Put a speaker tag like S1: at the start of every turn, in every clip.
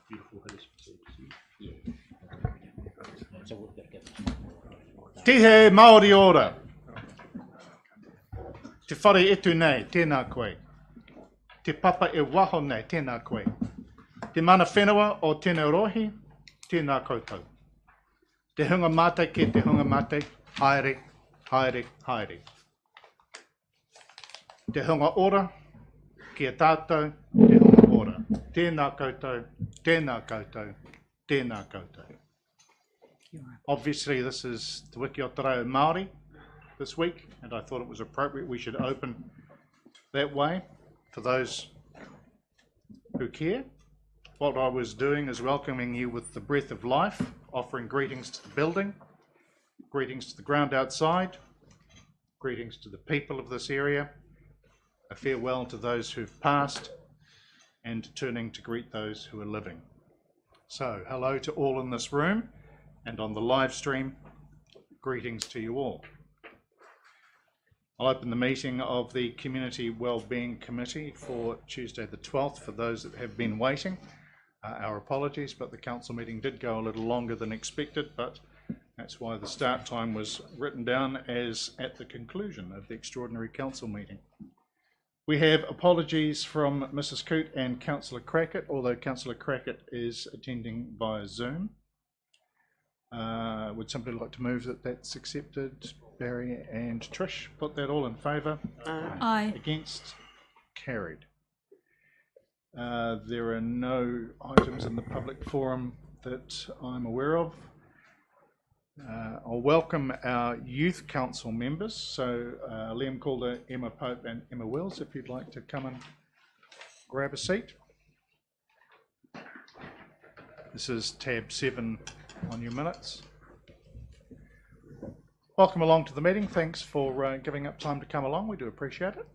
S1: beautiful hills. Yeah. So we've got to give
S2: Te he Māori ora. Te whare etu nei, tēnā koe. Te papa e waho nei, tēnā koe. Te mana whenua o tēnā rohi, tēnā koutou. Te hunga mate ke te hunga mate, haere, haere, haere. Te hunga ora, kia tātou, te hunga ora. Tēnā koutou, tēnā koutou, tēnā koutou. Obviously, this is Te Wiki o Te Reo Māori this week, and I thought it was appropriate we should open that way for those who care. What I was doing is welcoming you with the breath of life, offering greetings to the building, greetings to the ground outside, greetings to the people of this area, a farewell to those who've passed, and turning to greet those who are living. So, hello to all in this room, and on the live stream, greetings to you all. I'll open the meeting of the Community Wellbeing Committee for Tuesday the 12th. For those that have been waiting, our apologies, but the council meeting did go a little longer than expected, but that's why the start time was written down as at the conclusion of the extraordinary council meeting. We have apologies from Mrs. Coote and Councillor Crackett, although Councillor Crackett is attending via Zoom. Would somebody like to move that that's accepted? Barry and Trish, put that all in favour.
S3: Aye.
S2: Against? Carried. There are no items in the public forum that I'm aware of. I'll welcome our youth council members. So Liam Calder, Emma Pope and Emma Wills, if you'd like to come and grab a seat. This is tab 7 on your minutes. Welcome along to the meeting. Thanks for giving up time to come along. We do appreciate it.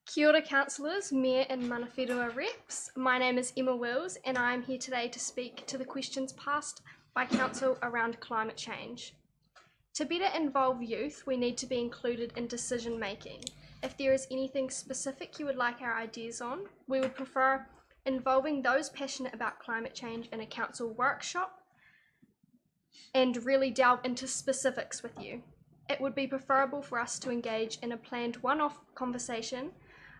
S4: Kia ora councillors, Mayor and Mana Whenua reps. My name is Emma Wills and I am here today to speak to the questions passed by Council around climate change. To better involve youth, we need to be included in decision making. If there is anything specific you would like our ideas on, we would prefer involving those passionate about climate change in a council workshop and really delve into specifics with you. It would be preferable for us to engage in a planned one-off conversation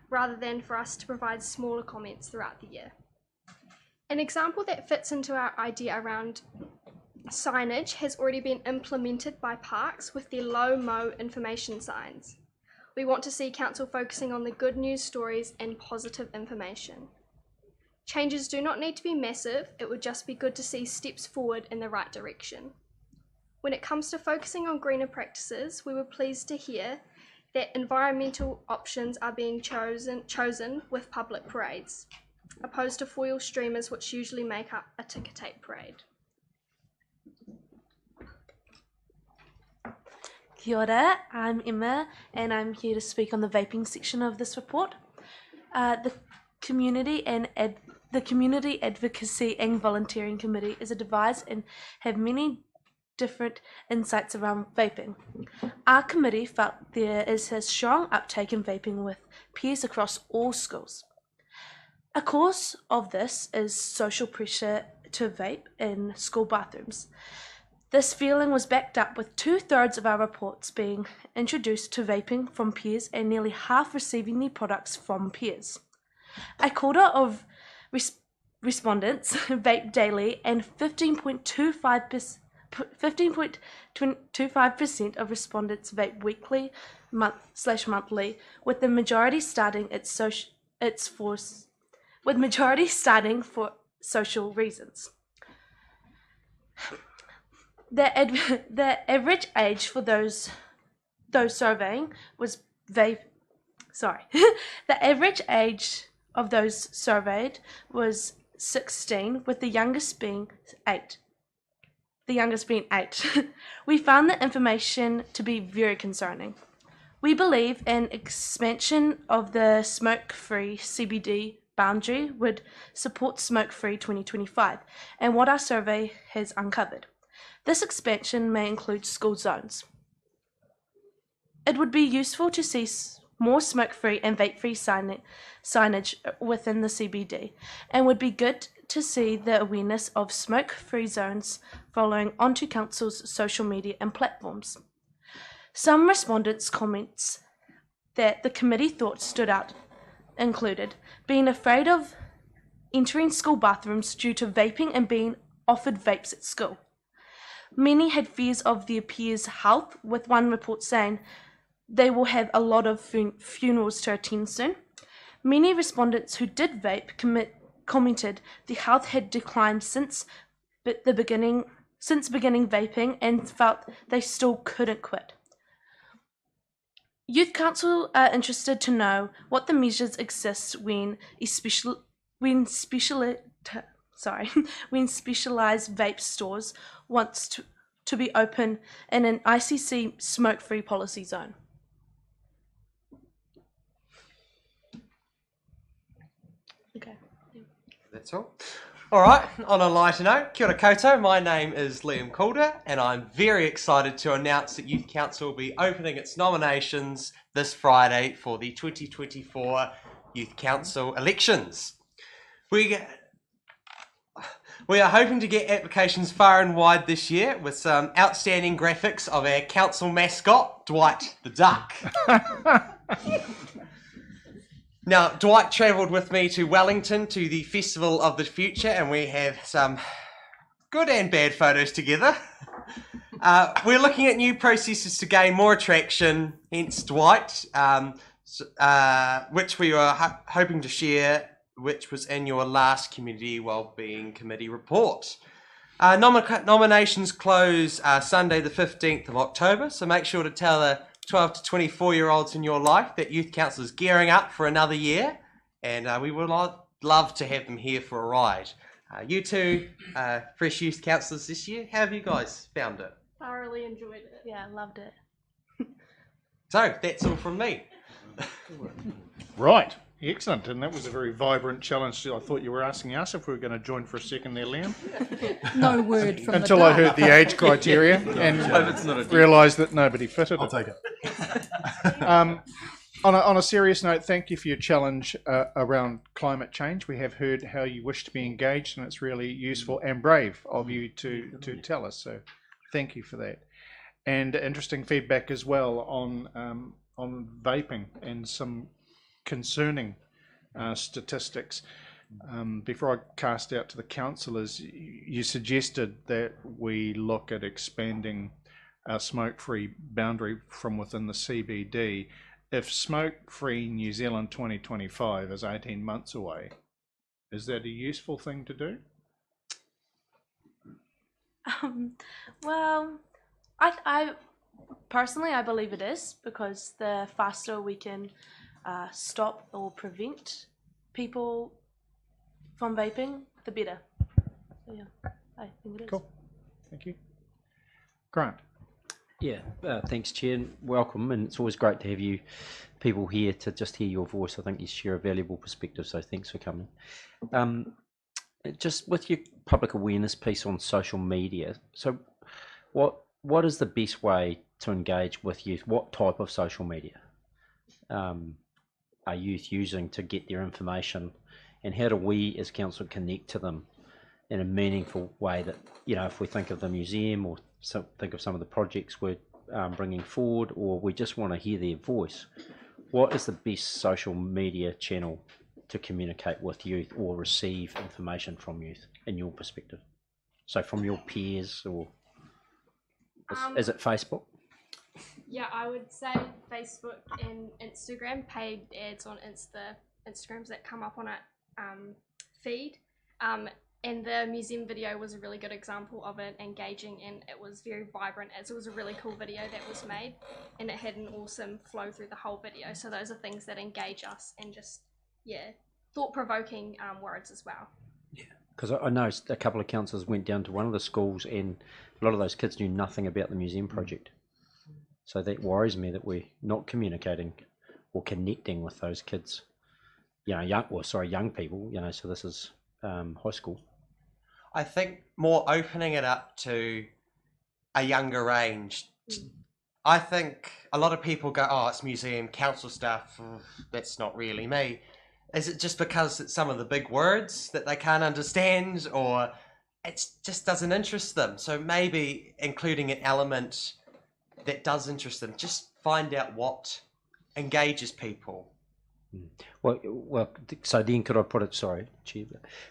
S4: rather than for us to provide smaller comments throughout the year. An example that fits into our idea around signage has already been implemented by parks with their low mow information signs. We want to see council focusing on the good news stories and positive information. Changes do not need to be massive, it would just be good to see steps forward in the right direction. When it comes to focusing on greener practices, we were pleased to hear that environmental options are being chosen with public parades, opposed to foil streamers which usually make up a ticker tape parade.
S3: Kia ora, I'm Emma and I'm here to speak on the vaping section of this report. The Community Advocacy and Volunteering Committee is a devised and have many different insights around vaping. Our committee felt there is a strong uptake in vaping with peers across all schools. A cause of this is social pressure to vape in school bathrooms. This feeling was backed up with 2/3 of our reports being introduced to vaping from peers and nearly half receiving their products from peers. A quarter of respondents vape daily and 15.25% of respondents vape weekly, monthly, with the majority starting for social reasons. The average age for those surveying was the average age of those surveyed was 16, with the youngest being 8. We found the information to be very concerning. We believe an expansion of the smoke-free CBD boundary would support smoke-free 2025 and what our survey has uncovered. This expansion may include school zones. It would be useful to see more smoke-free and vape-free signage within the CBD, and would be good to see the awareness of smoke-free zones following onto council's social media and platforms. Some respondents' comments that the committee thought stood out included being afraid of entering school bathrooms due to vaping and being offered vapes at school. Many had fears of their peers' health, with one report saying they will have a lot of funerals to attend soon. Many respondents who did vape commented their health had declined since beginning vaping and felt they still couldn't quit. Youth Council are interested to know what the measures exist when specialised vape stores wants to be open in an ICC smoke-free policy zone. Okay.
S5: That's all. All right, on a lighter note, kia ora koutou, my name is Liam Calder, and I'm very excited to announce that Youth Council will be opening its nominations this Friday for the 2024 Youth Council elections. We are hoping to get applications far and wide this year with some outstanding graphics of our council mascot, Dwight the Duck. Now, Dwight travelled with me to Wellington to the Festival of the Future, and we have some good and bad photos together. We're looking at new processes to gain more attraction, hence Dwight, which we were hoping to share, which was in your last Community Wellbeing Committee report. Nominations close Sunday the 15th of October, so make sure to tell the 12 to 24-year-olds in your life that Youth Council is gearing up for another year, and we would love to have them here for a ride. You two, fresh youth councillors this year, how have you guys found it?
S4: Thoroughly enjoyed it.
S3: Yeah, loved it.
S5: So, that's all from me.
S2: Right, excellent. And that was a very vibrant challenge. I thought you were asking us if we were going to join for a second there, Liam.
S6: No word from
S2: Until
S6: the
S2: I heard the age criteria and realised that nobody fitted it.
S7: I'll take it.
S2: On a serious note, thank you for your challenge around climate change. We have heard how you wish to be engaged, and it's really useful and brave of you to tell us. So thank you for that. And interesting feedback as well on vaping and some concerning statistics. Before I cast out to the councillors, you suggested that we look at expanding our smoke-free boundary from within the CBD. If smoke-free New Zealand 2025 is 18 months away, is that a useful thing to do?
S3: Well, I personally, I believe it is, because the faster we can stop or prevent people from vaping, the better. So yeah, I think it is.
S2: Cool. Thank you. Grant.
S1: Yeah, thanks, Chair, and welcome. And it's always great to have you people here to just hear your voice. I think you share a valuable perspective, so thanks for coming. Just with your public awareness piece on social media, so what is the best way to engage with youth? What type of social media are youth using to get their information, and how do we as council connect to them in a meaningful way that, you know, if we think of the museum or think of some of the projects we're bringing forward, or we just want to hear their voice, what is the best social media channel to communicate with youth or receive information from youth in your perspective? So from your peers, or is it Facebook?
S4: Yeah, I would say Facebook and Instagram, paid ads on Instagrams that come up on a feed. And the museum video was a really good example of it, engaging, and it was very vibrant, as it was a really cool video that was made, and it had an awesome flow through the whole video. So those are things that engage us, and just, yeah, thought-provoking words as well.
S1: Yeah, because I know a couple of councillors went down to one of the schools, and a lot of those kids knew nothing about the museum project. So that worries me that we're not communicating or connecting with those kids, you know, young people, you know, so this is high school.
S5: I think more opening it up to a younger range I think a lot of people go, "Oh, it's museum council stuff. That's not really me." Is it just because it's some of the big words that they can't understand, or it just doesn't interest them? So maybe including an element that does interest them. Just find out what engages people.
S1: Well. So then, could I put it? Sorry, Chair,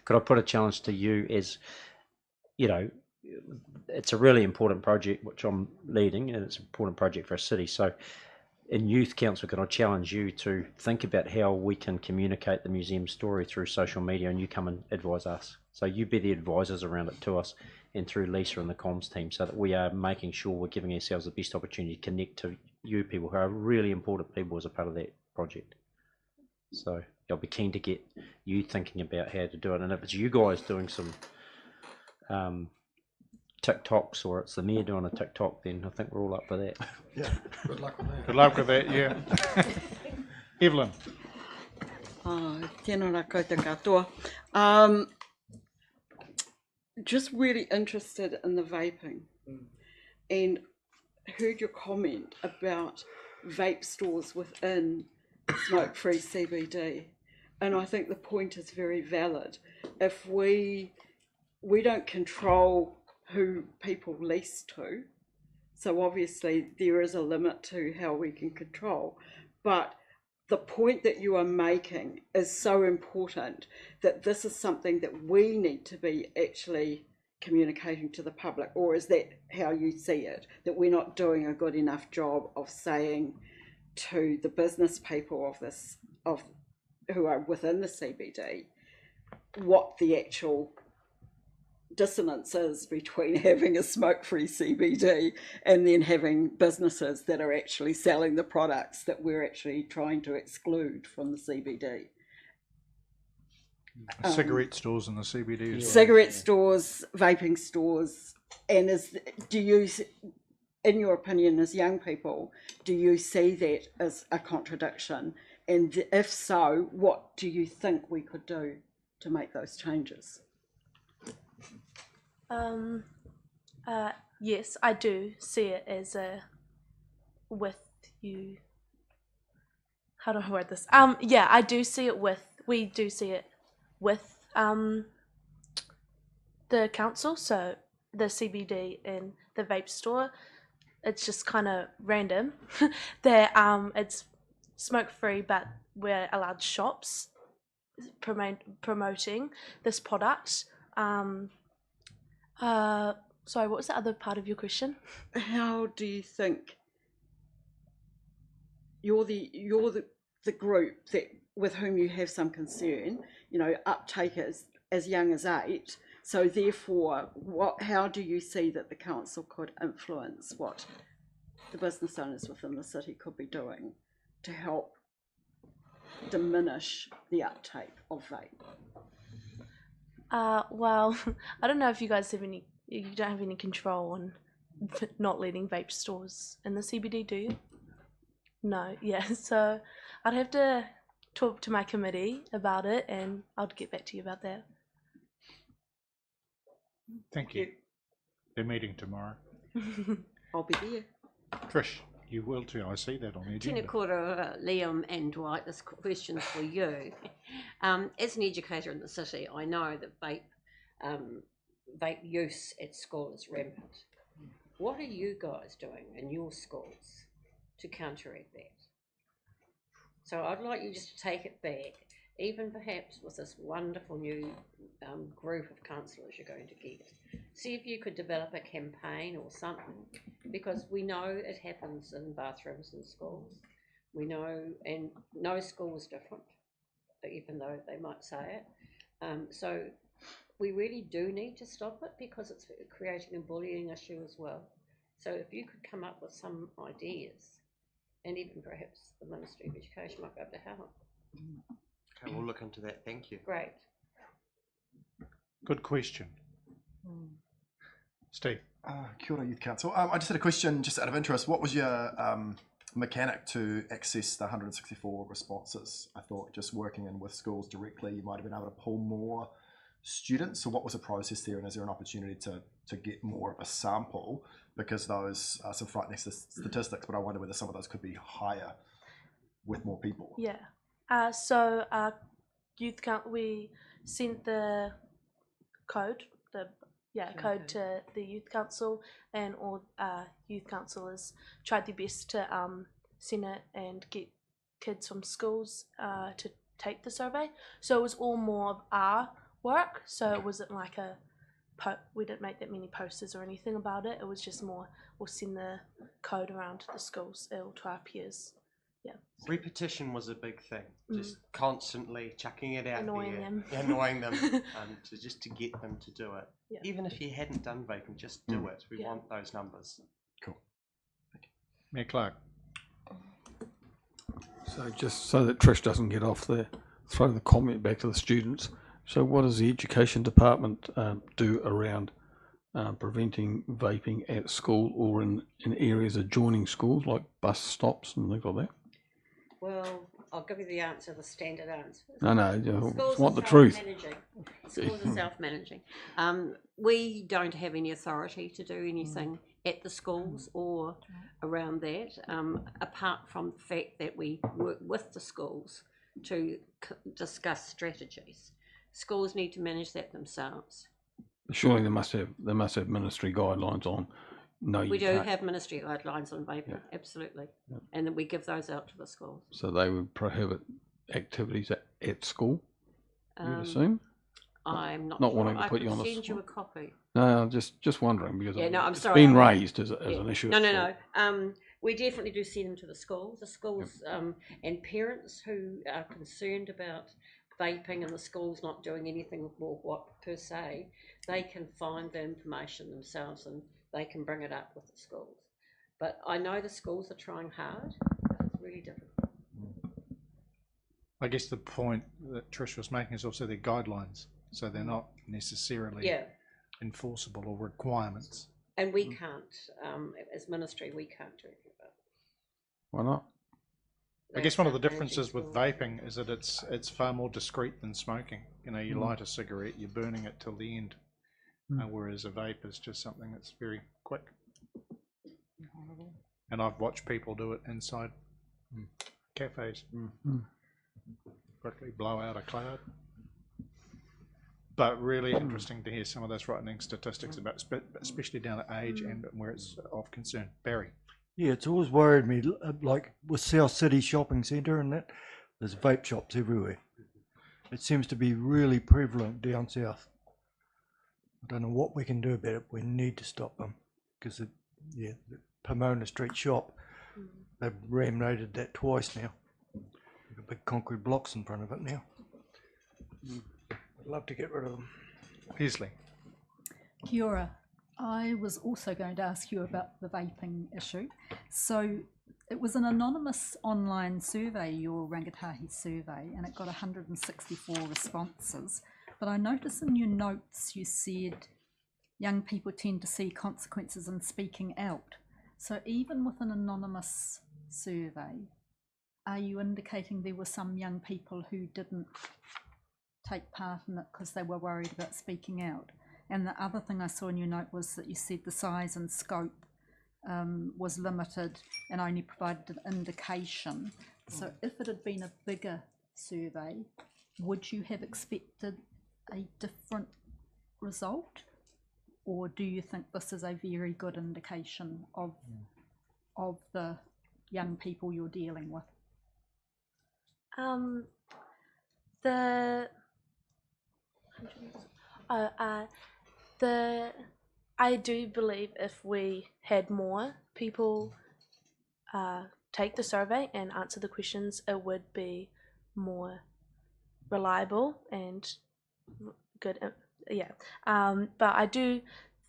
S1: could I put a challenge to you as, you know, it's a really important project which I'm leading, and it's an important project for a city. So, in Youth Council, can I challenge you to think about how we can communicate the museum story through social media, and you come and advise us. So you be the advisors around it to us, and through Lisa and the comms team, so that we are making sure we're giving ourselves the best opportunity to connect to you people who are really important people as a part of that project. So I'll be keen to get you thinking about how to do it, and if it's you guys doing some TikToks, or it's the mayor doing a TikTok, then I think we're all up for that.
S8: Yeah, good luck with that.
S2: Good luck with that, yeah. Evelyn.
S6: Tēnā rā koutou katoa. Just really interested in the vaping, and heard your comment about vape stores within smoke-free CBD, and I think the point is very valid. If we don't control who people lease to, so obviously there is a limit to how we can control, but the point that you are making is so important that this is something that we need to be actually communicating to the public. Or is that how you see it, that we're not doing a good enough job of saying to the business people of who are within the CBD what the actual dissonance is between having a smoke-free CBD and then having businesses that are actually selling the products that we're actually trying to exclude from the CBD.
S2: Cigarette stores in the CBD as well.
S6: Cigarette stores, vaping stores, and do you, in your opinion, as young people, do you see that as a contradiction? And if so, what do you think we could do to make those changes?
S3: Yes, I do see it as a with you. How do I word this? Yeah, I do see it with. We do see it with the council. So the CBD and the vape store. It's just kind of random. That it's smoke free, but we're allowed shops promoting this product. Sorry, what was the other part of your question?
S6: How do you think you're the group that with whom you have some concern, you know, uptake as young as 8, so therefore how do you see that the council could influence what the business owners within the city could be doing to help diminish the uptake of vape?
S3: Well, I don't know if you guys have any. You don't have any control on not letting vape stores in the CBD, do you? No. Yeah. So I'd have to talk to my committee about it, and I'll get back to you about that.
S2: Thank you. They're meeting tomorrow.
S6: I'll be there.
S2: Trish, you will too. I see that on the agenda.
S7: Tēnā kora, Liam and Dwight, this question's for you. As an educator in the city, I know that vape use at school is rampant. What are you guys doing in your schools to counteract that? So I'd like you just to take it back, even perhaps with this wonderful new group of councillors you're going to get. See if you could develop a campaign or something, because we know it happens in bathrooms in schools. We know, and no school is different, even though they might say it. So we really do need to stop it, because it's creating a bullying issue as well. So if you could come up with some ideas, and even perhaps the Ministry of Education might be able to help.
S5: Okay, we'll look into that. Thank you.
S7: Great.
S2: Good question. Steve.
S8: Kia ora, Youth Council. I just had a question, just out of interest. What was your mechanic to access the 164 responses? I thought just working in with schools directly, you might have been able to pull more students. So what was the process there, and is there an opportunity to get more of a sample? Because those are some frightening statistics, but I wonder whether some of those could be higher with more people.
S3: Yeah. So youth we sent the code, code to the youth council, and all youth councillors tried their best to send it and get kids from schools to take the survey. So it was all more of our work. So it wasn't like we didn't make that many posters or anything about it. It was just more, we'll send the code around to the schools, to our peers. Yeah.
S5: Repetition was a big thing. Just constantly chucking it out
S3: Annoying
S5: there,
S3: them.
S5: annoying them, just to get them to do it.
S3: Yeah.
S5: Even if you hadn't done vaping, just do it. We want those numbers.
S8: Cool.
S2: Mayor Clark.
S9: So just so that Trish doesn't get off there, throw the comment back to the students. So what does the education department do around preventing vaping at school or in areas adjoining schools, like bus stops and things like that?
S7: Well, I'll give you the answer, the standard answer.
S9: No,
S7: Schools
S9: want
S7: are
S9: the truth.
S7: self-managing. Schools are self-managing. We don't have any authority to do anything at the schools or around that, apart from the fact that we work with the schools to discuss strategies. Schools need to manage that themselves.
S9: Surely they must have ministry guidelines on. No,
S7: We
S9: you
S7: do
S9: can't.
S7: have ministry guidelines on vaping, absolutely, and then we give those out to the schools.
S9: So they would prohibit activities at school, you'd
S7: Um,
S9: assume?
S7: I'm not
S9: Not
S7: sure.
S9: wanting to put you on the
S7: I could send you a
S9: spot.
S7: copy.
S9: No, just wondering because
S7: I'm
S9: it's
S7: sorry.
S9: been raised as an issue. at school.
S7: No. We definitely do send them to the schools. The schools and parents who are concerned about vaping and the schools not doing anything more what per se, they can find the information themselves and they can bring it up with the schools. But I know the schools are trying hard, but it's really difficult.
S2: I guess the point that Trish was making is also their guidelines, so they're not necessarily enforceable or requirements.
S7: And we can't, as ministry, we can't do anything about it.
S9: Why not?
S2: I guess one of the differences with vaping is that it's far more discreet than smoking. You know, you light a cigarette, you're burning it till the end, whereas a vape is just something that's very quick. And I've watched people do it inside cafes. Quickly blow out a cloud. But really interesting to hear some of those frightening statistics about, especially down at age and where it's of concern. Barry.
S10: Yeah, it's always worried me, like with South City Shopping Centre and that, there's vape shops everywhere. It seems to be really prevalent down south. I don't know what we can do about it. We need to stop them because, the Pomona Street shop, they've ram-raided that twice now. They've got big concrete blocks in front of it now. I'd love to get rid of them.
S2: Leslie.
S11: Kia ora. I was also going to ask you about the vaping issue. So it was an anonymous online survey, your rangatahi survey, and it got 164 responses. But I noticed in your notes you said young people tend to see consequences in speaking out. So even with an anonymous survey, are you indicating there were some young people who didn't take part in it because they were worried about speaking out? And the other thing I saw in your note was that you said the size and scope was limited and only provided an indication. So if it had been a bigger survey, would you have expected a different result? Or do you think this is a very good indication of the young people you're dealing with?
S3: I do believe if we had more people take the survey and answer the questions, it would be more reliable and good. But I do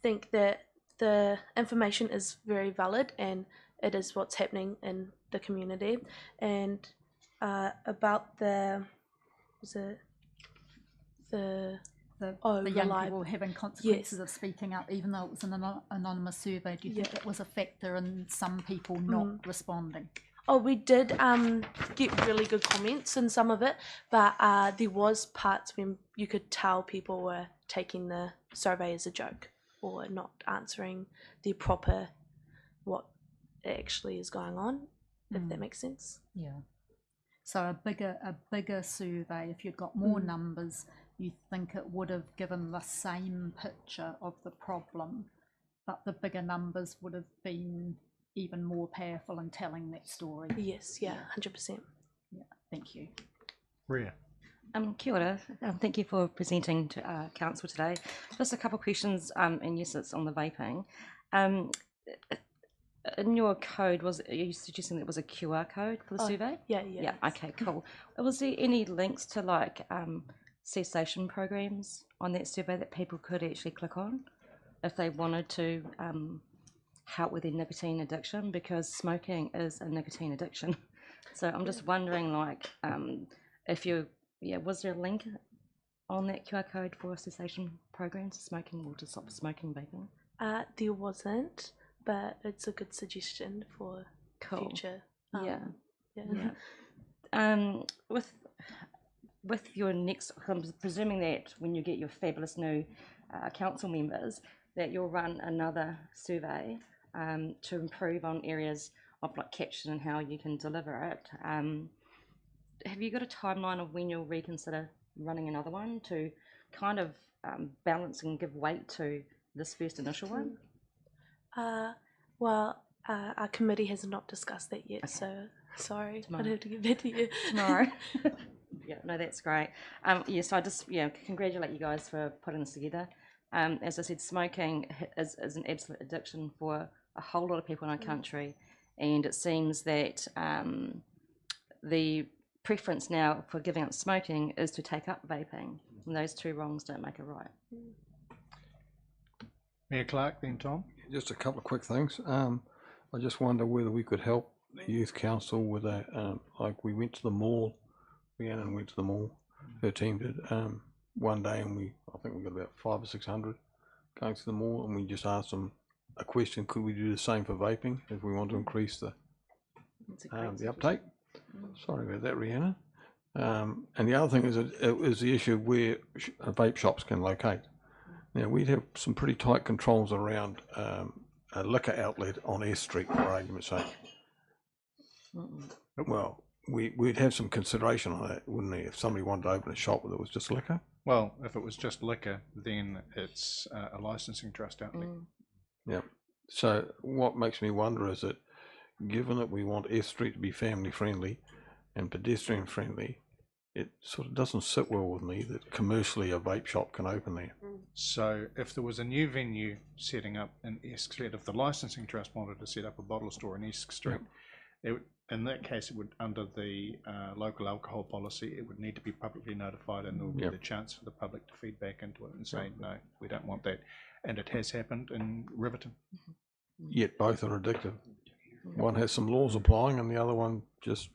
S3: think that the information is very valid and it is what's happening in the community. And about the
S11: young people having consequences of speaking up, even though it was an anonymous survey, do you think that was a factor in some people not responding?
S3: Oh, we did get really good comments in some of it, but there was parts when you could tell people were taking the survey as a joke or not answering the proper what actually is going on, if that makes sense.
S11: Yeah. So a bigger survey, if you'd got more numbers, you think it would have given the same picture of the problem, but the bigger numbers would have been even more powerful in telling that story.
S3: Yes, yeah, 100%.
S11: Yeah, thank you.
S2: Rhea.
S12: Kia ora. Thank you for presenting to council today. Just a couple of questions, and yes, it's on the vaping. In your code, are you suggesting that it was a QR code for the survey?
S3: Yeah.
S12: Yeah. Okay. Cool. Was there any links to like cessation programs on that survey that people could actually click on if they wanted to help with their nicotine addiction? Because smoking is a nicotine addiction. So I'm just wondering, like, was there a link on that QR code for cessation programs, smoking or to stop smoking, vaping?
S3: There wasn't, but it's a good suggestion for future.
S12: Yeah.
S3: Yeah.
S12: With your next, I'm presuming that when you get your fabulous new council members, that you'll run another survey to improve on areas of like caption and how you can deliver it. Have you got a timeline of when you'll reconsider running another one to kind of balance and give weight to this first initial one?
S3: Well, our committee has not discussed that yet, so sorry, I'd have to get back to you.
S12: Tomorrow. Yeah, no, that's great. So I just congratulate you guys for putting this together. As I said, smoking is an absolute addiction for a whole lot of people in our country, and it seems that the preference now for giving up smoking is to take up vaping, and those two wrongs don't make it right.
S2: Mayor Clark, then Tom.
S9: Just a couple of quick things. I just wonder whether we could help the youth council with a like we went to the mall. Rhiannon went to the mall. Her team did one day, and I think we got about 500 or 600 going to the mall, and we just asked them a question: could we do the same for vaping if we want to increase the uptake? Sorry about that, Rhiannon. And the other thing is it was the issue of where vape shops can locate. Now, we'd have some pretty tight controls around a liquor outlet on Air Street, for argument's sake. Well, we'd have some consideration on that, wouldn't we, if somebody wanted to open a shop that was just liquor?
S2: Well, if it was just liquor, then it's a licensing trust outlet.
S9: Yeah. So what makes me wonder is that given that we want Air Street to be family friendly and pedestrian friendly, it sort of doesn't sit well with me that commercially a vape shop can open there.
S2: So if there was a new venue setting up in Esk Street, if the licensing trust wanted to set up a bottle store in Esk Street, it would, in that case, it would, under the local alcohol policy, it would need to be publicly notified, and there would be the chance for the public to feed back into it and say, no, we don't want that. And it has happened in Riverton.
S9: Yet both are addictive. One has some laws applying, and the other one just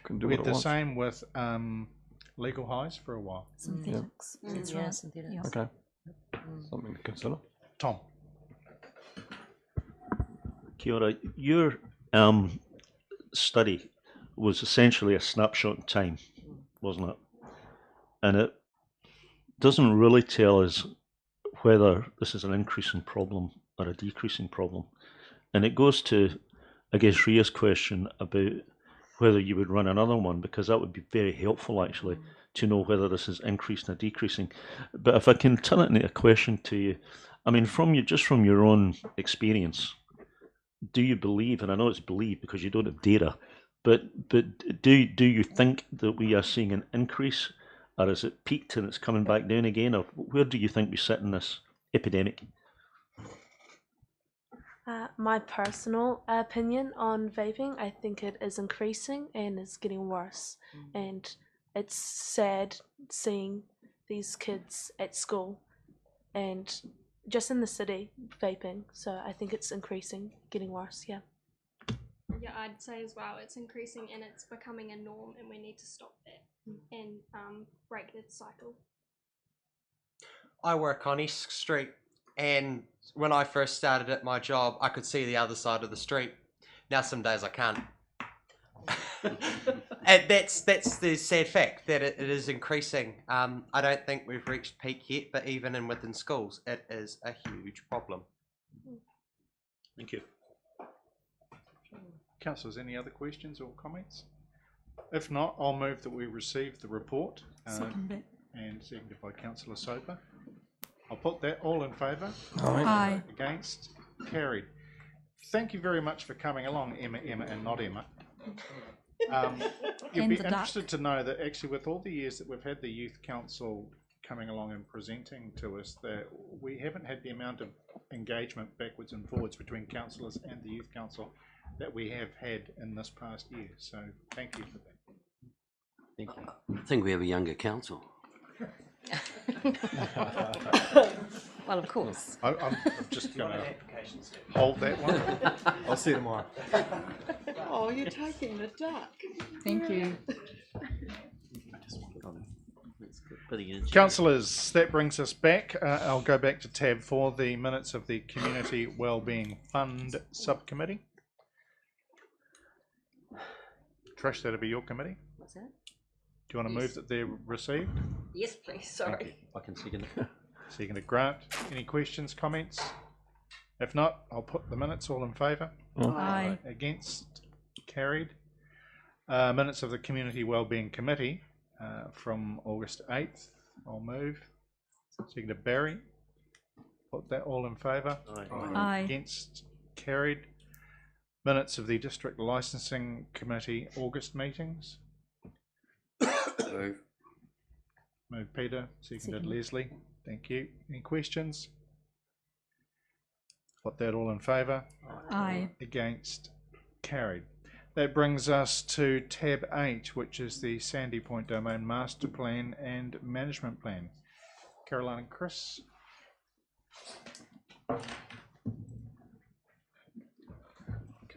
S9: can do
S2: We
S9: what
S2: had
S9: it
S2: the
S9: wants.
S2: same with legal highs for a while.
S11: Synthetics. That's
S12: Yeah,
S11: right.
S12: synthetics.
S11: Yeah.
S9: Okay. Something to consider.
S2: Tom.
S13: Kia ora. Your study was essentially a snapshot in time, wasn't it? And it doesn't really tell us whether this is an increasing problem or a decreasing problem. And it goes to, I guess, Rhea's question about whether you would run another one, because that would be very helpful actually to know whether this is increasing or decreasing. But if I can turn it into a question to you, I mean, just from your own experience, do you believe, and I know it's believe because you don't have data, but do you think that we are seeing an increase, or is it peaked and it's coming back down again, or where do you think we sit in this epidemic?
S3: My personal opinion on vaping, I think it is increasing and it's getting worse. And it's sad seeing these kids at school and just in the city vaping. So I think it's increasing, getting worse, yeah.
S4: Yeah, I'd say as well, it's increasing and it's becoming a norm, and we need to stop that and break that cycle.
S5: I work on Esk Street, and when I first started at my job, I could see the other side of the street. Now some days I can't. And that's the sad fact that it is increasing. I don't think we've reached peak yet, but even within schools, it is a huge problem.
S13: Thank you.
S2: Councillors, any other questions or comments? If not, I'll move that we receive the report.
S11: Second that.
S2: And seconded by Councillor Soper. I'll put that all in favour.
S11: Aye.
S2: Against? Carried. Thank you very much for coming along, Emma, and not Emma. You'll
S11: And
S2: be
S11: the duck.
S2: interested to know that actually with all the years that we've had the Youth Council coming along and presenting to us, that we haven't had the amount of engagement backwards and forwards between councillors and the Youth Council that we have had in this past year. So thank you for that.
S1: Thank you.
S14: I think we have a younger council.
S12: Well, of course.
S2: I'm just going to hold that one.
S8: I'll see you tomorrow.
S6: Oh, you're taking the duck.
S11: Thank you.
S2: Councillors, that brings us back. I'll go back to tab 4, the minutes of the Community Wellbeing Fund Subcommittee. Trish, that'll be your committee.
S7: What's that?
S2: Do you want to move that they're received?
S7: Yes, please. Sorry.
S1: I can second it.
S2: Seconded. Grant. Any questions, comments? If not, I'll put the minutes all in favour.
S11: Aye.
S2: Against? Carried. Minutes of the Community Wellbeing Committee from August 8th. I'll move. Seconded. Barry. Put that all in favour.
S11: Aye.
S2: Against? Carried. Minutes of the District Licensing Committee August meetings.
S14: Move.
S2: Move Peter. Seconded.
S11: Second.
S2: Leslie. Thank you. Any questions? Put that all in favour.
S11: Aye.
S2: Against? Carried. That brings us to tab 8, which is the Sandy Point Domain Master Plan and Management Plan. Caroline and Chris.
S15: Kia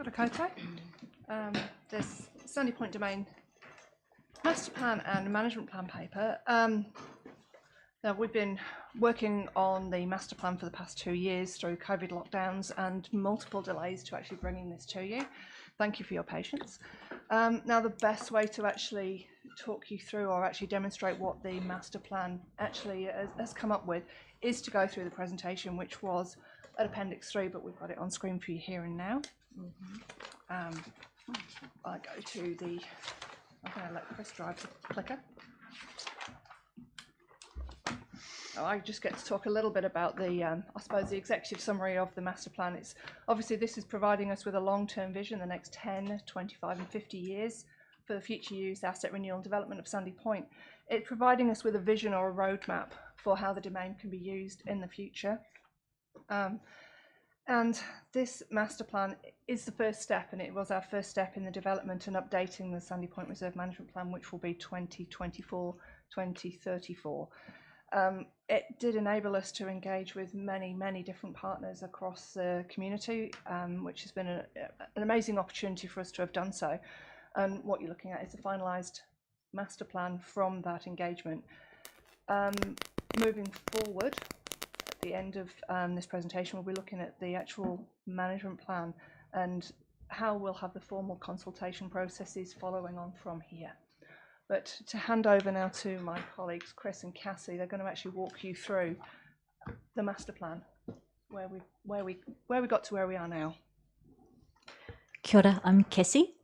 S15: ora koutou. This Sandy Point Domain Master Plan and Management Plan paper. Now we've been working on the master plan for the past 2 years through COVID lockdowns and multiple delays to actually bringing this to you. Thank you for your patience. Now the best way to actually talk you through or actually demonstrate what the master plan actually has come up with is to go through the presentation, which was at Appendix 3, but we've got it on screen for you here and now. I go to the, I'm going to let Chris drive the clicker. I just get to talk a little bit about the, I suppose, the executive summary of the master plan. It's obviously this is providing us with a long-term vision, the next 10, 25 and 50 years for the future use, asset renewal and development of Sandy Point. It's providing us with a vision or a roadmap for how the domain can be used in the future. And this master plan is the first step, and it was our first step in the development and updating the Sandy Point Reserve Management Plan, which will be 2024-2034. It did enable us to engage with many different partners across the community, which has been an amazing opportunity for us to have done so. And what you're looking at is a finalised master plan from that engagement. Moving forward, at the end of this presentation, we'll be looking at the actual management plan and how we'll have the formal consultation processes following on from here. But to hand over now to my colleagues, Chris and Cassie, they're going to actually walk you through the master plan, where we got to where we are now.
S16: Kia ora, I'm Cassie.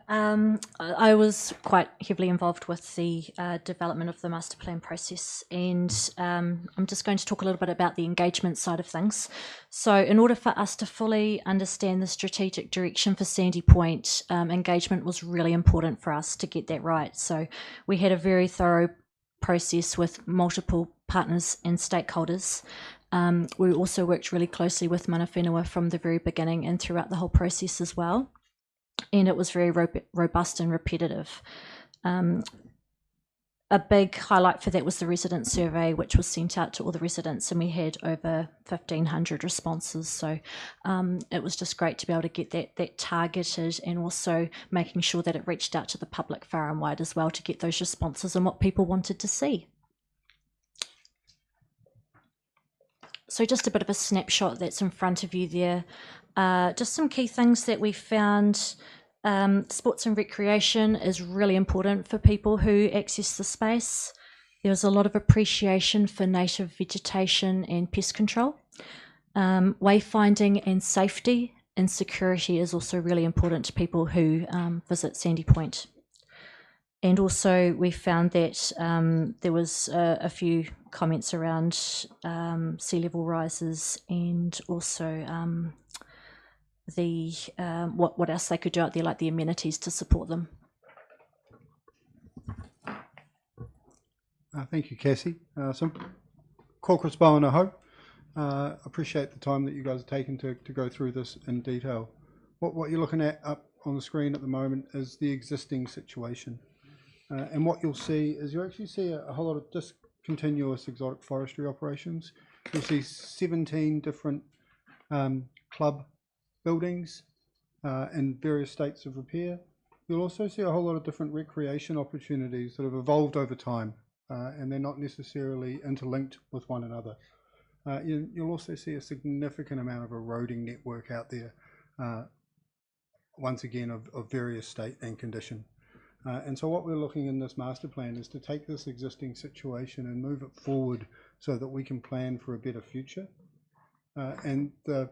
S16: I was quite heavily involved with the development of the master plan process, and I'm just going to talk a little bit about the engagement side of things. So in order for us to fully understand the strategic direction for Sandy Point, engagement was really important for us to get that right. So we had a very thorough process with multiple partners and stakeholders. We also worked really closely with mana whenua from the very beginning and throughout the whole process as well. And it was very robust and repetitive. A big highlight for that was the resident survey, which was sent out to all the residents, and we had over 1,500 responses. So it was just great to be able to get that targeted, and also making sure that it reached out to the public far and wide as well to get those responses and what people wanted to see. So just a bit of a snapshot that's in front of you there. Just some key things that we found Sports and recreation is really important for people who access the space. There's a lot of appreciation for native vegetation and pest control. Wayfinding and safety and security is also really important to people who visit Sandy Point. And also we found that there was a few comments around sea level rises and also what else they could do out there, like the amenities to support them.
S17: Thank you, Cassie. So, Corcus Bowen, I hope. Appreciate the time that you guys have taken to go through this in detail. What you're looking at up on the screen at the moment is the existing situation. And what you'll see is you actually see a whole lot of discontinuous exotic forestry operations. You'll see 17 different club buildings in various states of repair. You'll also see a whole lot of different recreation opportunities that have evolved over time, and they're not necessarily interlinked with one another. You'll also see a significant amount of eroding network out there, once again of various state and condition. And so what we're looking in this master plan is to take this existing situation and move it forward so that we can plan for a better future. And the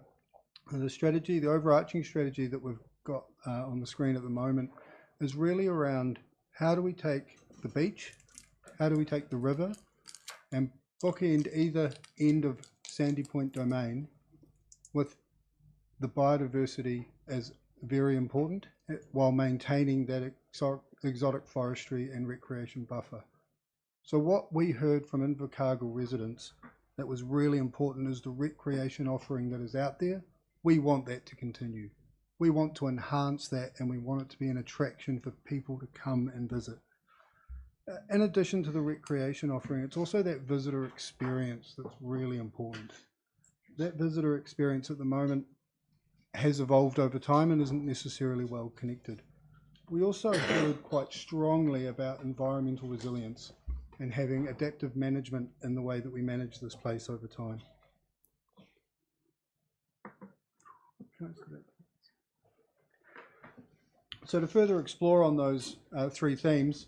S17: strategy, the overarching strategy that we've got on the screen at the moment is really around how do we take the beach, how do we take the river and bookend either end of Sandy Point domain with the biodiversity as very important while maintaining that exotic forestry and recreation buffer. So what we heard from Invercargill residents that was really important is the recreation offering that is out there. We want that to continue. We want to enhance that, and we want it to be an attraction for people to come and visit. In addition to the recreation offering, it's also that visitor experience that's really important. That visitor experience at the moment has evolved over time and isn't necessarily well connected. We also heard quite strongly about environmental resilience and having adaptive management in the way that we manage this place over time. So to further explore on those three themes,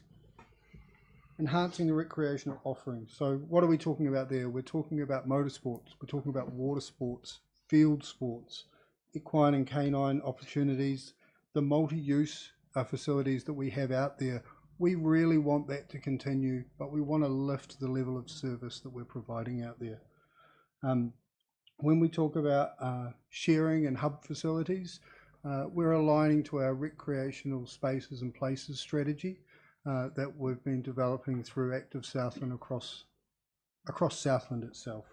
S17: enhancing the recreational offering. So what are we talking about there? We're talking about motorsports, we're talking about water sports, field sports, equine and canine opportunities, the multi-use facilities that we have out there. We really want that to continue, but we want to lift the level of service that we're providing out there. When we talk about sharing and hub facilities, we're aligning to our recreational spaces and places strategy that we've been developing through Active Southland across Southland itself.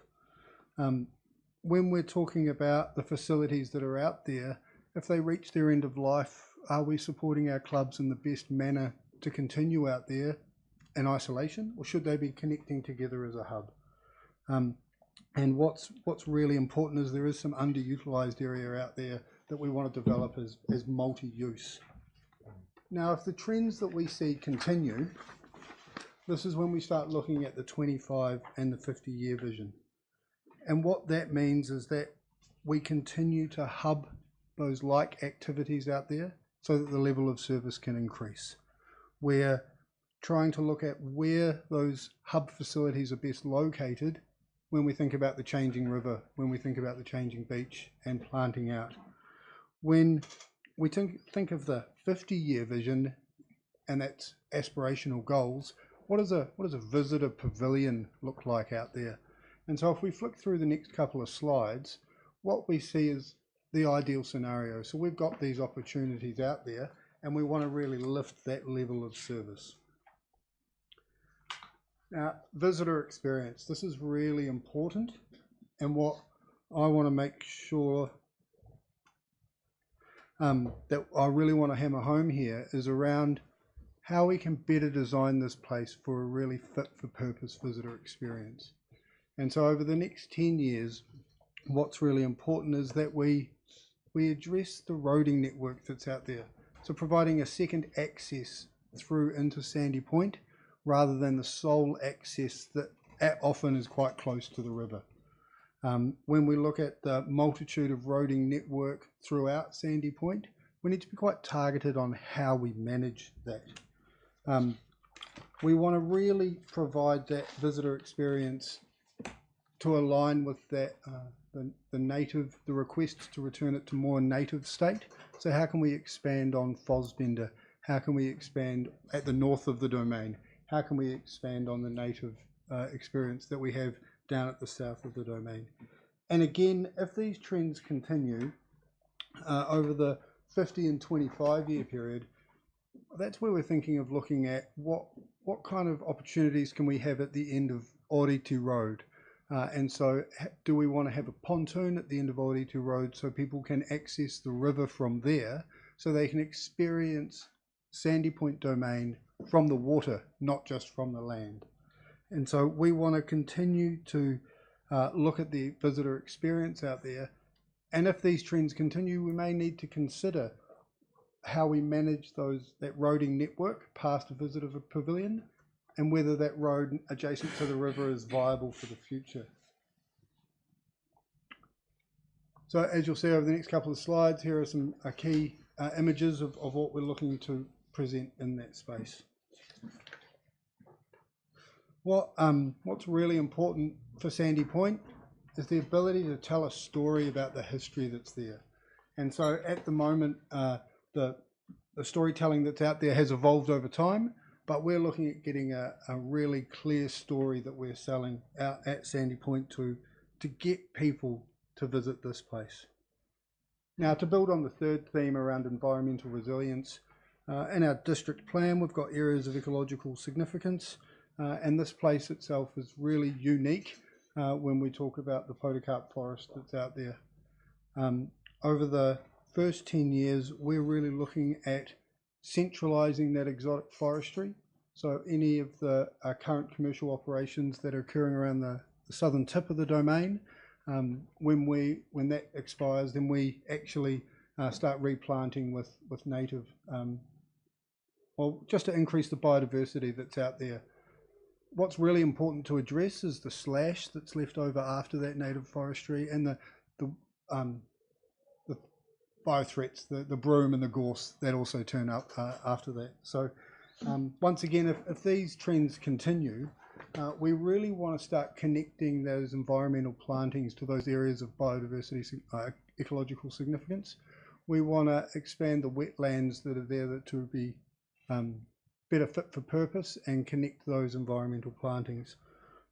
S17: When we're talking about the facilities that are out there, if they reach their end of life, are we supporting our clubs in the best manner to continue out there in isolation, or should they be connecting together as a hub? And what's really important is there is some underutilized area out there that we want to develop as multi-use. Now, if the trends that we see continue, this is when we start looking at the 25 and the 50-year vision. And what that means is that we continue to hub those like activities out there so that the level of service can increase. We're trying to look at where those hub facilities are best located when we think about the changing river, when we think about the changing beach and planting out. When we think of the 50-year vision and that's aspirational goals, what does a visitor pavilion look like out there? And so if we flick through the next couple of slides, what we see is the ideal scenario. So we've got these opportunities out there and we want to really lift that level of service. Now, visitor experience, this is really important, and what I want to make sure that I really want to hammer home here is around how we can better design this place for a really fit for purpose visitor experience. And so over the next 10 years, what's really important is that we address the roading network that's out there. So providing a second access through into Sandy Point rather than the sole access that often is quite close to the river. When we look at the multitude of roading network throughout Sandy Point, we need to be quite targeted on how we manage that. We want to really provide that visitor experience to align with that the requests to return it to more native state. So how can we expand on Fosbender? How can we expand at the north of the domain? How can we expand on the native experience that we have down at the south of the domain? And again, if these trends continue over the 50 and 25 year period, that's where we're thinking of looking at what kind of opportunities can we have at the end of Ōritu Road. And so do we want to have a pontoon at the end of Ōritu Road so people can access the river from there, so they can experience Sandy Point Domain from the water, not just from the land. And so we want to continue to look at the visitor experience out there. And if these trends continue, we may need to consider how we manage that roading network past a visitor pavilion, and whether that road adjacent to the river is viable for the future. So as you'll see over the next couple of slides, here are some key images of what we're looking to present in that space. What's really important for Sandy Point is the ability to tell a story about the history that's there. And so at the moment, the storytelling that's out there has evolved over time, but we're looking at getting a really clear story that we're selling out at Sandy Point to get people to visit this place. Now, to build on the third theme around environmental resilience, in our district plan, we've got areas of ecological significance, and this place itself is really unique when we talk about the podocarp forest that's out there. Over the first 10 years, we're really looking at centralising that exotic forestry. So any of the current commercial operations that are occurring around the southern tip of the domain, when that expires, then we actually start replanting with native, just to increase the biodiversity that's out there. What's really important to address is the slash that's left over after that native forestry, and the biothreats, the broom and the gorse that also turn up after that. So once again, if these trends continue, we really want to start connecting those environmental plantings to those areas of biodiversity, ecological significance. We want to expand the wetlands that are there to be better fit for purpose and connect those environmental plantings.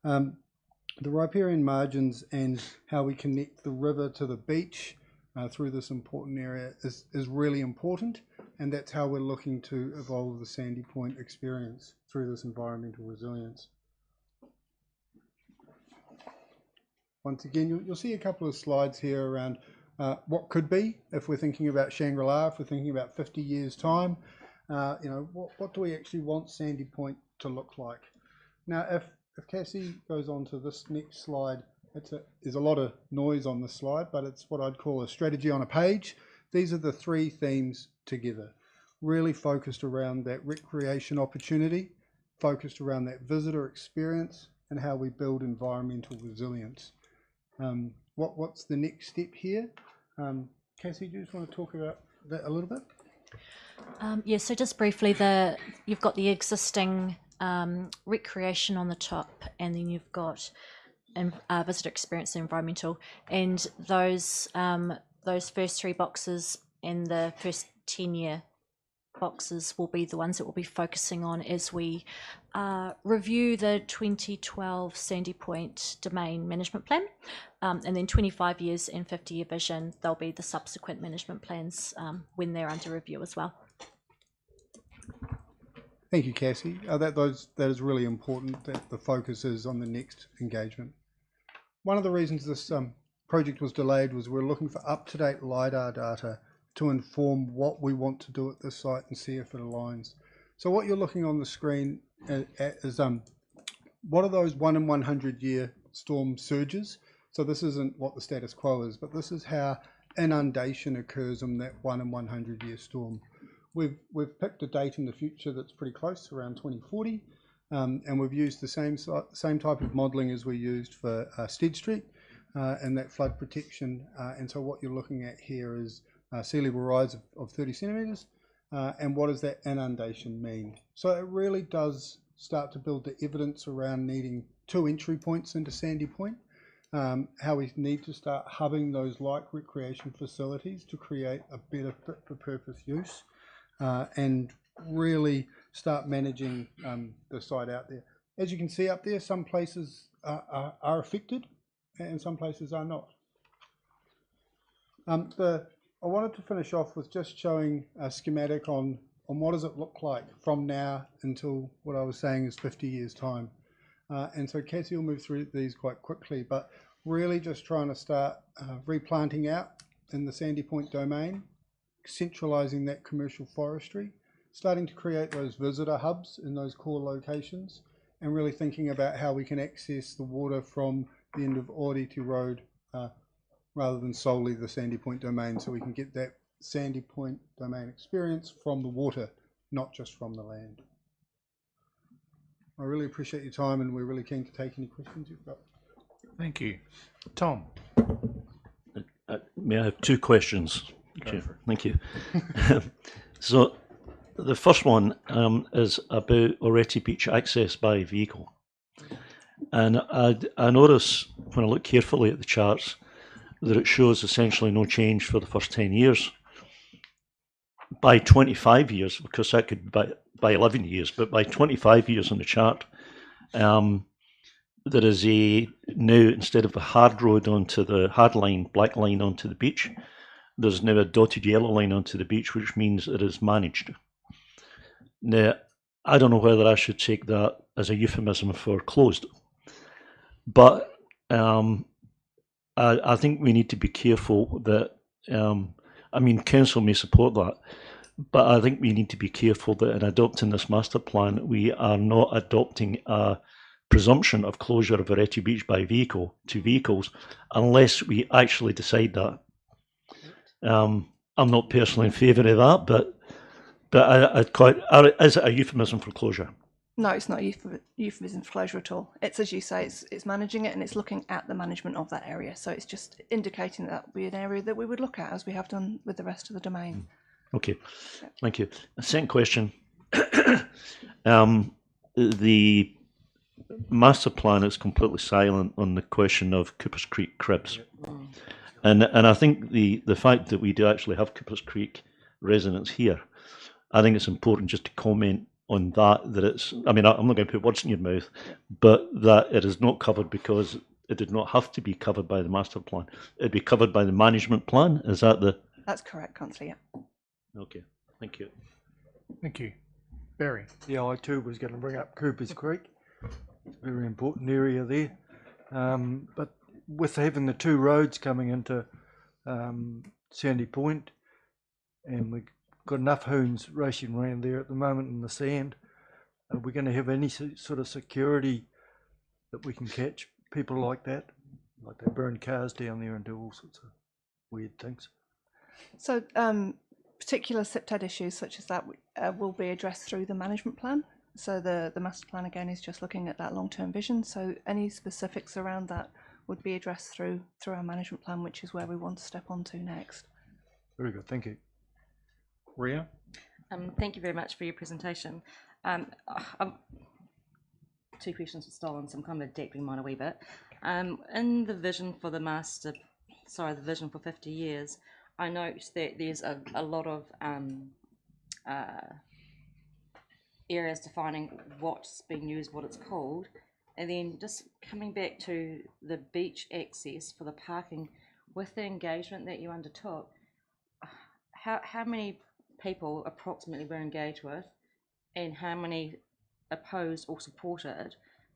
S17: The riparian margins and how we connect the river to the beach through this important area is really important, and that's how we're looking to evolve the Sandy Point experience through this environmental resilience. Once again, you'll see a couple of slides here around what could be if we're thinking about Shangri-La, if we're thinking about 50 years time. What do we actually want Sandy Point to look like? Now, if Cassie goes on to this next slide, there's a lot of noise on this slide, but it's what I'd call a strategy on a page. These are the three themes together, really focused around that recreation opportunity, focused around that visitor experience, and how we build environmental resilience. What's the next step here? Cassie, do you just want to talk about that a little bit?
S16: Yes, so just briefly, you've got the existing recreation on the top, and then you've got visitor experience and environmental, and those first three boxes and the first 10-year boxes will be the ones that we'll be focusing on as we review the 2012 Sandy Point Domain Management Plan, and then 25 years and 50-year vision, they'll be the subsequent management plans when they're under review as well.
S17: Thank you, Cassie. That is really important, that the focus is on the next engagement. One of the reasons this project was delayed was we're looking for up-to-date LiDAR data to inform what we want to do at this site and see if it aligns. So what you're looking on the screen is what are those 1 in 100 year storm surges? So this isn't what the status quo is, but this is how inundation occurs in that 1 in 100 year storm. We've picked a date in the future that's pretty close, around 2040, and we've used the same type of modelling as we used for Stead Street and that flood protection. And so what you're looking at here is sea level rise of 30 centimetres, and what does that inundation mean? So it really does start to build the evidence around needing 2 entry points into Sandy Point, how we need to start hubbing those light recreation facilities to create a better fit for purpose use, and really start managing the site out there. As you can see up there, some places are affected and some places are not. I wanted to finish off with just showing a schematic on what does it look like from now until what I was saying is 50 years time. And so Cassie will move through these quite quickly, but really just trying to start replanting out in the Sandy Point domain, centralising that commercial forestry, starting to create those visitor hubs in those core locations, and really thinking about how we can access the water from the end of Aoriti Road rather than solely the Sandy Point domain, so we can get that Sandy Point domain experience from the water, not just from the land. I really appreciate your time, and we're really keen to take any questions you've got.
S2: Thank you. Tom.
S13: May I have 2 questions? Okay, thank you. So the first one is about Aoriti Beach access by vehicle. And I notice when I look carefully at the charts that it shows essentially no change for the first 10 years. By 25 years, because that could be by 11 years, but by 25 years on the chart, there is now, instead of a hard road onto the hard line, black line onto the beach, there's now a dotted yellow line onto the beach, which means it is managed. Now, I don't know whether I should take that as a euphemism for closed, but I think we need to be careful that, I mean, council may support that, but I think we need to be careful that in adopting this master plan, we are not adopting a presumption of closure of Aoriti Beach by vehicle to vehicles unless we actually decide that. I'm not personally in favour of that, but is it a euphemism for closure?
S15: No, it's not a euphemism for closure at all. It's, as you say, it's managing it, and it's looking at the management of that area. So it's just indicating that would be an area that we would look at, as we have done with the rest of the domain.
S13: Okay, thank you. Second question. The master plan is completely silent on the question of Coopers Creek cribs. And I think the fact that we do actually have Coopers Creek residents here, I think it's important just to comment on that it's, I mean, I'm not going to put words in your mouth, but that it is not covered because it did not have to be covered by the master plan. It'd be covered by the management plan. Is that the?
S15: That's correct, Councillor, yeah.
S13: Okay, thank you.
S2: Thank you. Barry.
S10: Yeah, I too was going to bring up Coopers Creek. It's a very important area there. But with having the 2 roads coming into Sandy Point, and we've got enough hoons racing around there at the moment in the sand, are we going to have any sort of security that we can catch people like that? Like they burn cars down there and do all sorts of weird things.
S15: So particular SIPTAD issues such as that will be addressed through the management plan. So the master plan again is just looking at that long-term vision. So any specifics around that would be addressed through our management plan, which is where we want to step on to next.
S10: Very good, thank you.
S2: Ria?
S12: Thank you very much for your presentation. 2 questions were stolen, so I'm kind of adapting mine a wee bit. In the vision for the vision for 50 years, I note that there's a lot of areas defining what's being used, what it's called, and then just coming back to the beach access for the parking, with the engagement that you undertook, how many people approximately were engaged with, and how many opposed or supported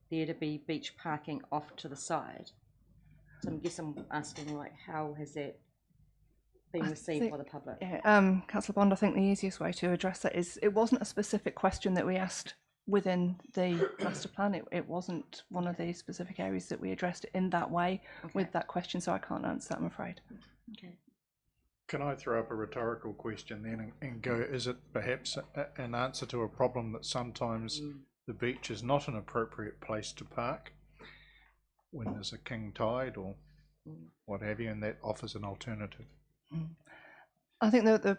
S12: there to be beach parking off to the side? So I guess I'm asking, like, how has that been received by the public?
S15: Yeah, Councillor Bond, I think the easiest way to address that is it wasn't a specific question that we asked within the master plan. It wasn't one of the specific areas that we addressed in that way with that question, so I can't answer that, I'm afraid.
S12: Okay.
S2: Can I throw up a rhetorical question then and go, is it perhaps an answer to a problem that sometimes the beach is not an appropriate place to park when there's a king tide or what have you, and that offers an alternative?
S15: I think the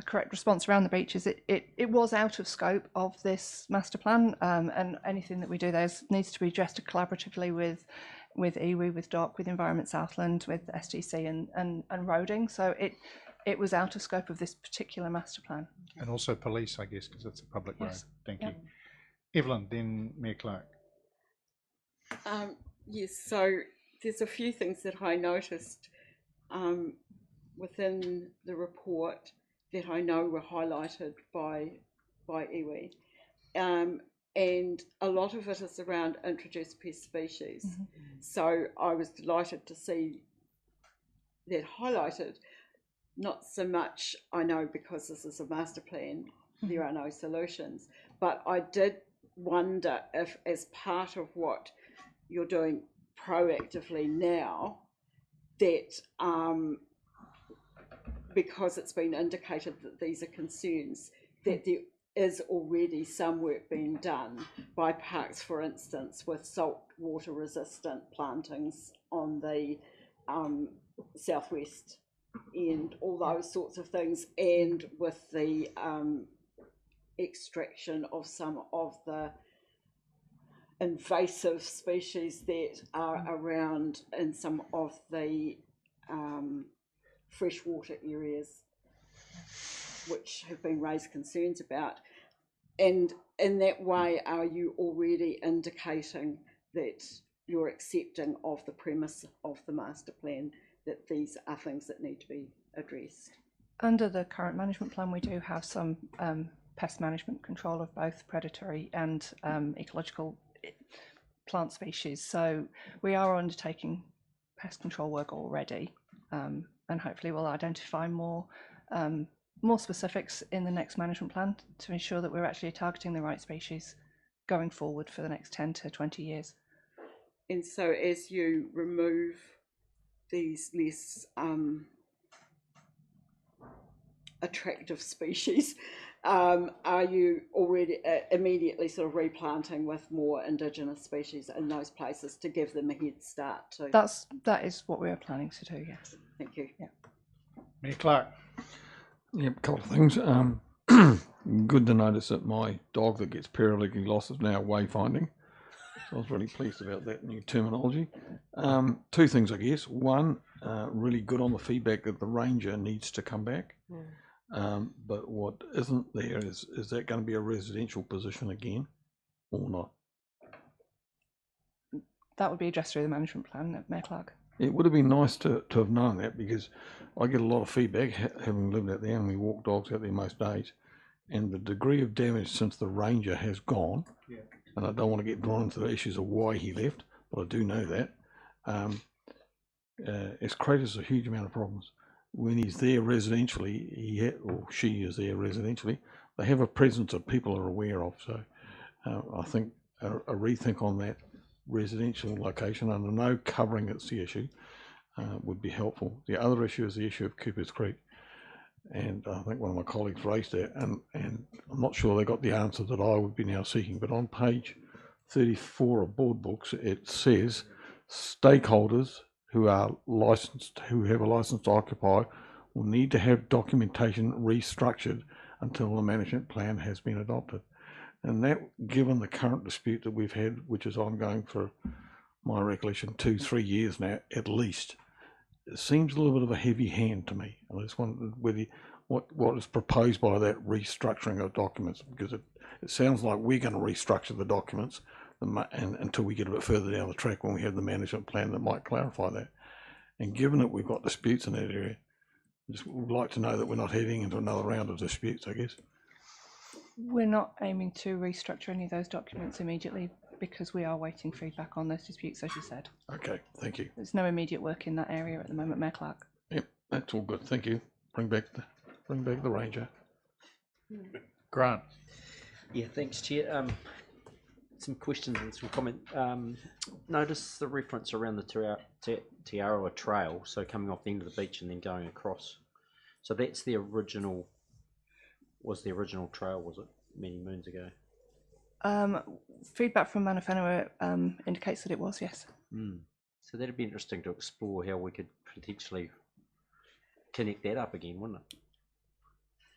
S15: correct response around the beach is it was out of scope of this master plan, and anything that we do there needs to be addressed collaboratively with iwi, with DOC, with Environment Southland, with SDC and roading. So it was out of scope of this particular master plan.
S2: And also police, I guess, because it's a public road.
S15: Yes.
S2: Thank
S15: Yep.
S2: you. Evelyn, then Mayor Clark.
S6: Yes, so there's a few things that I noticed within the report that I know were highlighted by iwi. And a lot of it is around introduced pest species.
S15: Mm-hmm.
S6: So I was delighted to see that highlighted. Not so much, I know, because this is a master plan, there are no solutions, but I did wonder if, as part of what you're doing proactively now, that because it's been indicated that these are concerns, that there is already some work being done by parks, for instance, with saltwater resistant plantings on the southwest and all those sorts of things, and with the extraction of some of the invasive species that are around in some of the freshwater areas, which have been raised concerns about. And in that way, are you already indicating that you're accepting of the premise of the master plan, that these are things that need to be addressed?
S15: Under the current management plan, we do have some pest management control of both predatory and ecological plant species. So we are undertaking pest control work already, and hopefully we'll identify more specifics in the next management plan to ensure that we're actually targeting the right species going forward for the next 10 to 20 years.
S6: And so as you remove these less attractive species, are you already immediately sort of replanting with more indigenous species in those places to give them a head start too?
S15: That is what we are planning to do, yes.
S6: Thank you.
S15: Yeah.
S2: Mayor Clark.
S9: Yep, a couple of things. Good to notice that my dog that gets periodically lost is now wayfinding. So I was really pleased about that new terminology. Two things, I guess. One, really good on the feedback that the ranger needs to come back. But what isn't there is that going to be a residential position again or not?
S15: That would be addressed through the management plan, Mayor Clark.
S9: It would have been nice to have known that, because I get a lot of feedback, having lived out there, and we walk dogs out there most days, and the degree of damage since the ranger has gone, and I don't want to get drawn into the issues of why he left, but I do know that, it's created us a huge amount of problems. When he's there residentially, or she is there residentially, they have a presence that people are aware of. So I think a rethink on that residential location, and I know covering it's the issue, would be helpful. The other issue is the issue of Cooper's Creek, and I think one of my colleagues raised that, and I'm not sure they got the answer that I would be now seeking, but on page 34 of board books it says stakeholders who are licensed, who have a license to occupy, will need to have documentation restructured until the management plan has been adopted. And that, given the current dispute that we've had, which is ongoing for my recollection 2-3 years now at least, it seems a little bit of a heavy hand to me. I just wondered whether what is proposed by that restructuring of documents, because it sounds like we're going to restructure the documents and until we get a bit further down the track when we have the management plan that might clarify that. And given that we've got disputes in that area, I just would like to know that we're not heading into another round of disputes, I guess.
S15: We're not aiming to restructure any of those documents immediately because we are waiting feedback on those disputes, as you said.
S9: Okay, thank you.
S15: There's no immediate work in that area at the moment, Mayor Clark.
S9: Yep, that's all good. Thank you. Bring back the ranger.
S2: Grant.
S1: Yeah, thanks, Chair. Some questions and some comment. Notice the reference around the Tiaroa Trail, so coming off the end of the beach and then going across. So that's the original. Was the original trail? Was it many moons ago?
S15: Feedback from Mana Whenua indicates that it was, yes.
S1: So that'd be interesting to explore how we could potentially connect that up again, wouldn't it?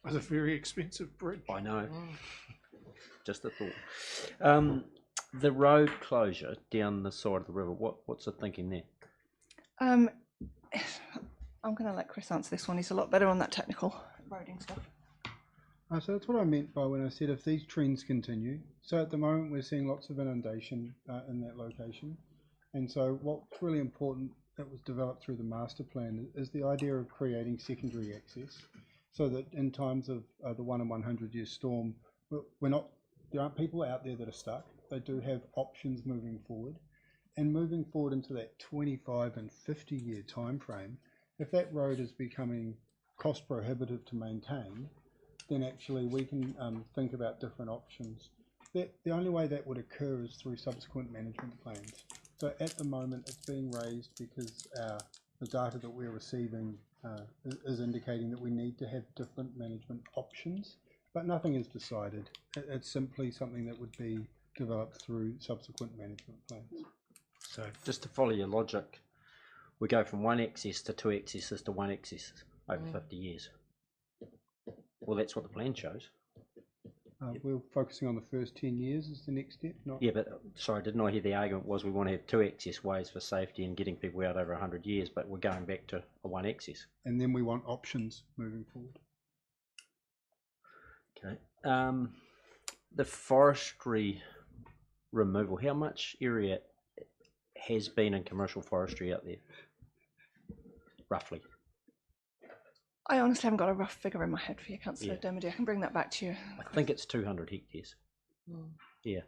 S2: was a very expensive bridge.
S1: I know. Just a thought. The road closure down the side of the river. What's the thinking there?
S15: I'm going to let Chris answer this one. He's a lot better on that technical roading stuff.
S17: So that's what I meant by when I said if these trends continue. So at the moment we're seeing lots of inundation in that location, and so what's really important that was developed through the master plan is the idea of creating secondary access, so that in times of the 1 in 100 year storm, there aren't people out there that are stuck. They do have options moving forward, and moving forward into that 25 and 50 year time frame. If that road is becoming cost prohibitive to maintain, then actually we can think about different options. The only way that would occur is through subsequent management plans. So at the moment it's being raised because the data that we're receiving is indicating that we need to have different management options, but nothing is decided. It's simply something that would be developed through subsequent management plans.
S1: So just to follow your logic, we go from 1 access to 2 accesses to 1 access over 50 years. Well, that's what the plan shows.
S17: We're focusing on the first 10 years as the next step.
S1: Yeah, but sorry, didn't I hear the argument was we want to have 2 access ways for safety and getting people out over 100 years, but we're going back to a 1 access.
S17: And then we want options moving forward.
S1: Okay. The forestry removal, how much area has been in commercial forestry out there, roughly?
S15: I honestly haven't got a rough figure in my head for you, Councillor Dermody. I can bring that back to you.
S1: I think it's 200 hectares. Yeah.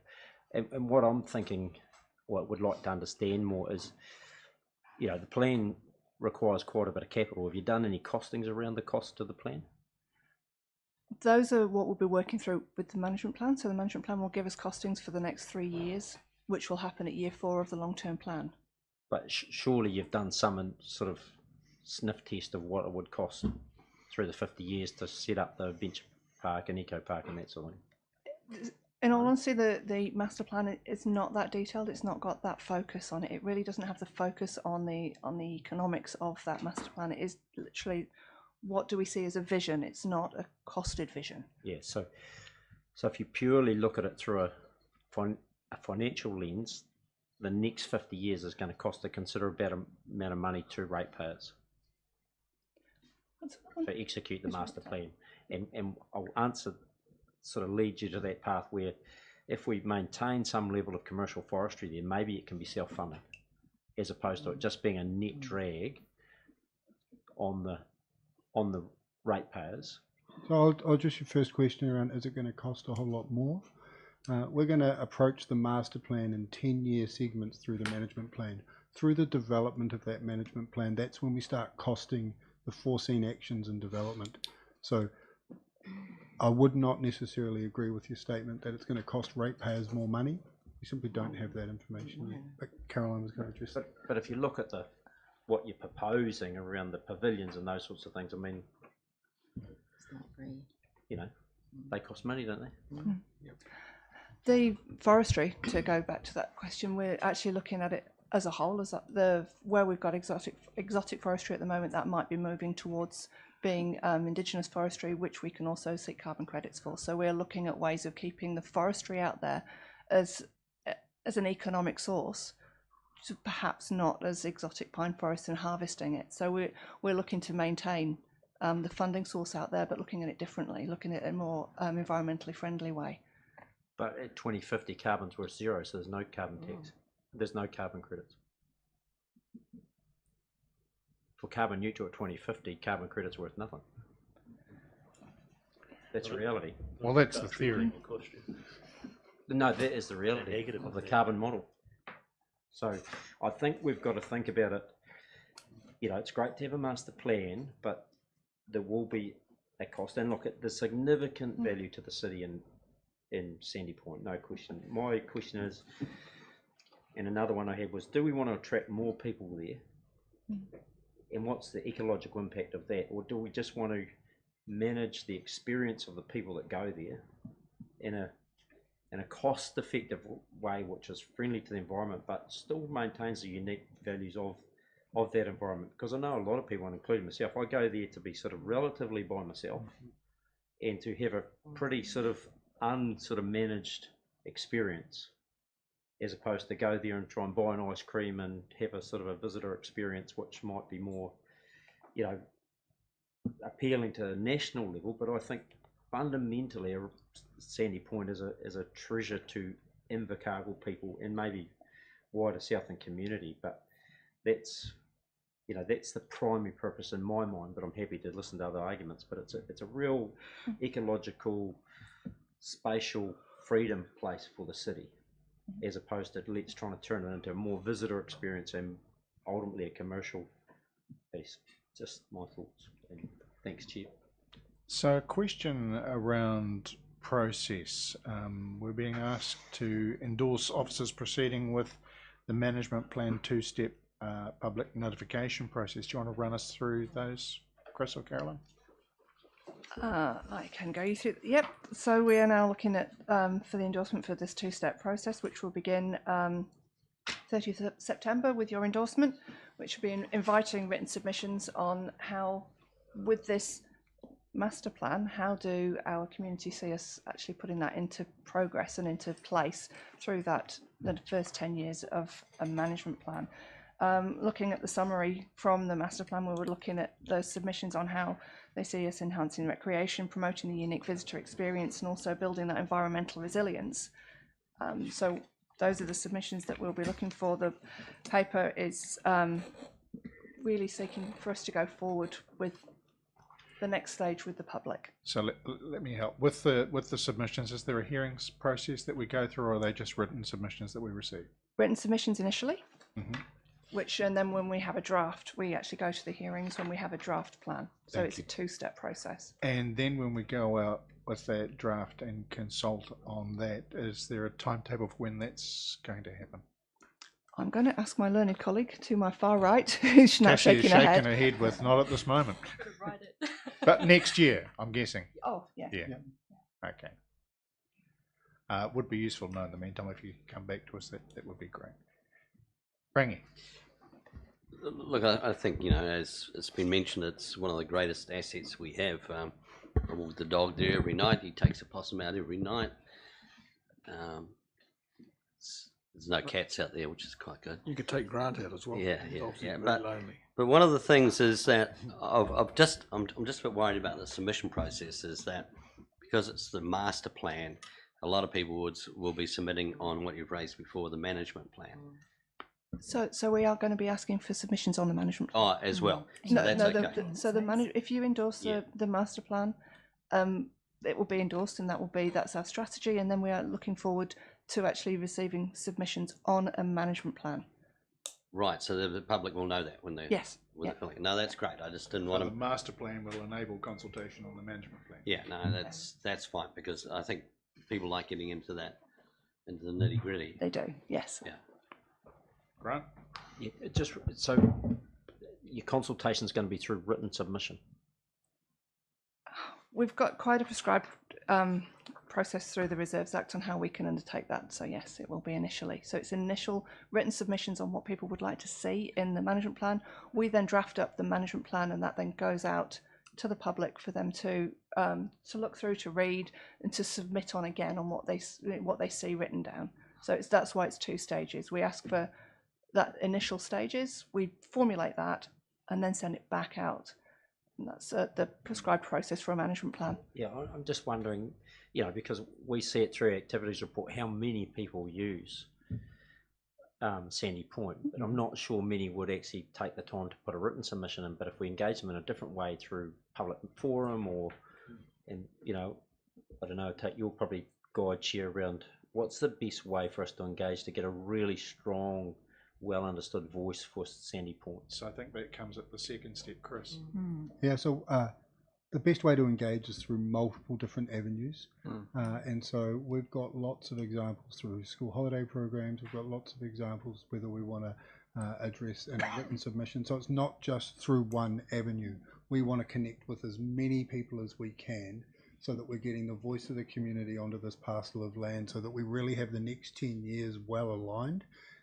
S1: And what I'm thinking, what would like to understand more is, the plan requires quite a bit of capital. Have you done any costings around the cost of the plan?
S15: Those are what we'll be working through with the management plan. So the management plan will give us costings for the next 3 years, which will happen at year 4 of the long-term plan.
S1: But surely you've done some sort of sniff test of what it would cost through the 50 years to set up the bench park and eco park and that sort of thing.
S15: In all honesty, the master plan is not that detailed. It's not got that focus on it. It really doesn't have the focus on the economics of that master plan. It is literally, what do we see as a vision? It's not a costed vision.
S1: Yeah, so if you purely look at it through a financial lens, the next 50 years is going to cost a considerable amount of money to ratepayers to execute the master plan. And I'll answer, sort of lead you to that path where if we maintain some level of commercial forestry there, maybe it can be self-funding, as opposed to it just being a net drag on the ratepayers.
S17: So I'll address your first question around, is it going to cost a whole lot more? We're going to approach the master plan in 10-year segments through the management plan. Through the development of that management plan, that's when we start costing the foreseen actions and development. So I would not necessarily agree with your statement that it's going to cost ratepayers more money. We simply don't have that information yet. But Caroline was going to address that.
S1: But if you look at what you're proposing around the pavilions and those sorts of things, I mean, they cost money, don't they?
S15: Yep. The forestry, to go back to that question, we're actually looking at it as a whole, as where we've got exotic forestry at the moment, that might be moving towards being indigenous forestry, which we can also seek carbon credits for. So we're looking at ways of keeping the forestry out there as an economic source, perhaps not as exotic pine forest and harvesting it. So we're looking to maintain the funding source out there, but looking at it differently, looking at it in a more environmentally friendly way.
S1: But at 2050, carbon's worth 0, so there's no carbon tax. There's no carbon credits. For carbon neutral at 2050, carbon credits worth nothing. That's reality.
S2: Well, that's the theory.
S1: No, that is the reality of the carbon model. So I think we've got to think about it. It's great to have a master plan, but there will be a cost. And look at the significant value to the city in Sandy Point, no question. My question is, and another one I had was, do we want to attract more people there? And what's the ecological impact of that? Or do we just want to manage the experience of the people that go there in a cost-effective way, which is friendly to the environment, but still maintains the unique values of that environment? Because I know a lot of people, including myself, I go there to be sort of relatively by myself, and to have a pretty sort of managed experience, as opposed to go there and try and buy an ice cream and have a sort of a visitor experience, which might be more, you know, appealing to a national level. But I think fundamentally, Sandy Point is a treasure to Invercargill people and maybe wider Southern community. But that's, you know, that's the primary purpose in my mind. But I'm happy to listen to other arguments. But it's a real ecological, spatial freedom place for the city, as opposed to let's trying to turn it into a more visitor experience and ultimately a commercial piece. Just my thoughts. And thanks, Chair.
S2: So a question around process. We're being asked to endorse officers proceeding with the management plan two-step public notification process. Do you want to run us through those, Chris or Carolyn?
S15: I can go you through. Yep. So we are now looking at for the endorsement for this two-step process, which will begin 30th of September with your endorsement, which will be inviting written submissions on how, with this master plan, how do our community see us actually putting that into progress and into place through that the first 10 years of a management plan. Looking at the summary from the master plan, we were looking at those submissions on how they see us enhancing recreation, promoting the unique visitor experience, and also building that environmental resilience. So those are the submissions that we'll be looking for. The paper is really seeking for us to go forward with the next stage with the public.
S2: So let me help with the submissions. Is there a hearings process that we go through, or are they just written submissions that we receive?
S15: Written submissions initially, which, and then when we have a draft, we actually go to the hearings when we have a draft plan. So it's a two-step process.
S2: And then when we go out with that draft and consult on that, is there a timetable for when that's going to happen?
S15: I'm going to ask my learned colleague to my far right, who's now shaking her head.
S2: With not at this moment. But next year, I'm guessing.
S15: Oh, yeah.
S2: Yeah. Okay. Would be useful to know in the meantime. If you come back to us, that would be great. Brangy.
S14: Look, I think, you know, as it's been mentioned, it's one of the greatest assets we have. I walk the dog there every night. He takes a possum out every night. There's no cats out there, which is quite good.
S9: You could take Grant out as well.
S14: Yeah.
S9: Very
S14: But,
S9: lonely.
S14: but one of the things is that I'm just a bit worried about the submission process. Is that because it's the master plan, a lot of people will be submitting on what you've raised before, the management plan.
S15: So we are going to be asking for submissions on the management plan.
S14: Oh, as well. So
S15: No,
S14: that's okay.
S15: If you endorse the master plan, it will be endorsed, and that's our strategy. And then we are looking forward to actually receiving submissions on a management plan.
S14: Right, so the public will know that when they No, that's great. I just didn't want to.
S2: The master plan will enable consultation on the management plan.
S14: Yeah, no, that's fine, because I think people like getting into the nitty gritty.
S15: They do, yes.
S14: Yeah.
S2: Grant?
S1: Yeah, so your consultation is going to be through written submission.
S15: We've got quite a prescribed process through the Reserves Act on how we can undertake that. So yes, it will be initially. So it's initial written submissions on what people would like to see in the management plan. We then draft up the management plan, and that then goes out to the public for them to look through, to read, and to submit on again on what they see written down. So that's why it's 2 stages. We ask for that initial stages, we formulate that, and then send it back out. And that's the prescribed process for a management plan.
S1: Yeah, I'm just wondering, you know, because we see it through our activities report, how many people use Sandy Point, but I'm not sure many would actually take the time to put a written submission in. But if we engage them in a different way through public forum and you know, I don't know, you'll probably guide Chair around what's the best way for us to engage to get a really strong, well understood voice for Sandy Point.
S2: So I think that comes at the second step, Chris.
S17: Yeah, so the best way to engage is through multiple different avenues. And so we've got lots of examples through school holiday programs. We've got lots of examples whether we want to address in a written submission. So it's not just through one avenue. We want to connect with as many people as we can so that we're getting the voice of the community onto this parcel of land, so that we really have the next 10 years well aligned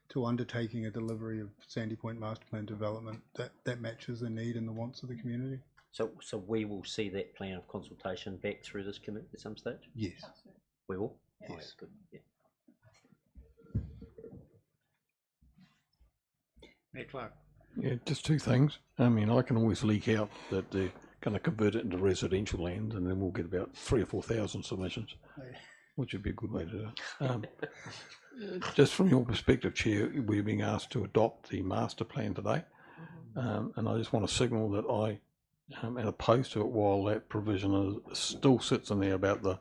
S17: to undertaking a delivery of Sandy Point Master Plan development that matches the need and the wants of the community.
S1: So we will see that plan of consultation back through this committee at some stage?
S10: Yes.
S1: We will?
S10: Yes.
S1: Oh, that's good. Yeah.
S2: Mayor Clark.
S9: Yeah, just two things. I mean, I can always leak out that they're going to convert it into residential land, and then we'll get about 3,000 or 4,000 submissions, which would be a good way to do it. Just from your perspective, Chair, we're being asked to adopt the master plan today, and I just want to signal that I am opposed to it while that provision still sits in there about the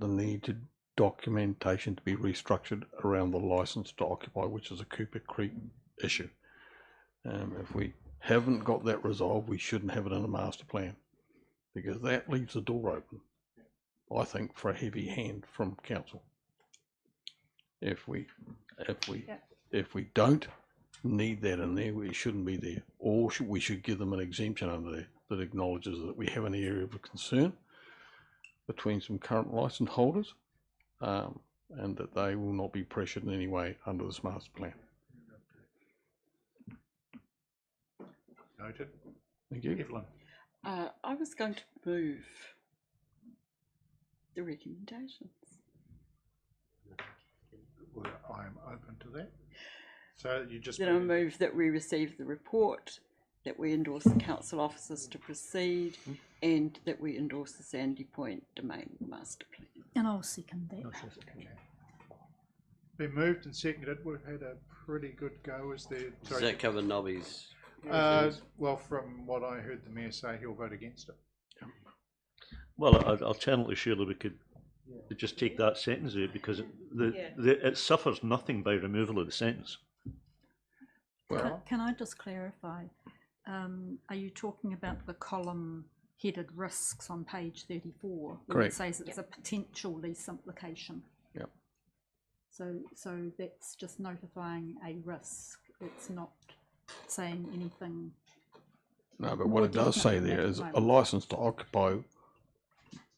S9: need to documentation to be restructured around the license to occupy, which is a Cooper Creek issue. If we haven't got that resolved, we shouldn't have it in a master plan, because that leaves the door open, I think, for a heavy hand from council. If we don't need that in there, it shouldn't be there, or we should give them an exemption under there that acknowledges that we have an area of concern between some current license holders, and that they will not be pressured in any way under this master plan.
S2: Noted.
S9: Thank you.
S2: Evelyn.
S6: I was going to move the recommendations.
S2: Well, I'm open to that. So you just
S6: Then I move that we receive the report, that we endorse the council officers to proceed, and that we endorse the Sandy Point Domain Master Plan.
S11: And I'll second that.
S2: been moved and seconded. We've had a pretty good go. Is there?
S14: Does that cover Nobby's?
S2: Well, from what I heard the mayor say, he'll vote against it.
S13: Well, alternatively, surely we could just take that sentence out, because it suffers nothing by removal of the sentence.
S11: Can I just clarify? Are you talking about the column headed risks on page 34? Where
S9: Correct.
S11: it says it's a potential lease implication.
S9: Yep.
S11: So that's just notifying a risk. It's not saying anything.
S9: No, but what it does say there is a license to occupy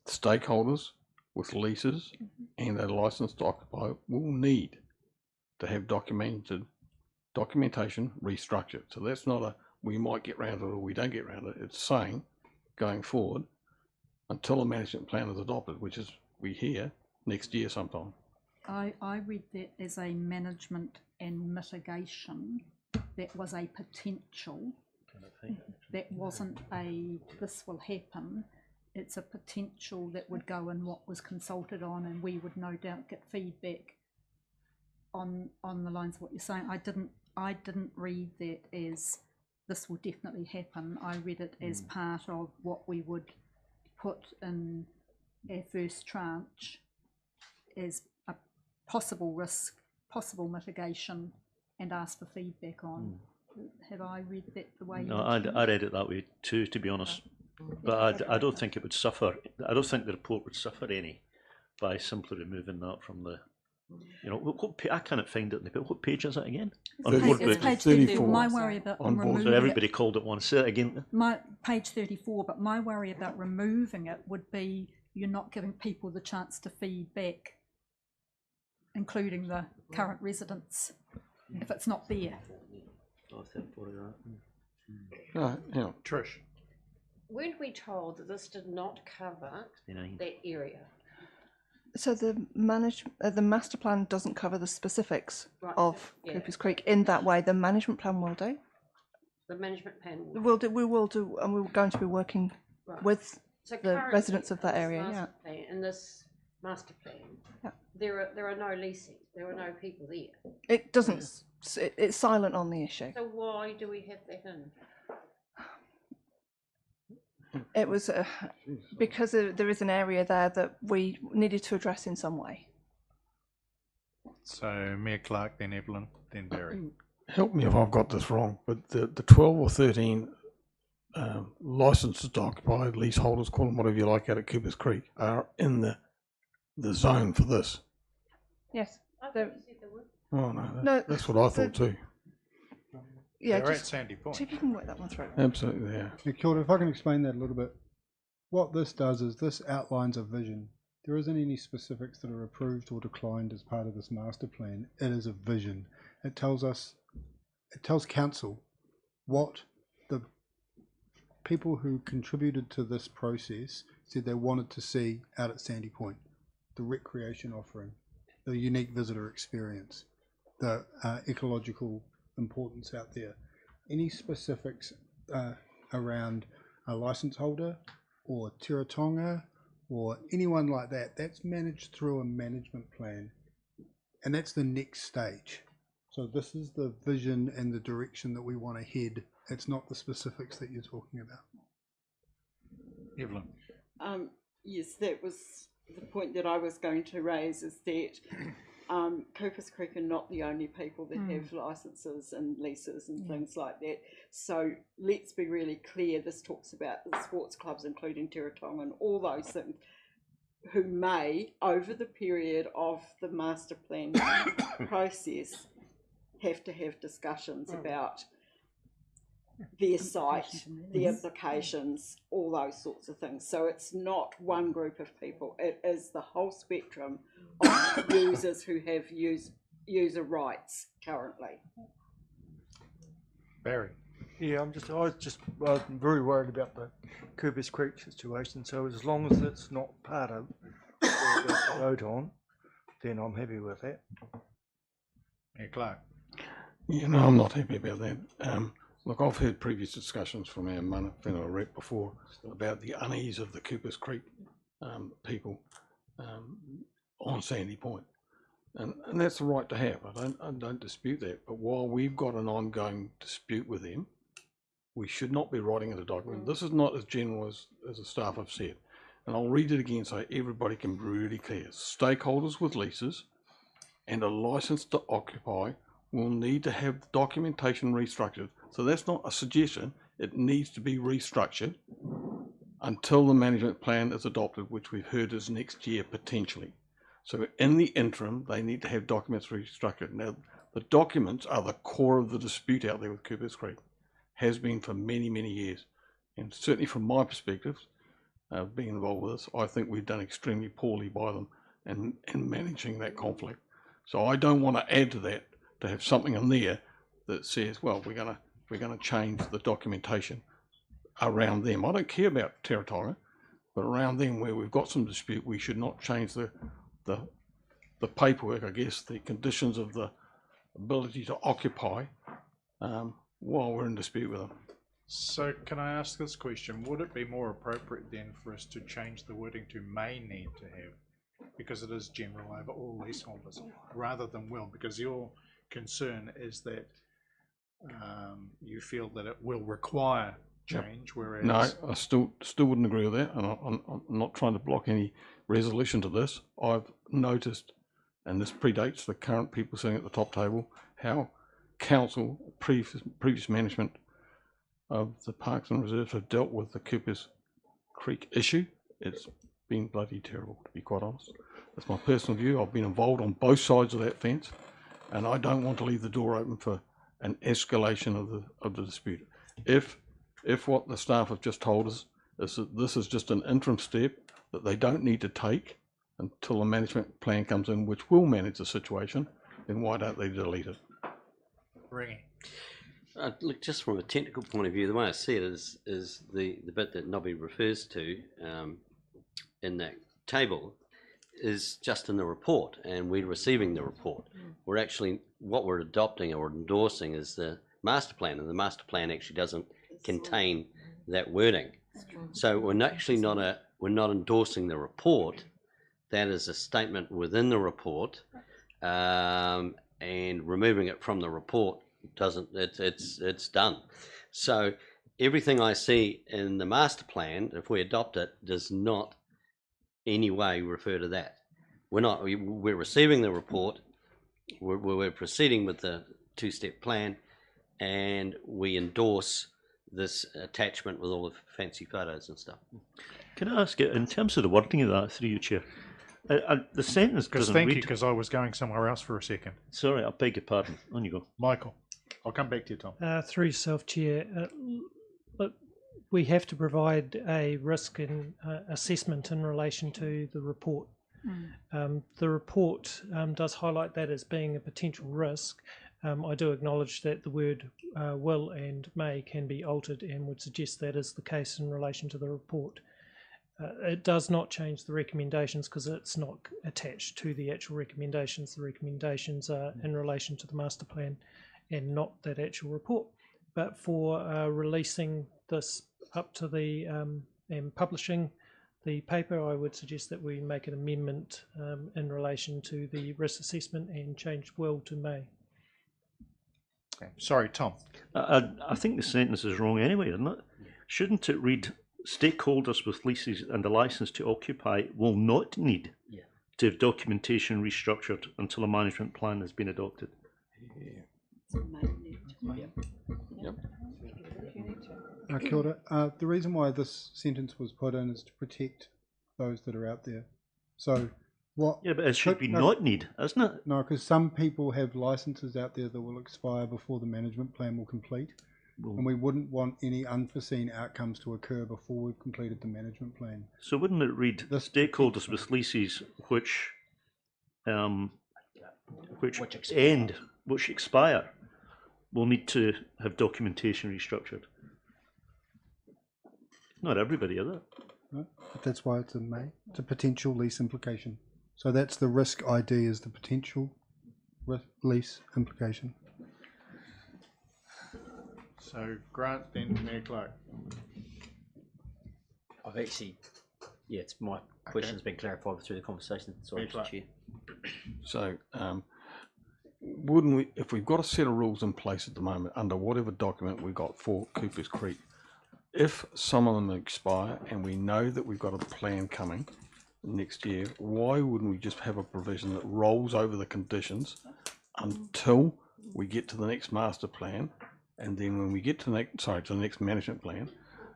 S9: stakeholders with leases and a license to occupy will need to have documentation restructured. So that's not a we might get round it or we don't get round it. It's saying going forward until a management plan is adopted, which is we hear next year sometime.
S11: I read that as a management and mitigation. That was a potential. That wasn't a this will happen. It's a potential that would go in what was consulted on, and we would no doubt get feedback on the lines of what you're saying. I didn't read that as this will definitely happen. I read it as part of what we would put in our first tranche as a possible risk, possible mitigation, and ask for feedback on. Have I read that the way?
S13: No, I read it that way too, to be honest. But I don't think it would suffer. I don't think the report would suffer any by simply removing that from the. You know, I cannot find it. But what page is it again?
S11: It's page 34. My worry about removing
S13: so everybody called it once. Say it again.
S11: My page 34. But my worry about removing it would be you're not giving people the chance to feedback, including the current residents, if it's not there.
S9: Yeah.
S2: Trish.
S7: Weren't we told that this did not cover that area?
S15: So the master plan doesn't cover the specifics of
S7: Yeah.
S15: Cooper's Creek in that way. The management plan will do.
S7: The management plan will.
S15: We will do, and we're going to be working with
S7: So
S15: the
S7: currently,
S15: residents of that
S7: in this
S15: area.
S7: master plan- in this master plan, there are no leasing. There are no people there.
S15: It doesn't. It's silent on the issue.
S7: So why do we have that in?
S15: It was because there is an area there that we needed to address in some way.
S2: So Mayor Clark, then Evelyn, then Barry.
S9: Help me if I've got this wrong, but the 12 or 13 licenses to occupy, leaseholders, call them whatever you like, out at Cooper's Creek, are in the zone for this.
S15: Yes.
S9: Oh no, that's what I thought too.
S15: Yeah,
S2: They're at
S15: just
S2: Sandy Point.
S15: see if you can work that one through.
S9: Absolutely, yeah.
S17: Kia ora, if I can explain that a little bit. What this does is this outlines a vision. There isn't any specifics that are approved or declined as part of this master plan. It is a vision. It tells council what the people who contributed to this process said they wanted to see out at Sandy Point, the recreation offering, the unique visitor experience, the ecological importance out there. Any specifics around a license holder or Tiratonga or anyone like that, that's managed through a management plan, and that's the next stage. So this is the vision and the direction that we want to head. It's not the specifics that you're talking about.
S2: Evelyn.
S6: Yes, that was the point that I was going to raise, is that Cooper's Creek are not the only people that have licenses and leases and things like that. So let's be really clear, this talks about the sports clubs, including Tiratonga and all those things, who may, over the period of the master plan process, have to have discussions about their site, the implications, all those sorts of things. So it's not one group of people, it is the whole spectrum of users who have user rights currently.
S2: Barry.
S10: Yeah, I was just very worried about the Cooper's Creek situation. So as long as it's not part of what we're to vote on, then I'm happy with that.
S2: Yeah, Clark.
S9: Yeah, no, I'm not happy about that. Look, I've heard previous discussions from our mana whenua rep before about the unease of the Cooper's Creek people on Sandy Point. And that's the right to have. I don't dispute that. But while we've got an ongoing dispute with them, we should not be writing in a document. This is not as general as the staff have said. And I'll read it again so everybody can be really clear. Stakeholders with leases and a license to occupy will need to have the documentation restructured. So that's not a suggestion. It needs to be restructured until the management plan is adopted, which we've heard is next year potentially. So in the interim, they need to have documents restructured. Now, the documents are the core of the dispute out there with Cooper's Creek. Has been for many, many years. And certainly from my perspective, being involved with this, I think we've done extremely poorly by them in managing that conflict. So I don't want to add to that, to have something in there that says, well, we're going to change the documentation around them. I don't care about Tiratonga, but around them where we've got some dispute, we should not change the paperwork, I guess, the conditions of the ability to occupy while we're in dispute with them.
S2: So can I ask this question? Would it be more appropriate then for us to change the wording to may need to have, because it is general over all leaseholders, rather than will? Because your concern is that you feel that it will require change, whereas...
S9: No, I still wouldn't agree with that, and I'm not trying to block any resolution to this. I've noticed, and this predates the current people sitting at the top table, how council, previous management of the Parks and Reserves have dealt with the Cooper's Creek issue. It's been bloody terrible, to be quite honest. That's my personal view. I've been involved on both sides of that fence, and I don't want to leave the door open for an escalation of the dispute. If what the staff have just told us is that this is just an interim step that they don't need to take until a management plan comes in which will manage the situation, then why don't they delete it?
S2: Ringy.
S14: Look, just from a technical point of view, the way I see it is the bit that Nobby refers to in that table is just in the report, and we're receiving the report. We're actually, what we're adopting or endorsing is the master plan, and the master plan actually doesn't contain that wording. So we're not endorsing the report. That is a statement within the report, and removing it from the report doesn't, it's done. So everything I see in the master plan, if we adopt it, does not any way refer to that. We're receiving the report, we're proceeding with the two-step plan, and we endorse this attachment with all the fancy photos and stuff.
S13: Can I ask you, in terms of the wording of that, through you, Chair, the sentence doesn't
S2: Thank
S13: read...
S2: you, because I was going somewhere else for a second.
S13: Sorry, I beg your pardon. On you go.
S2: Michael, I'll come back to you, Tom.
S18: Through yourself, Chair, but we have to provide a risk and assessment in relation to the report. The report does highlight that as being a potential risk. I do acknowledge that the word will and may can be altered, and would suggest that is the case in relation to the report. It does not change the recommendations because it's not attached to the actual recommendations. The recommendations are in relation to the master plan and not that actual report. But for releasing this up to the and publishing the paper, I would suggest that we make an amendment in relation to the risk assessment and change will to may.
S2: Okay. Sorry, Tom.
S13: I think the sentence is wrong anyway, isn't it? Shouldn't it read, stakeholders with leases and a licence to occupy will not need to have documentation restructured until a management plan has been adopted?
S17: Kia ora. The reason why this sentence was put in is to protect those that are out there. So what?
S13: Yeah, but it should be not need, isn't it?
S17: No, because some people have licences out there that will expire before the management plan will complete. And we wouldn't want any unforeseen outcomes to occur before we've completed the management plan.
S13: So wouldn't it read the stakeholders with leases which expire will need to have documentation restructured? Not everybody, is it?
S17: No, but that's why it's a may. It's a potential lease implication. So that's the risk ID, is the potential lease implication.
S2: So Grant, then Mayor Clark.
S1: I've actually, it's my question's been clarified through the conversation. Sorry, Mr. Chair.
S9: So, wouldn't we, if we've got a set of rules in place at the moment under whatever document we've got for Cooper's Creek, if some of them expire and we know that we've got a plan coming next year, why wouldn't we just have a provision that rolls over the conditions until we get to the next master plan? And then when we get to the next management plan,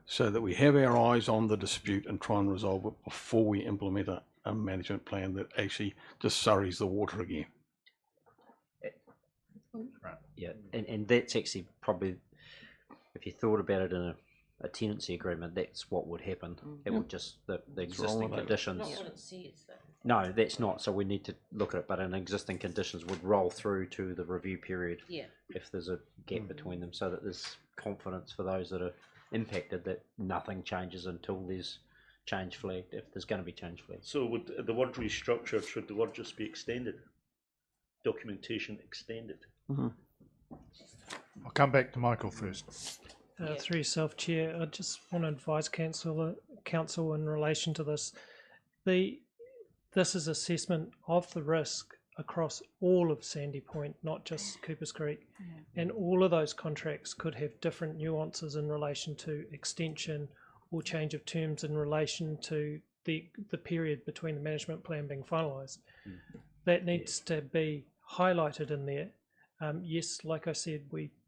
S9: so that we have our eyes on the dispute and try and resolve it before we implement a management plan that actually just surreys the water again.
S1: Right. Yeah, and that's actually probably, if you thought about it in a tenancy agreement, that's what would happen. It would just, the existing conditions.
S7: Not what it says, though.
S1: No, that's not. So we need to look at it, but an existing conditions would roll through to the review period if there's a gap between them, so that there's confidence for those that are impacted that nothing changes until there's change flagged, if there's going to be change flagged.
S13: So would the word restructured, should the word just be extended? Documentation extended?
S2: I'll come back to Michael first.
S18: Through yourself, Chair, I just want to advise council in relation to this. This is assessment of the risk across all of Sandy Point, not just Coopers Creek, and all of those contracts could have different nuances in relation to extension or change of terms in relation to the period between the management plan being finalised. That needs to be highlighted in there. Yes, like I said,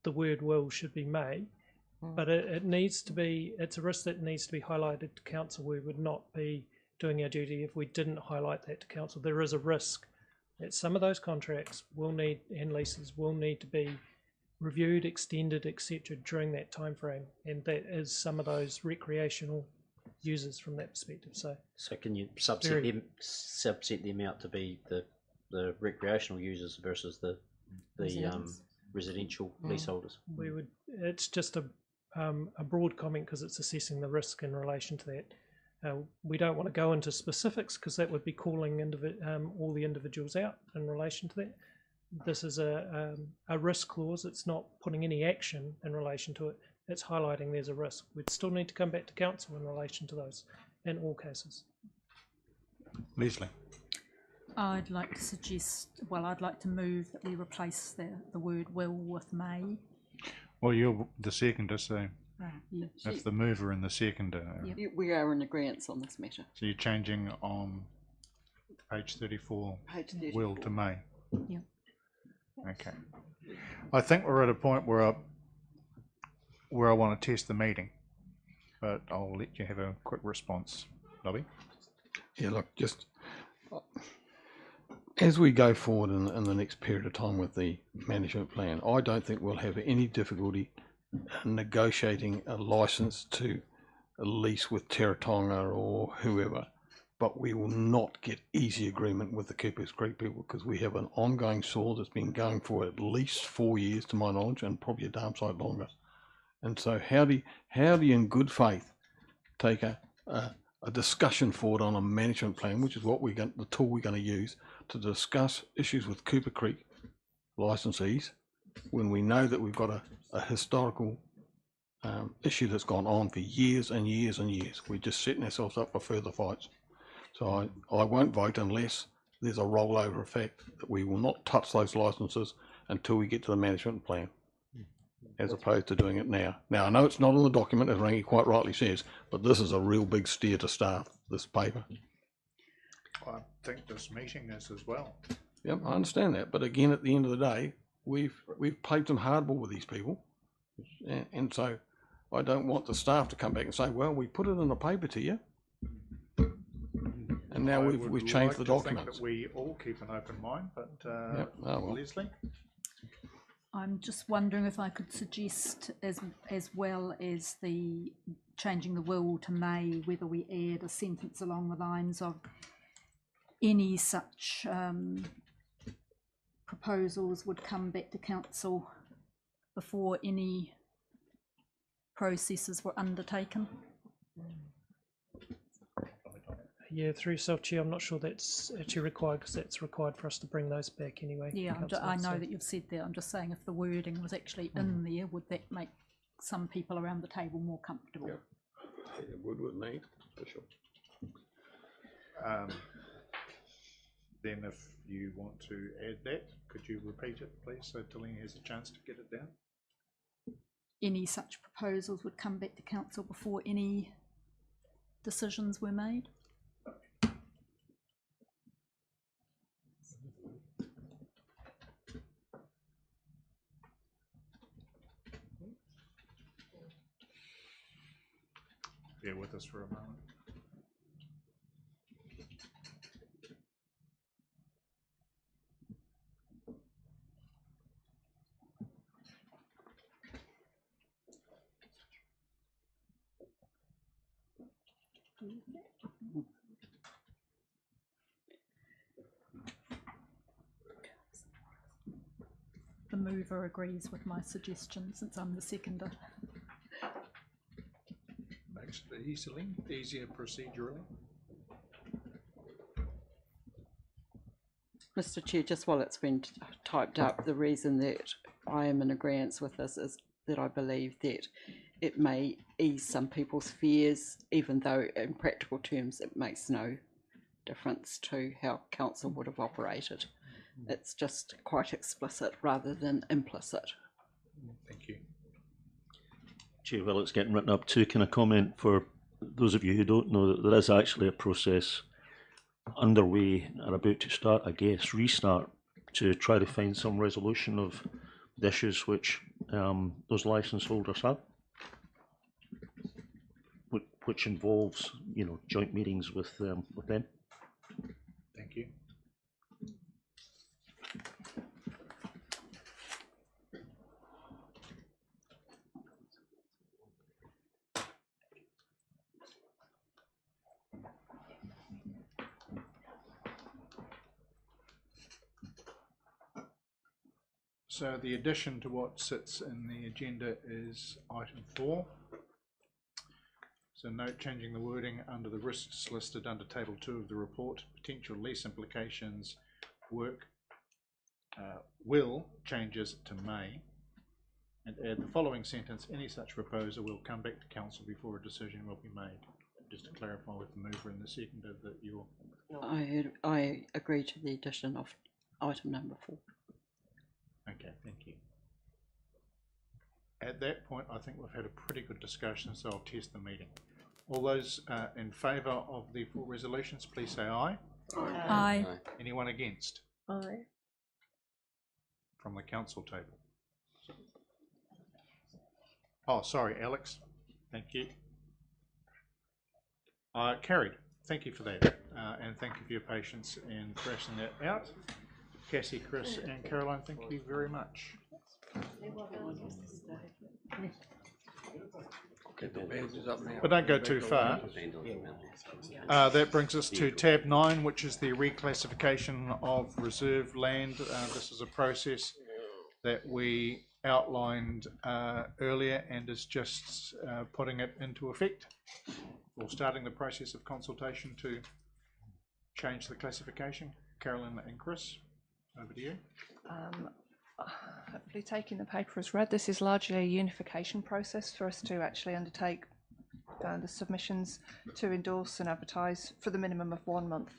S18: the word will should be may, but it needs to be, it's a risk that needs to be highlighted to council. We would not be doing our duty if we didn't highlight that to council. There is a risk that some of those contracts will need, and leases will need to be reviewed, extended, etc. during that time frame, and that is some of those recreational users from that perspective. So
S1: can you subset them out to be the recreational users versus the residential leaseholders?
S18: We would. It's just a broad comment because it's assessing the risk in relation to that. We don't want to go into specifics because that would be calling all the individuals out in relation to that. This is a risk clause. It's not putting any action in relation to it. It's highlighting there's a risk. We'd still need to come back to council in relation to those in all cases.
S2: Leslie.
S11: I'd like to suggest, I'd like to move that we replace the word will with may.
S2: Well, you're the seconder, so
S11: Yeah.
S2: if the mover and the seconder.
S6: We are in agreement on this matter.
S2: So you're changing on page 34, will to may.
S11: Yeah.
S2: Okay. I think we're at a point where I want to test the meeting, but I'll let you have a quick response, Nobby.
S9: Yeah, look, just as we go forward in the next period of time with the management plan, I don't think we'll have any difficulty negotiating a license to a lease with Teretonga or whoever. but we will not get easy agreement with the Keepers Creek people because we have an ongoing sore that's been going for at least 4 years, to my knowledge, and probably a damn sight longer. And so, how do you, in good faith, take a discussion forward on a management plan, which is what the tool we're going to use to discuss issues with Cooper Creek licensees, when we know that we've got a historical issue that's gone on for years and years and years. We're just setting ourselves up for further fights. So I won't vote unless there's a rollover effect that we will not touch those licenses until we get to the management plan, as opposed to doing it now. Now, I know it's not on the document, as Rangi quite rightly says, but this is a real big steer to start, this paper.
S2: I think this meeting is as well.
S9: Yep, I understand that. But again, at the end of the day, we've played some hardball with these people. And so I don't want the staff to come back and say, well, we put it in a paper to you, and now we've changed the documents.
S2: That we all keep an open mind, but
S9: Yep. Oh, well.
S2: Leslie?
S11: I'm just wondering if I could suggest, as well as the changing the will to may, whether we add a sentence along the lines of any such proposals would come back to council before any processes were undertaken.
S18: Yeah, through yourself, Chair, I'm not sure that's actually required because that's required for us to bring those back anyway.
S11: Yeah,
S18: Councillor,
S11: I know
S18: so-
S11: that you've said that. I'm just saying if the wording was actually in there, would that make some people around the table more comfortable?
S9: It would with me, for sure.
S2: Then if you want to add that, could you repeat it, please, so Delaney has a chance to get it down?
S11: Any such proposals would come back to council before any decisions were made?
S2: Bear with us for a moment.
S11: The mover agrees with my suggestion since I'm the seconder.
S2: Makes it easier procedurally.
S6: Mr. Chair, just while it's been typed up, the reason that I am in agreement with this is that I believe that it may ease some people's fears, even though in practical terms it makes no difference to how council would have operated. It's just quite explicit rather than implicit.
S2: Thank you.
S13: Chair, while it's getting written up too, can I comment for those of you who don't know that there is actually a process underway or about to start, I guess, restart, to try to find some resolution of the issues which those licence holders have, which involves, you know, joint meetings with them.
S2: Thank you. So the addition to what sits in the agenda is item 4. So note changing the wording under the risks listed under table 2 of the report, potential lease implications, work will changes to may, and add the following sentence: any such proposal will come back to council before a decision will be made. Just to clarify with the mover and the seconder that you're...
S6: I agree to the addition of item number 4.
S2: Okay, thank you. At that point, I think we've had a pretty good discussion, so I'll test the meeting. All those in favour of the 4 resolutions, please say aye.
S11: Aye. Aye.
S2: Anyone against?
S7: Aye.
S2: From the council table. Oh, sorry, Alex. Thank you. Carried. Thank you for that, and thank you for your patience in thrashing that out. Cassie, Chris, and Caroline, thank you very much. But don't go too far. That brings us to tab 9, which is the reclassification of reserve land. This is a process that we outlined earlier and is just putting it into effect, or starting the process of consultation to change the classification. Carolyn and Chris, over to you.
S15: Hopefully taking the paper as read, this is largely a unification process for us to actually undertake the submissions to endorse and advertise for the minimum of 1 month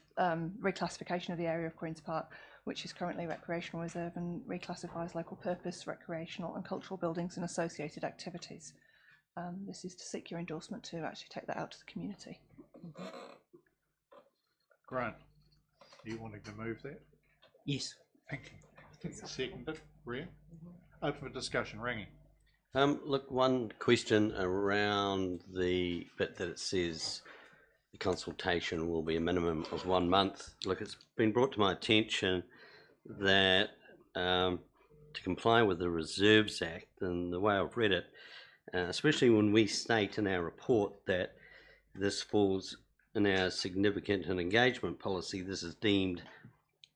S15: reclassification of the area of Queen's Park, which is currently recreational reserve, and reclassifies local purpose, recreational and cultural buildings and associated activities. This is to seek your endorsement to actually take that out to the community.
S2: Grant, are you wanting to move that?
S19: Yes.
S2: Thank you. Seconded. Ria? Open for discussion. Rangi?
S14: Look, one question around the bit that it says the consultation will be a minimum of 1 month. Look, it's been brought to my attention that to comply with the Reserves Act, and the way I've read it, especially when we state in our report that this falls in our significant and engagement policy, this is deemed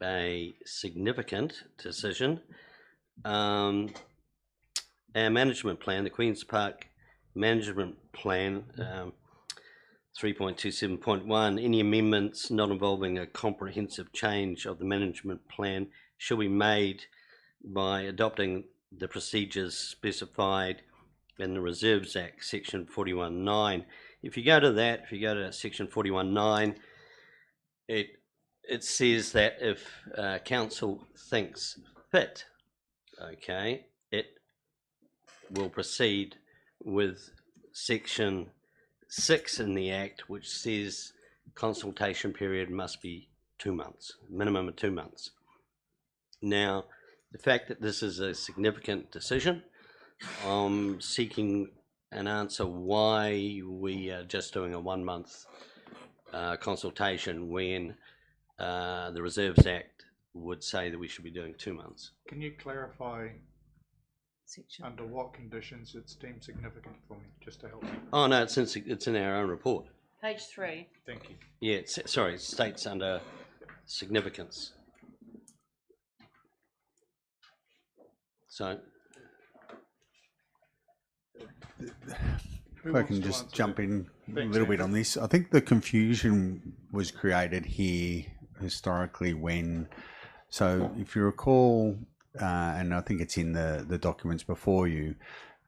S14: a significant decision. Our management plan, the Queen's Park Management Plan 3.27.1, any amendments not involving a comprehensive change of the management plan shall be made by adopting the procedures specified in the Reserves Act, section 41.9. If you go to that, if you go to section 41.9, it says that if council thinks fit, okay, it will proceed with section 6 in the Act, which says consultation period must be 2 months, minimum of 2 months. Now, the fact that this is a significant decision, I'm seeking an answer why we are just doing a 1 month consultation when the Reserves Act would say that we should be doing 2 months.
S2: Can you clarify under what conditions it's deemed significant for me, just to help me?
S14: Oh no, it's in our own report.
S7: Page 3.
S2: Thank you.
S14: Yeah, sorry, it states under significance. So,
S20: if I can just jump in a little bit on this, I think the confusion was created here historically when, so if you recall, and I think it's in the documents before you,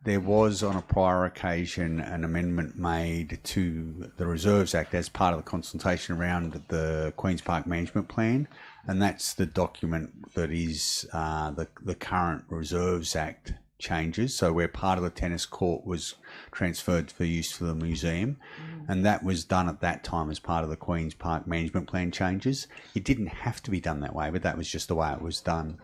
S20: there was on a prior occasion an amendment made to the Reserves Act as part of the consultation around the Queen's Park Management Plan, and that's the document that is the current Reserves Act changes. So where part of the tennis court was transferred for use for the museum, and that was done at that time as part of the Queen's Park Management Plan changes. It didn't have to be done that way, but that was just the way it was done.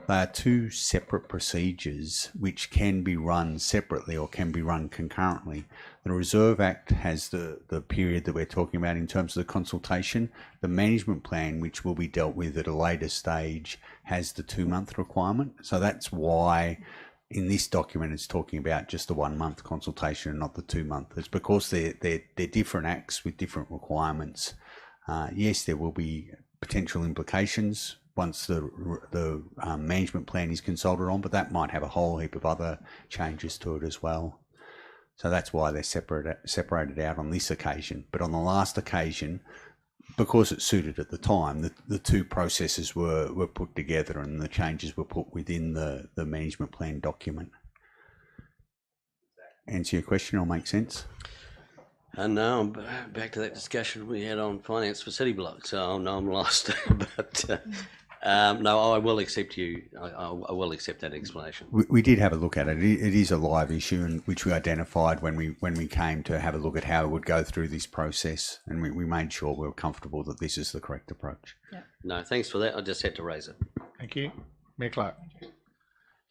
S20: They are two separate procedures which can be run separately or can be run concurrently. The Reserve Act has the period that we're talking about in terms of the consultation. The management plan, which will be dealt with at a later stage, has the 2 month requirement. So that's why in this document it's talking about just the 1 month consultation and not the 2 month. It's because they're different acts with different requirements. Yes, there will be potential implications once the management plan is consulted on, but that might have a whole heap of other changes to it as well. So that's why they're separated out on this occasion. But on the last occasion, because it suited at the time, the two processes were put together and the changes were put within the management plan document. Answer your question or make sense?
S14: And now I'm back to that discussion we had on finance for City Block, so now I'm lost. But no, I will accept I will accept that explanation.
S20: We did have a look at it. It is a live issue, and which we identified when we came to have a look at how it would go through this process, and we made sure we were comfortable that this is the correct approach.
S15: Yeah.
S14: No, thanks for that. I just had to raise it.
S2: Thank you. Mayor Clark.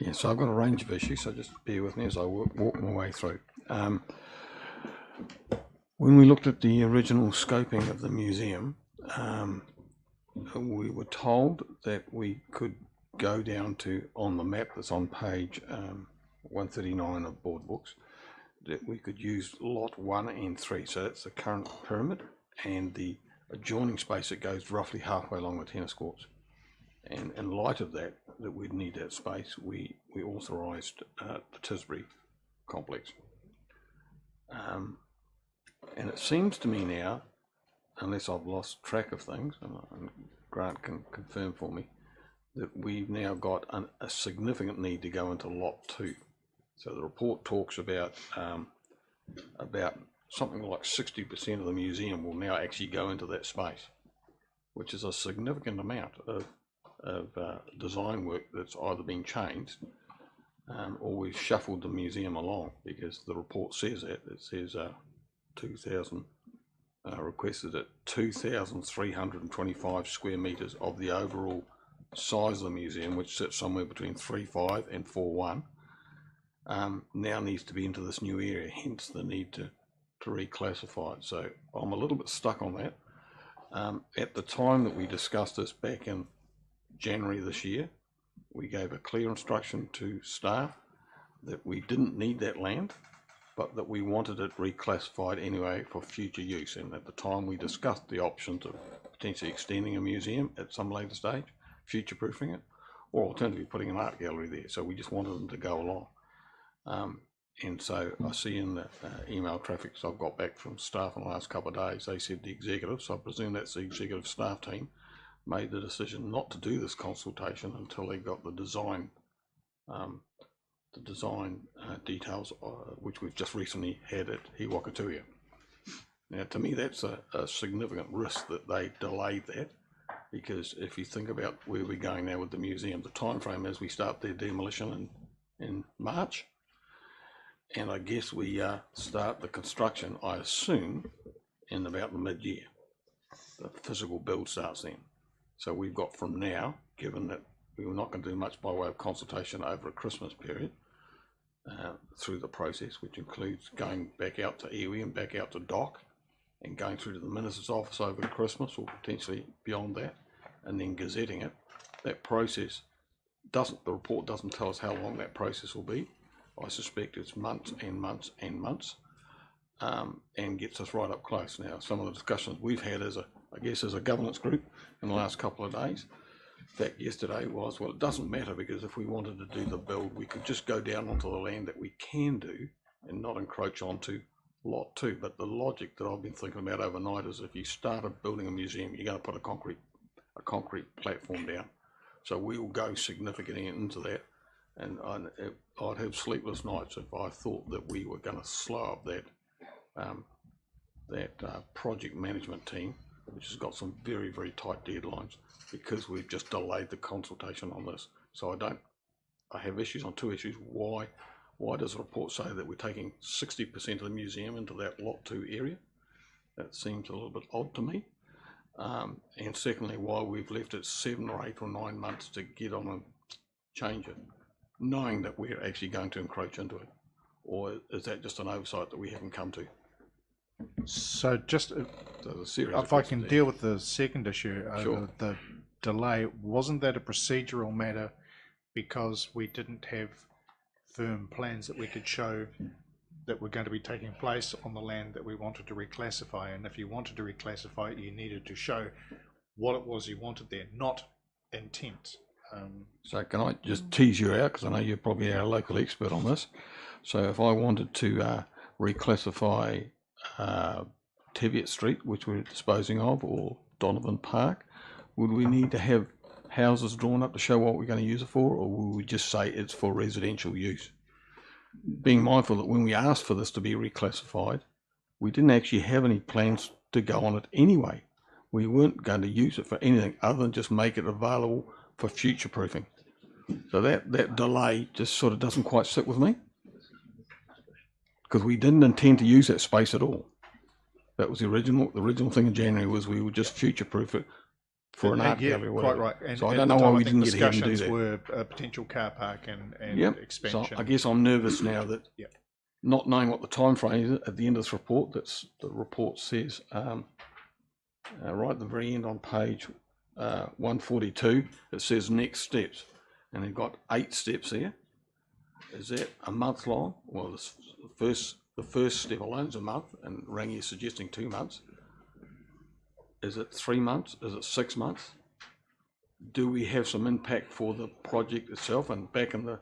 S9: Yeah, so I've got a range of issues, so just bear with me as I walk my way through. When we looked at the original scoping of the museum, we were told that we could go down to, on the map that's on page 139 of board books, that we could use lot 1 and 3. So that's the current pyramid, and the adjoining space that goes roughly halfway along the tennis courts. And in light of that, we'd need that space, we authorised the Tisbury complex. And it seems to me now, unless I've lost track of things, and Grant can confirm for me, that we've now got a significant need to go into lot 2. So the report talks about something like 60% of the museum will now actually go into that space, which is a significant amount of design work that's either been changed or we've shuffled the museum along, because the report says that. It says 2,000 requested at 2,325 square metres of the overall size of the museum, which sits somewhere between 3.5 and 4.1, now needs to be into this new area, hence the need to reclassify it. So I'm a little bit stuck on that. At the time that we discussed this back in January this year, we gave a clear instruction to staff that we didn't need that land, but that we wanted it reclassified anyway for future use. And at the time we discussed the options of potentially extending a museum at some later stage, future-proofing it, or alternatively putting an art gallery there. So we just wanted them to go along. And so I see in the email traffic so I've got back from staff in the last couple of days, they said the executive, so I presume that's the executive staff team, made the decision not to do this consultation until they got the design details, which we've just recently had at Hiwakatuia. Now, to me, that's a significant risk that they delayed that, because if you think about where we're going now with the museum, the time frame as we start their demolition in March, and I guess we start the construction, I assume, in about the mid-year. The physical build starts then. So we've got from now, given that we were not going to do much by way of consultation over a Christmas period, through the process, which includes going back out to iwi and back out to dock, and going through to the Minister's office over Christmas, or potentially beyond that, and then gazetting it. That process the report doesn't tell us how long that process will be. I suspect it's months and months and months, and gets us right up close. Now, some of the discussions we've had as a governance group in the last couple of days, in fact yesterday, was, well, it doesn't matter, because if we wanted to do the build, we could just go down onto the land that we can do and not encroach onto lot 2. But the logic that I've been thinking about overnight is, if you started building a museum, you're going to put a concrete platform down. So we will go significantly into that, and I'd have sleepless nights if I thought that we were going to slow up that project management team, which has got some very, very tight deadlines, because we've just delayed the consultation on this. So I have issues on 2 issues. Why does the report say that we're taking 60% of the museum into that lot 2 area? That seems a little bit odd to me. And secondly, why we've left it 7 or 8 or 9 months to get on and change it, knowing that we're actually going to encroach into it. Or is that just an oversight that we haven't come to?
S2: So just if I can deal with the second issue,
S9: Sure.
S2: The delay, wasn't that a procedural matter because we didn't have firm plans that we could show that were going to be taking place on the land that we wanted to reclassify? And if you wanted to reclassify it, you needed to show what it was you wanted there, not intent.
S9: So can I just tease you out, because I know you're probably our local expert on this. So if I wanted to reclassify Teviot Street, which we're disposing of, or Donovan Park, would we need to have houses drawn up to show what we're going to use it for, or will we just say it's for residential use? Being mindful that when we asked for this to be reclassified, we didn't actually have any plans to go on it anyway. We weren't going to use it for anything other than just make it available for future proofing. So that delay just sort of doesn't quite sit with me, because we didn't intend to use that space at all. That was the original thing in January, was we would just future proof it for an art gallery or whatever.
S2: Quite right. And
S9: so I don't know why we didn't get ahead and do that.
S2: Were a potential car park and expansion.
S9: So I guess I'm nervous now that not knowing what the time frame is at the end of this report, the report says right at the very end on page 142, it says next steps, and they've got 8 steps here. Is that a month long? Well, the first the first step alone is a month, and Rangi is suggesting 2 months. Is it 3 months? Is it 6 months? Do we have some impact for the project itself? And back in the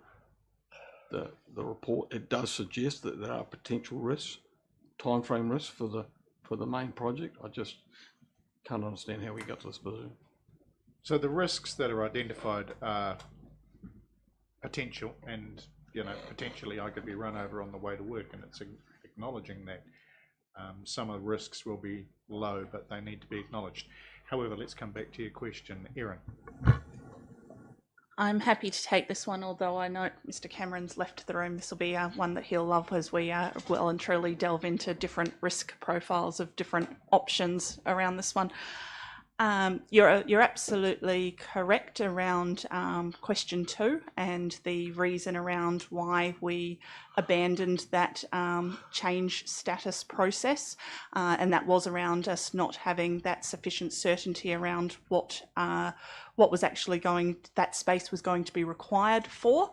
S9: report, it does suggest that there are potential risks, timeframe risks for the main project. I just can't understand how we got to this position.
S2: So the risks that are identified are potential, and potentially I could be run over on the way to work, and it's acknowledging that. Some of the risks will be low, but they need to be acknowledged. However, let's come back to your question, Erin.
S19: I'm happy to take this one, although I know Mr. Cameron's left the room. This will be one that he'll love as we well and truly delve into different risk profiles of different options around this one. You're absolutely correct around question 2 and the reason around why we abandoned that change status process, and that was around us not having that sufficient certainty around what was actually that space was going to be required for.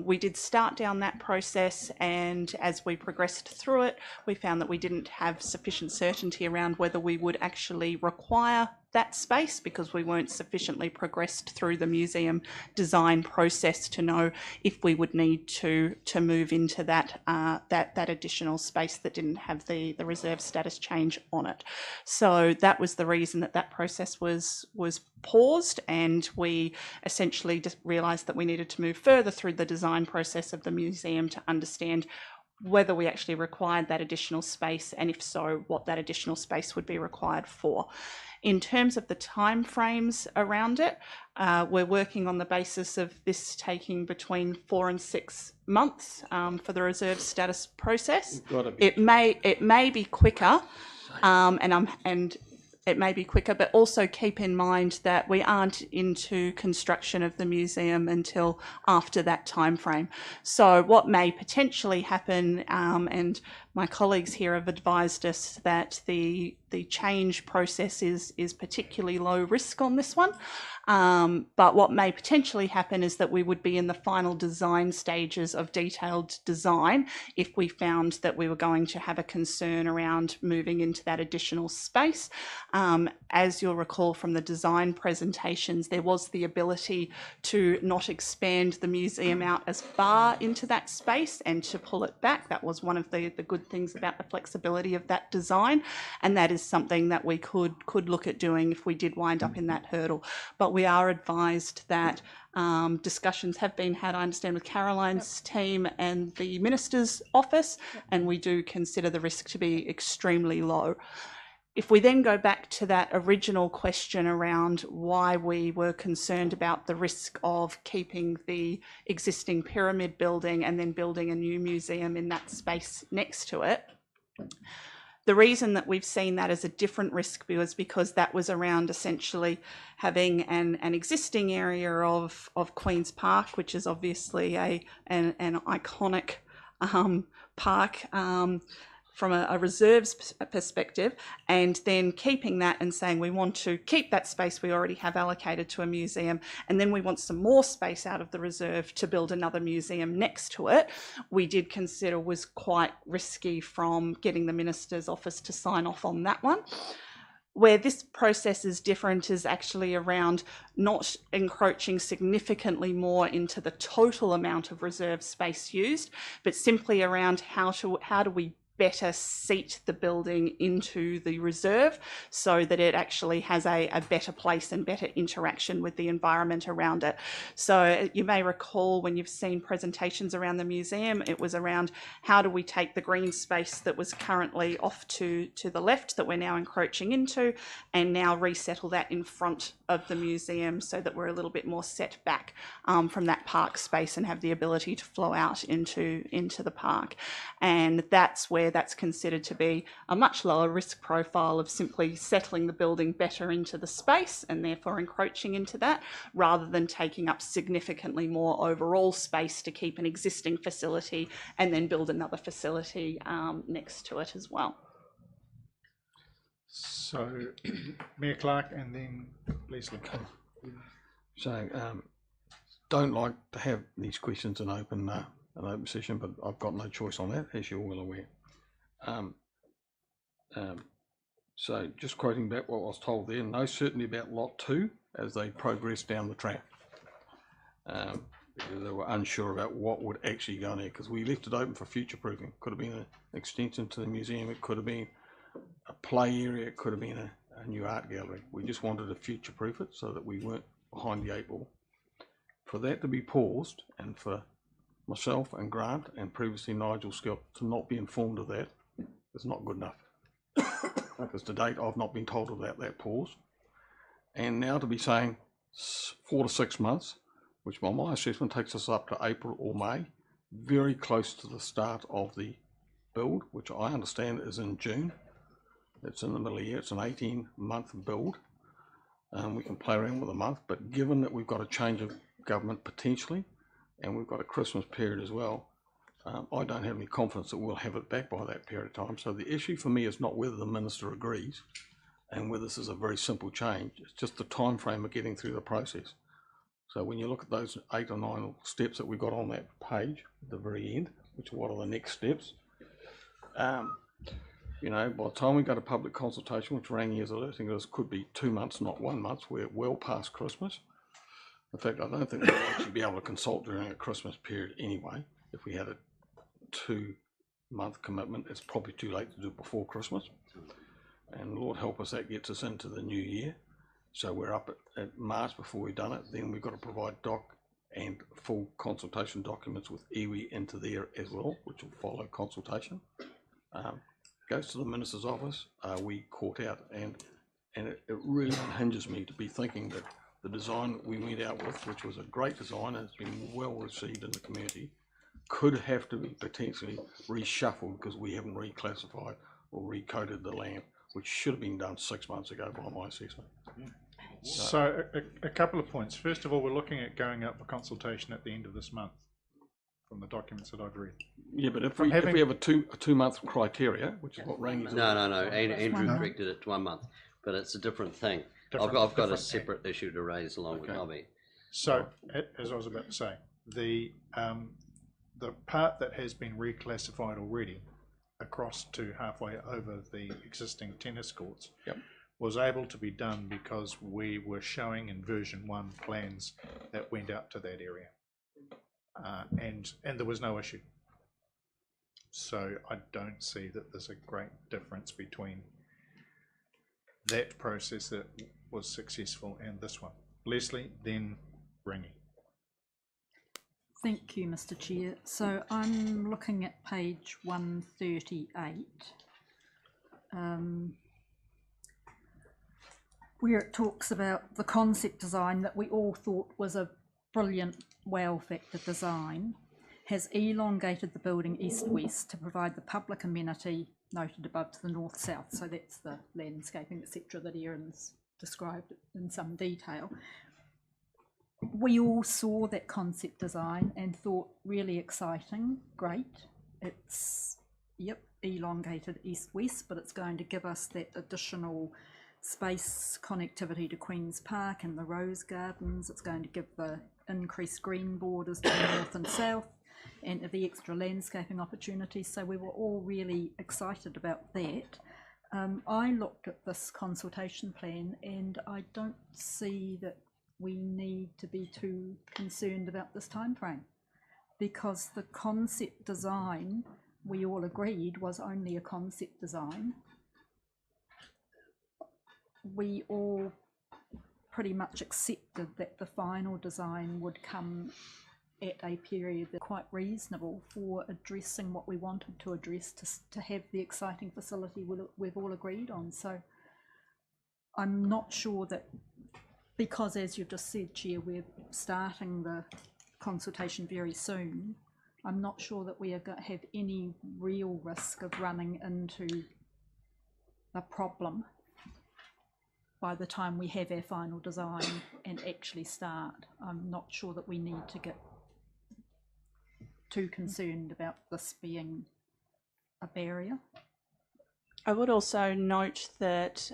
S19: We did start down that process, and as we progressed through it, we found that we didn't have sufficient certainty around whether we would actually require that space, because we weren't sufficiently progressed through the museum design process to know if we would need to move into that additional space that didn't have the reserve status change on it. So that was the reason that process was paused, and we essentially just realised that we needed to move further through the design process of the museum to understand whether we actually required that additional space, and if so, what that additional space would be required for. In terms of the timeframes around it, we're working on the basis of this taking between 4 and 6 months for the reserve status process. It may be quicker, and it may be quicker, but also keep in mind that we aren't into construction of the museum until after that time frame. So what may potentially happen, and my colleagues here have advised us that the change process is particularly low risk on this one. But what may potentially happen is that we would be in the final design stages of detailed design if we found that we were going to have a concern around moving into that additional space. As you'll recall from the design presentations, there was the ability to not expand the museum out as far into that space and to pull it back. That was one of the good things about the flexibility of that design, and that is something that we could look at doing if we did wind up in that hurdle. But we are advised that discussions have been had, I understand, with Caroline's team and the Minister's office, and we do consider the risk to be extremely low. If we then go back to that original question around why we were concerned about the risk of keeping the existing pyramid building and then building a new museum in that space next to it, the reason that we've seen that as a different risk was because that was around essentially having an existing area of Queen's Park, which is obviously an iconic park from a reserves perspective, and then keeping that and saying we want to keep that space we already have allocated to a museum, and then we want some more space out of the reserve to build another museum next to it, we did consider was quite risky from getting the Minister's office to sign off on that one. Where this process is different is actually around not encroaching significantly more into the total amount of reserve space used, but simply around how do we better seat the building into the reserve so that it actually has a better place and better interaction with the environment around it. So you may recall when you've seen presentations around the museum, it was around how do we take the green space that was currently off to the left that we're now encroaching into and now resettle that in front of the museum so that we're a little bit more set back from that park space and have the ability to flow out into the park. And that's where that's considered to be a much lower risk profile of simply settling the building better into the space and therefore encroaching into that, rather than taking up significantly more overall space to keep an existing facility and then build another facility next to it as well.
S2: So, Mayor Clark and then Leslie.
S9: So, don't like to have these questions in open an open session, but I've got no choice on that, as you're well aware. So just quoting back what I was told there, no certainty about lot 2 as they progress down the track. Because they were unsure about what would actually go in there, because we left it open for future proofing. Could have been an extension to the museum, it could have been a play area, it could have been a new art gallery. We just wanted to future proof it so that we weren't behind the 8 ball. For that to be paused, and for myself and Grant and previously Nigel Scott to not be informed of that is not good enough. Because to date I've not been told about that pause. And now to be saying 4 to 6 months, which by my assessment takes us up to April or May, very close to the start of the build, which I understand is in June. It's in the middle of the year, it's an 18-month build. We can play around with a month, but given that we've got a change of government potentially, and we've got a Christmas period as well, I don't have any confidence that we'll have it back by that period of time. So the issue for me is not whether the Minister agrees and whether this is a very simple change, it's just the time frame of getting through the process. So when you look at those 8 or 9 steps that we've got on that page at the very end, which are what are the next steps, you know, by the time we go to public consultation, which Rangi is alerting us could be 2 months, not 1 month, we're well past Christmas. In fact, I don't think we'll actually be able to consult during a Christmas period anyway. If we had a 2-month commitment, it's probably too late to do it before Christmas. And Lord help us, that gets us into the new year. So we're up at March before we've done it. Then we've got to provide doc and full consultation documents with iwi into there as well, which will follow consultation. Goes to the Minister's office, we caught out, and it really unhinges me to be thinking that the design that we went out with, which was a great design and has been well received in the community, could have to be potentially reshuffled because we haven't reclassified or recoded the land, which should have been done 6 months ago by my assessment.
S2: So a couple of points. First of all, we're looking at going out for consultation at the end of this month, from the documents that I've read.
S9: Yeah, but if we have a 2-month criteria, which is what Rangi's...
S14: No. Andrew corrected it to 1 month, but it's a different thing. I've got a separate issue to raise along with Nobby.
S2: So, as I was about to say, the part that has been reclassified already across to halfway over the existing tennis courts was able to be done because we were showing in version 1 plans that went out to that area. And there was no issue. So I don't see that there's a great difference between that process that was successful and this one. Leslie, then Rangi.
S11: Thank you, Mr. Chair. So I'm looking at page 138, where it talks about the concept design that we all thought was a brilliant wow factor design, has elongated the building east-west to provide the public amenity noted above to the north-south. So that's the landscaping, etc., that Erin's described in some detail. We all saw that concept design and thought really exciting, great. It's, elongated east-west, but it's going to give us that additional space connectivity to Queen's Park and the Rose Gardens. It's going to give the increased green borders to the north and south and the extra landscaping opportunities. So we were all really excited about that. I looked at this consultation plan and I don't see that we need to be too concerned about this time frame, because the concept design, we all agreed, was only a concept design. We all pretty much accepted that the final design would come at a period that's quite reasonable for addressing what we wanted to address, to have the exciting facility we've all agreed on. So I'm not sure that, because as you've just said, Chair, we're starting the consultation very soon, I'm not sure that we are going to have any real risk of running into a problem by the time we have our final design and actually start. I'm not sure that we need to get too concerned about this being a barrier.
S19: I would also note that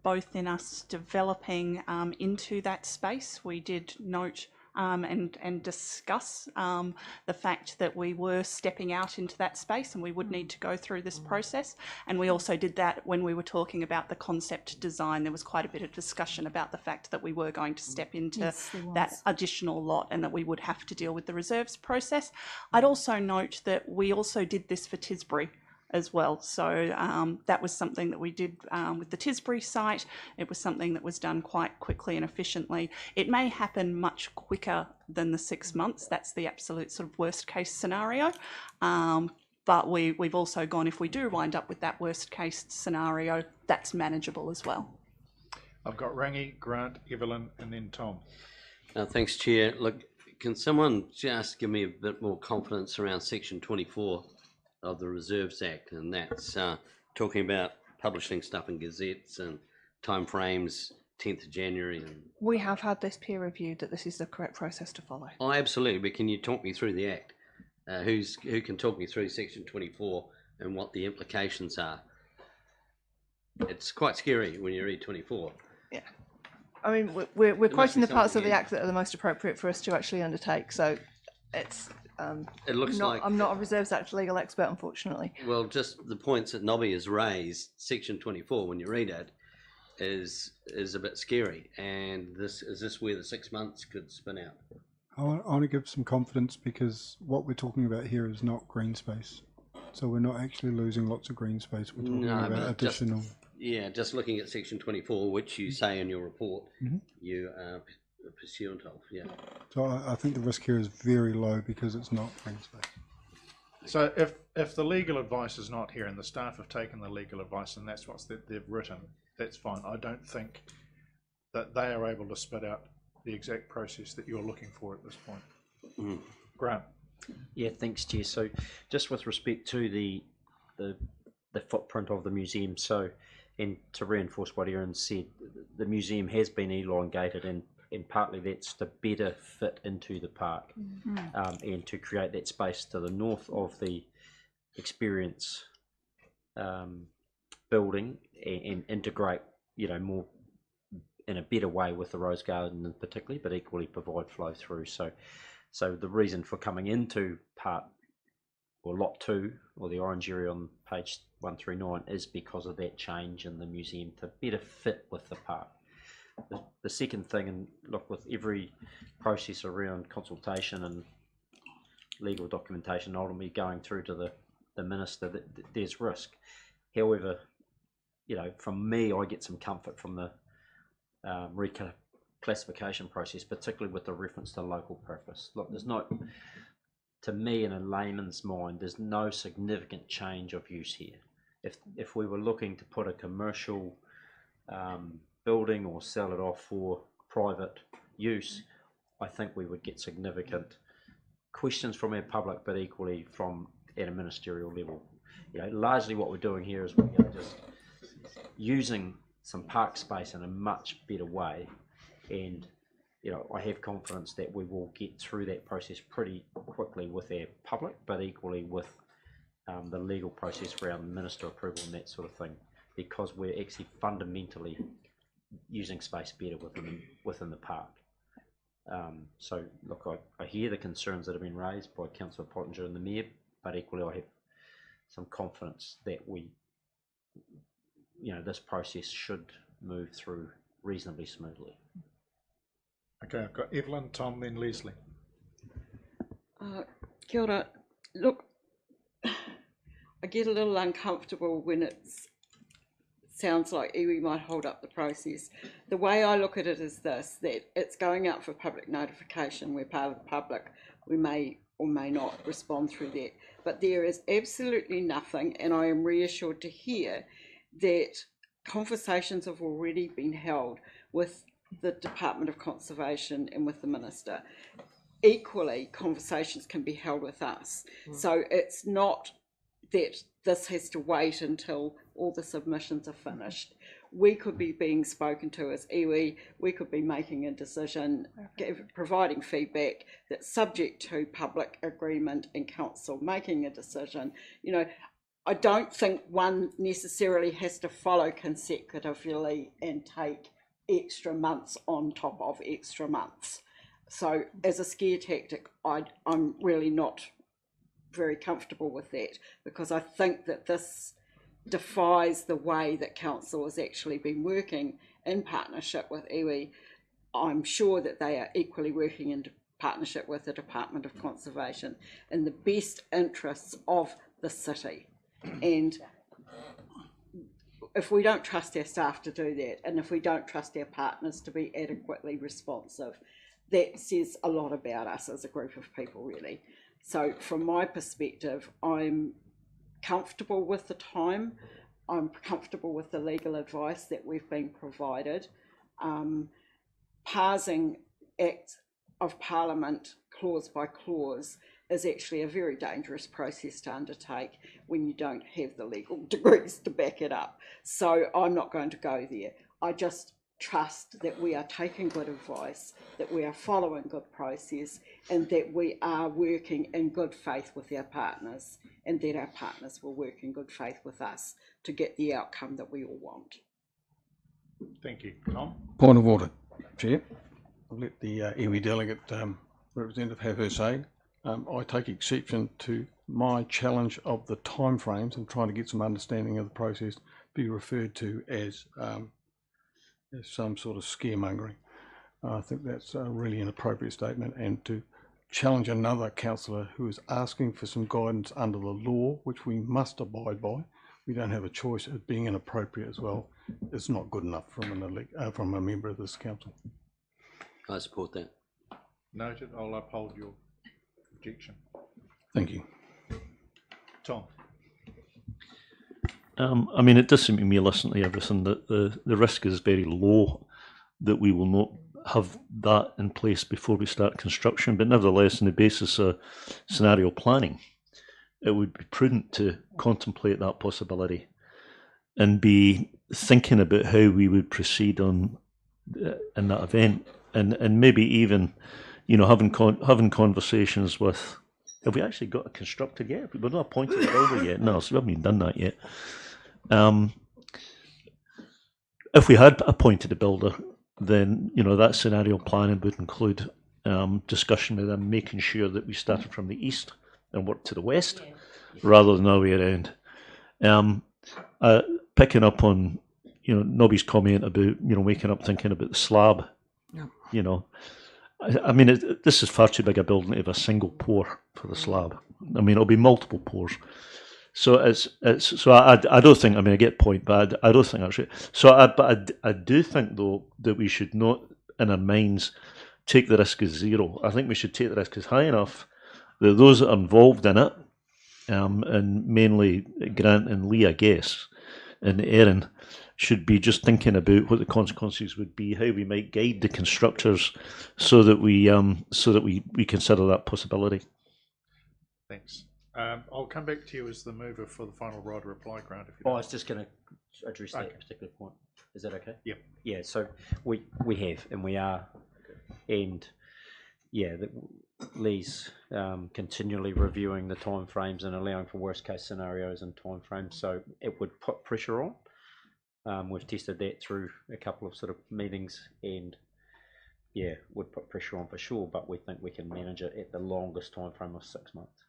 S19: both in us developing into that space, we did note and discuss the fact that we were stepping out into that space and we would need to go through this process. And we also did that when we were talking about the concept design. There was quite a bit of discussion about the fact that we were going to step into that additional lot and that we would have to deal with the reserves process. I'd also note that we also did this for Tisbury as well. So that was something that we did with the Tisbury site. It was something that was done quite quickly and efficiently. It may happen much quicker than the 6 months. That's the absolute sort of worst case scenario. But we've also gone, if we do wind up with that worst case scenario, that's manageable as well.
S2: I've got Rangi, Grant, Evelyn, and then Tom.
S14: Thanks, Chair. Look, can someone just give me a bit more confidence around Section 24 of the Reserves Act, and that's talking about publishing stuff in gazettes and timeframes, 10th of January. And
S15: We have had this peer reviewed that this is the correct process to follow.
S14: oh, absolutely. But can you talk me through the Act? Who can talk me through Section 24 and what the implications are? It's quite scary when you read 24.
S15: Yeah. I mean, we're quoting the parts of the Act that are the most appropriate for us to actually undertake. So it's
S14: It looks like
S15: I'm not a Reserves Act legal expert, unfortunately.
S14: Well, just the points that Nobby has raised, Section 24, when you read it, is a bit scary. And is this where the 6 months could spin out?
S17: I want to give some confidence because what we're talking about here is not green space. So we're not actually losing lots of green space. We're talking about additional.
S14: Just looking at Section 24, which you say in your report,
S17: Mhm.
S14: you are pursuant of,
S17: So I think the risk here is very low because it's not green space.
S2: So if the legal advice is not here and the staff have taken the legal advice and that's what they've written, that's fine. I don't think that they are able to spit out the exact process that you're looking for at this point. Grant.
S1: Yeah, thanks, Chair. So just with respect to the footprint of the museum, so and to reinforce what Erin said, the museum has been elongated and partly that's to better fit into the park and to create that space to the north of the experience building and integrate, more in a better way with the Rose Garden in particularly, but equally provide flow through. So the reason for coming into part or lot 2 or the orange area on page 139 is because of that change in the museum to better fit with the park. The second thing, and look, with every process around consultation and legal documentation ultimately going through to the minister, there's risk. However, from me, I get some comfort from the reclassification process, particularly with the reference to local purpose. Look, there's no, to me, in a layman's mind, there's no significant change of use here. If we were looking to put a commercial building or sell it off for private use, I think we would get significant questions from our public, but equally from at a ministerial level. Largely what we're doing here is we're just using some park space in a much better way, and I have confidence that we will get through that process pretty quickly with our public, but equally with the legal process around minister approval and that sort of thing, because we're actually fundamentally using space better within the park. So look, I hear the concerns that have been raised by Councillor Pottinger and the Mayor, but equally I have some confidence that this process should move through reasonably smoothly.
S2: Okay, I've got Evelyn, Tom, then Leslie.
S6: Kia ora. Look, I get a little uncomfortable when it sounds like iwi might hold up the process. The way I look at it is this, that it's going out for public notification. We're part of the public. We may or may not respond through that. But there is absolutely nothing, and I am reassured to hear that conversations have already been held with the Department of Conservation and with the Minister. Equally, conversations can be held with us. So it's not that this has to wait until all the submissions are finished. We could be being spoken to as iwi, we could be making a decision, providing feedback that's subject to public agreement and council making a decision. I don't think one necessarily has to follow consecutively and take extra months on top of extra months. So as a scare tactic, I'm really not very comfortable with that, because I think that this defies the way that council has actually been working in partnership with iwi. I'm sure that they are equally working in partnership with the Department of Conservation in the best interests of the city. And if we don't trust our staff to do that, and if we don't trust our partners to be adequately responsive, that says a lot about us as a group of people, really. So from my perspective, I'm comfortable with the time. I'm comfortable with the legal advice that we've been provided. Parsing Act of Parliament clause by clause is actually a very dangerous process to undertake when you don't have the legal degrees to back it up. So I'm not going to go there. I just trust that we are taking good advice, that we are following good process, and that we are working in good faith with our partners, and that our partners will work in good faith with us to get the outcome that we all want.
S2: Thank you. Tom?
S9: Point of order, Chair. I'll let the iwi delegate representative have her say. I take exception to my challenge of the timeframes and trying to get some understanding of the process be referred to as some sort of scaremongering. I think that's a really inappropriate statement, and to challenge another councillor who is asking for some guidance under the law, which we must abide by. We don't have a choice of being inappropriate as well. It's not good enough from a member of this council.
S14: I support that.
S2: Noted. I'll uphold your objection.
S9: Thank you.
S2: Tom?
S13: I mean, it does seem to me, listening to everything, that the risk is very low that we will not have that in place before we start construction. But nevertheless, on the basis of scenario planning, it would be prudent to contemplate that possibility and be thinking about how we would proceed on in that event, and maybe even, you know, having conversations with. Have we actually got it constructed yet? We're not appointed a builder yet. No, so we haven't even done that yet. If we had appointed a builder, then, you know, that scenario planning would include discussion with them, making sure that we started from the east and worked to the west, rather than the other way around. Picking up on, you know, Nobby's comment about, you know, waking up thinking about the slab.
S9: Yeah.
S13: You know, I mean, this is far too big a building to have a single pour for the slab. I mean, it'll be multiple pours. So I don't think. I mean, I get the point, but I don't think that's right. So I do think though that we should not, in our minds, take the risk as zero. I think we should take the risk as high enough that those that are involved in it, and mainly Grant and Lee, I guess, and Erin, should be just thinking about what the consequences would be, how we might guide the constructors, so that we consider that possibility.
S2: Thanks. I'll come back to you as the mover for the final right of reply, Grant. If you
S1: I
S2: don't.
S1: was just going to address that particular point. Is that okay?
S2: Yep.
S1: Yeah. So we have, and we are, and yeah, Lee's continually reviewing the timeframes and allowing for worst case scenarios and timeframes. So it would put pressure on. We've tested that through a couple of sort of meetings, and yeah, would put pressure on for sure. But we think we can manage it at the longest time frame of 6 months.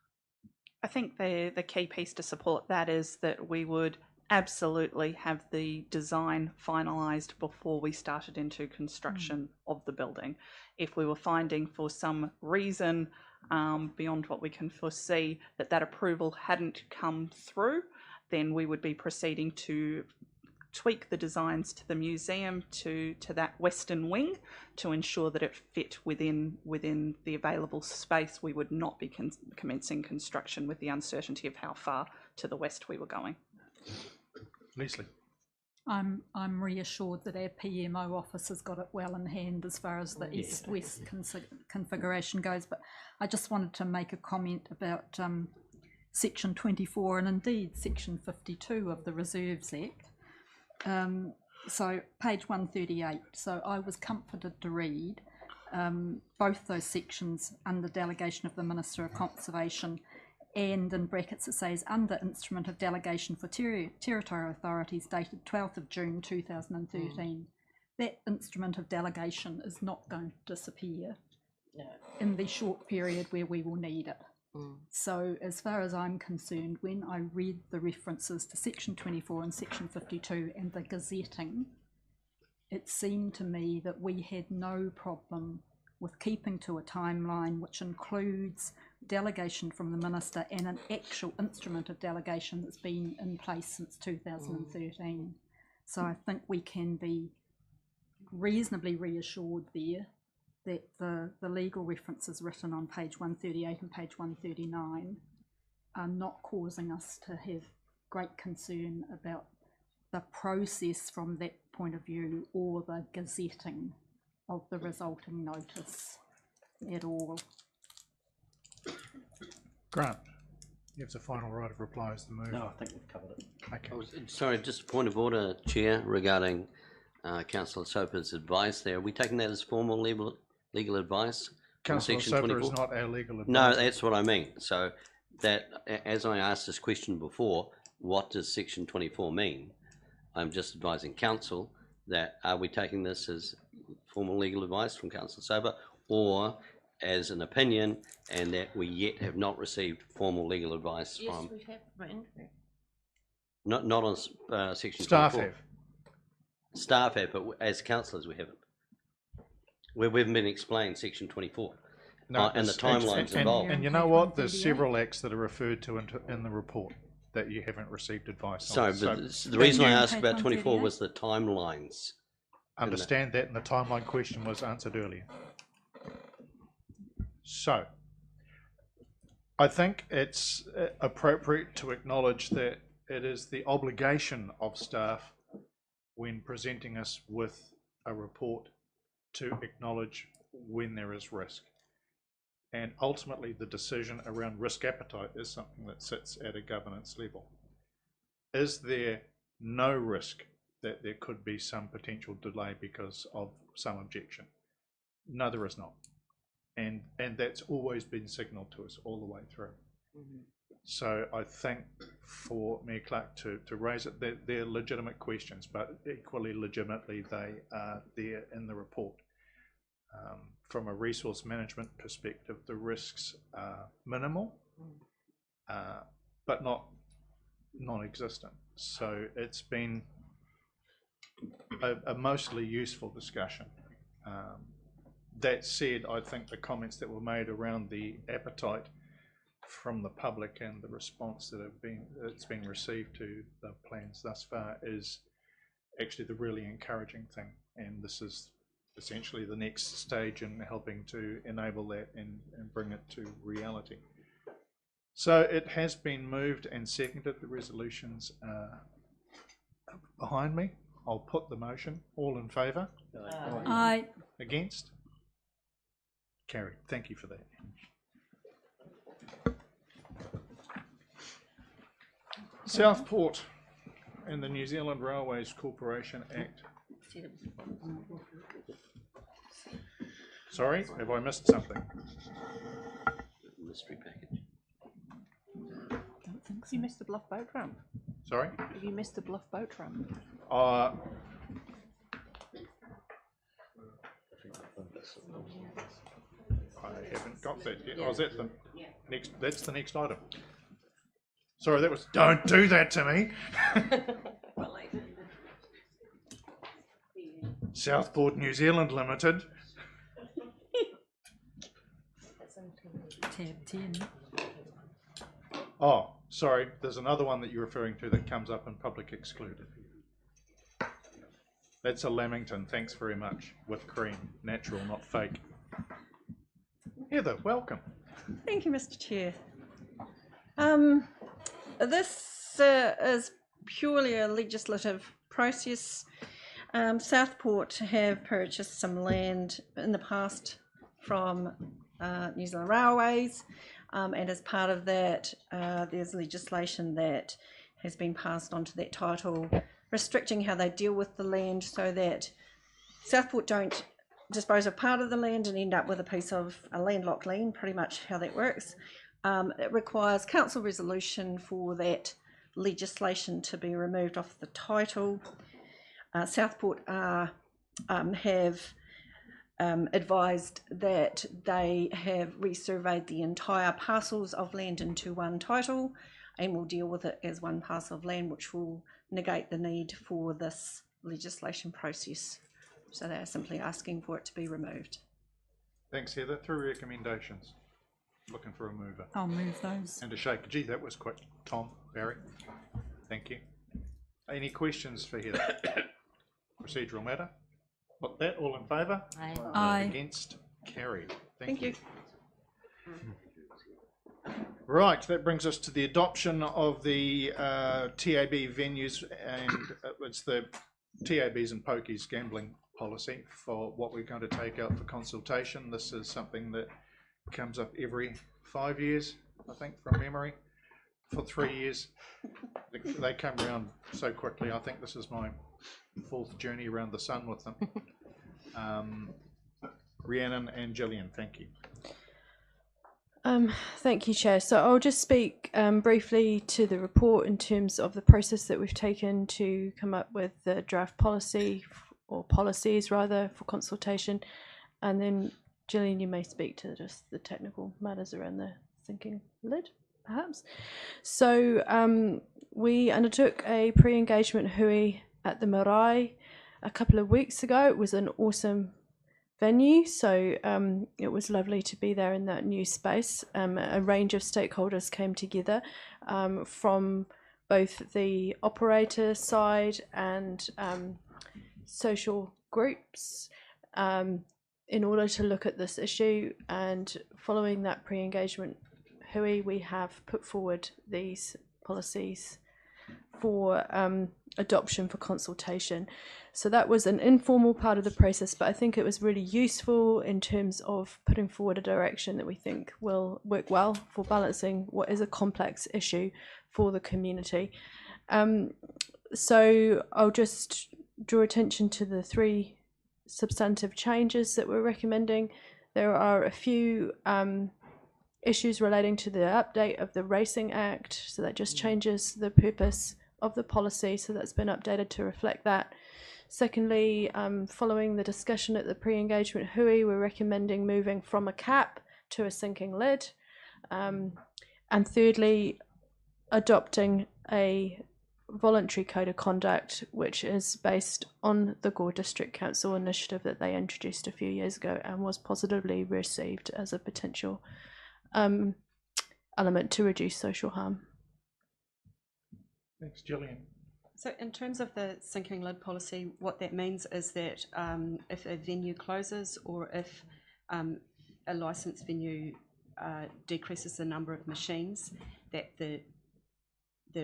S19: I think the key piece to support that is that we would absolutely have the design finalised before we started into construction of the building. If we were finding for some reason beyond what we can foresee that approval hadn't come through, then we would be proceeding to tweak the designs to the museum to that western wing to ensure that it fit within the available space. We would not be commencing construction with the uncertainty of how far to the west we were going.
S2: Leslie?
S11: I'm reassured that our PMO office has got it well in hand as far as the east-west configuration goes, but I just wanted to make a comment about section 24 and indeed section 52 of the Reserves Act. So page 138, so I was comforted to read both those sections under delegation of the Minister of Conservation, and in brackets it says under instrument of delegation for territorial authorities dated 12th of June 2013. That instrument of delegation is not going to disappear. in the short period where we will need it. So as far as I'm concerned, when I read the references to section 24 and section 52 and the gazetting, it seemed to me that we had no problem with keeping to a timeline which includes delegation from the minister and an actual instrument of delegation that's been in place since 2013. So I think we can be reasonably reassured there that the legal references written on page 138 and page 139 are not causing us to have great concern about the process from that point of view or the gazetting of the resulting notice at all.
S2: Grant, you have the final right of reply as the move.
S1: No, I think we've covered it.
S2: Okay.
S14: Sorry, just a point of order, Chair, regarding Councillor Soper's advice there. Are we taking that as formal legal advice?
S2: Councillor
S14: Section
S2: Soper
S14: 24?
S2: is not our legal advice.
S14: No, that's what I mean. So that, as I asked this question before, what does section 24 mean? I'm just advising council that are we taking this as formal legal advice from Councillor Soper or as an opinion, and that we yet have not received formal legal advice
S7: Yes,
S14: from...
S7: we have written.
S14: Not on section
S2: Staff
S14: 24.
S2: have.
S14: Staff have, but as councillors we haven't. We haven't been explained section 24 and the timelines involved.
S2: And you know what? There's several acts that are referred to in the report that you haven't received advice
S14: Sorry,
S2: on.
S14: but the reason I asked about 24 was the timelines.
S2: Understand that, and the timeline question was answered earlier. So, I think it's appropriate to acknowledge that it is the obligation of staff when presenting us with a report to acknowledge when there is risk. And ultimately the decision around risk appetite is something that sits at a governance level. Is there no risk that there could be some potential delay because of some objection? No, there is not. And that's always been signalled to us all the way through. So I think for Mayor Clark to raise it, they're legitimate questions, but equally legitimately they are there in the report. From a resource management perspective, the risks are minimal, but not non-existent. So it's been a mostly useful discussion. That said, I think the comments that were made around the appetite from the public and the response that's been received to the plans thus far is actually the really encouraging thing, and this is essentially the next stage in helping to enable that and bring it to reality. So it has been moved and seconded. The resolutions are behind me. I'll put the motion. All in favour?
S11: Aye.
S2: Against? Carried. Thank you for that. Southport and the New Zealand Railways Corporation Act. Sorry, have I missed something?
S14: Mystery package.
S15: Don't think so. You missed the Bluff Boat Ramp.
S2: Sorry?
S15: Have you missed the Bluff Boat Ramp?
S2: I haven't got that yet. Oh, is that the next? That's the next item. Sorry, that was. Don't do that to me. Southport New Zealand Limited.
S11: Tab 10.
S2: Oh, sorry. There's another one that you're referring to that comes up in public excluded. That's a Lamington. Thanks very much. With cream, natural, not fake. Heather, welcome.
S21: Thank you, Mr. Chair. This is purely a legislative process. Southport have purchased some land in the past from New Zealand Railways, and as part of that there's legislation that has been passed on to that title restricting how they deal with the land so that Southport don't dispose of part of the land and end up with a piece of a landlocked land, pretty much how that works. It requires council resolution for that legislation to be removed off the title. Southport have advised that they have resurveyed the entire parcels of land into one title and will deal with it as one parcel of land, which will negate the need for this legislation process. So they are simply asking for it to be removed.
S2: Thanks, Heather. 3 recommendations. Looking for a mover.
S11: I'll move those.
S2: And a shaker. Gee, that was quick. Tom, Barry, thank you. Any questions for Heather? Procedural matter? Put that, all in favour?
S11: Aye. Aye.
S2: Against? Carried. Thank you. Right, that brings us to the adoption of the TAB venues, and it's the TABs and pokies gambling policy for what we're going to take out for consultation. This is something that comes up every 5 years, I think, from memory, for 3 years. They come around so quickly. I think this is my 4th journey around the sun with them. Rhiannon and Gillian, thank you.
S3: Thank you, Chair. So I'll just speak briefly to the report in terms of the process that we've taken to come up with the draft policy, or policies rather, for consultation. And then, Gillian, you may speak to just the technical matters around the sinking lid, perhaps. So we undertook a pre-engagement hui at the Marae a couple of weeks ago. It was an awesome venue, so it was lovely to be there in that new space. A range of stakeholders came together from both the operator side and social groups in order to look at this issue. And following that pre-engagement hui, we have put forward these policies for adoption for consultation. So that was an informal part of the process, but I think it was really useful in terms of putting forward a direction that we think will work well for balancing what is a complex issue for the community. So I'll just draw attention to the 3 substantive changes that we're recommending. There are a few issues relating to the update of the Racing Act, so that just changes the purpose of the policy, so that's been updated to reflect that. Secondly, following the discussion at the pre-engagement hui, we're recommending moving from a cap to a sinking lid. And thirdly, adopting a voluntary code of conduct, which is based on the Gore District Council initiative that they introduced a few years ago and was positively received as a potential element to reduce social harm.
S2: Thanks, Gillian.
S22: So in terms of the sinking lid policy, what that means is that if a venue closes, or if a licensed venue decreases the number of machines, that the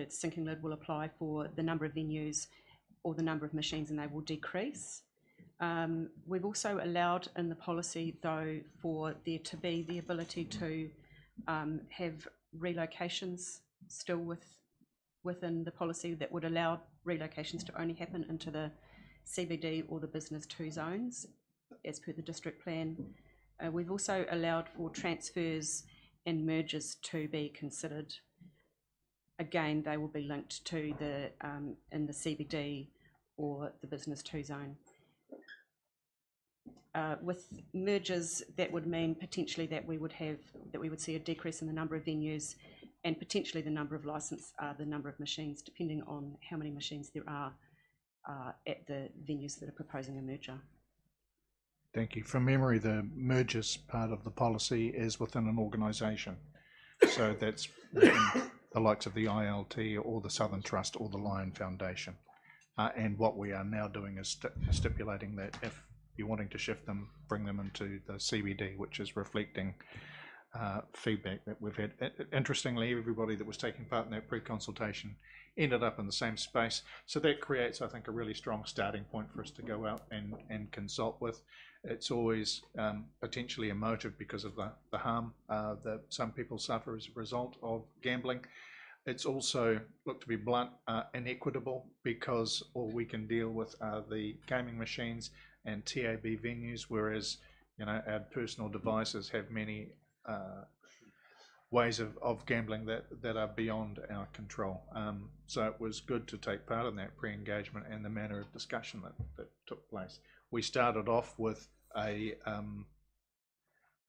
S22: sinking lid will apply for the number of venues or the number of machines, and they will decrease. We've also allowed in the policy, though, for there to be the ability to have relocations still within the policy that would allow relocations to only happen into the CBD or the Business 2 zones as per the district plan. We've also allowed for transfers and mergers to be considered. Again, they will be linked to the in the CBD or the Business 2 zone. With mergers, that would mean potentially that we would see a decrease in the number of venues and potentially the number of the number of machines, depending on how many machines there are at the venues that are proposing a merger.
S2: Thank you. From memory, the mergers part of the policy is within an organisation. So that's the likes of the ILT or the Southern Trust or the Lion Foundation. And what we are now doing is stipulating that if you're wanting to shift them, bring them into the CBD, which is reflecting feedback that we've had. Interestingly, everybody that was taking part in that pre-consultation ended up in the same space. So that creates, I think, a really strong starting point for us to go out and consult with. It's always potentially emotive because of the harm that some people suffer as a result of gambling. It's also, look, to be blunt, inequitable, because all we can deal with are the gaming machines and TAB venues, whereas our personal devices have many ways of gambling that are beyond our control. So it was good to take part in that pre-engagement and the manner of discussion that took place. We started off with a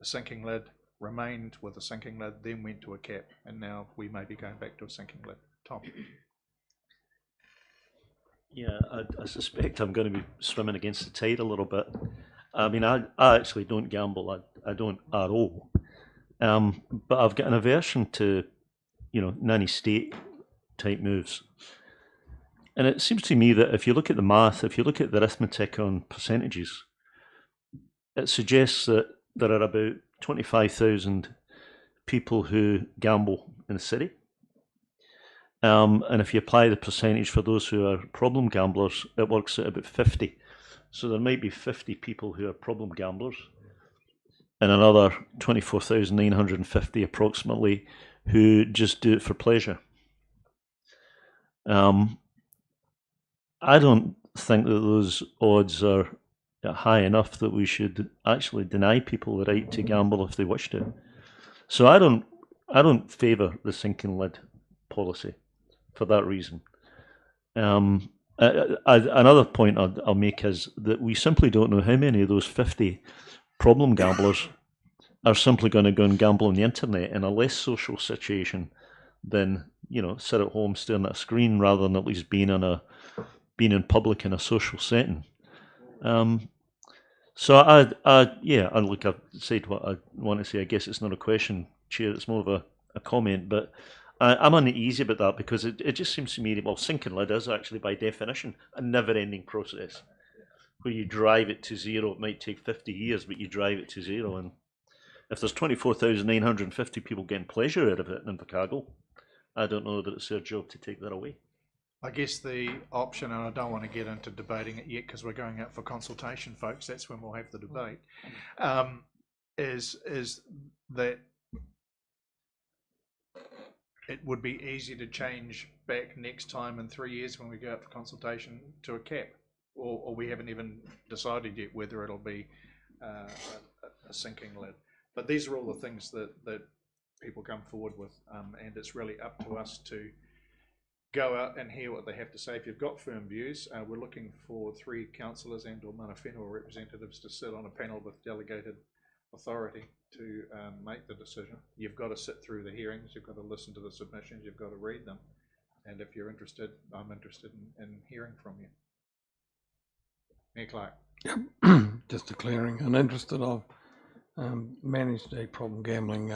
S2: sinking lid, remained with a sinking lid, then went to a cap, and now we may be going back to a sinking lid. Tom?
S13: Yeah, I suspect I'm going to be swimming against the tide a little bit. I mean, I actually don't gamble. I don't at all. But I've got an aversion to, nanny state type moves. And it seems to me that if you look at the math, if you look at the arithmetic on percentages, it suggests that there are about 25,000 people who gamble in the city. And if you apply the percentage for those who are problem gamblers, it works at about 50. So there might be 50 people who are problem gamblers, and another 24,950 approximately who just do it for pleasure. I don't think that those odds are high enough that we should actually deny people the right to gamble if they wish to. So I don't favour the sinking lid policy for that reason. Another point I'll make is that we simply don't know how many of those 50 problem gamblers are simply going to go and gamble on the internet in a less social situation than, sit at home staring at a screen rather than at least being in public in a social setting. So look, I've said what I want to say. I guess it's not a question, Chair, it's more of a comment, but I'm uneasy about that because it just seems to me, well, sinking lid is actually by definition a never-ending process. Where you drive it to zero, it might take 50 years, but you drive it to zero. And if there's 24,950 people getting pleasure out of it in Invercargill, I don't know that it's their job to take that away.
S2: I guess the option, and I don't want to get into debating it yet because we're going out for consultation, folks, that's when we'll have the debate, is that it would be easy to change back next time in 3 years when we go out for consultation to a cap, or we haven't even decided yet whether it'll be a sinking lid. But these are all the things that people come forward with, and it's really up to us to go out and hear what they have to say. If you've got firm views, we're looking for 3 councillors and or mana whenua representatives to sit on a panel with delegated authority to make the decision. You've got to sit through the hearings, you've got to listen to the submissions, you've got to read them. And if you're interested, I'm interested in hearing from you. Mayor Clark.
S9: Yep. Just declaring an interest that I've managed a problem gambling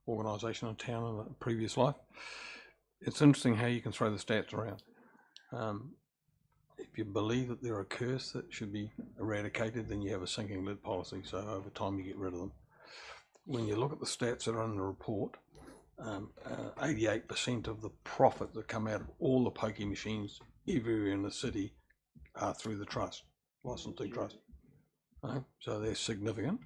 S9: organisation in town in a previous life. It's interesting how you can throw the stats around. If you believe that they're a curse that should be eradicated, then you have a sinking lid policy, so over time you get rid of them. When you look at the stats that are in the report, 88% of the profit that come out of all the pokie machines everywhere in the city are through the trust, licensing trust. So they're significant.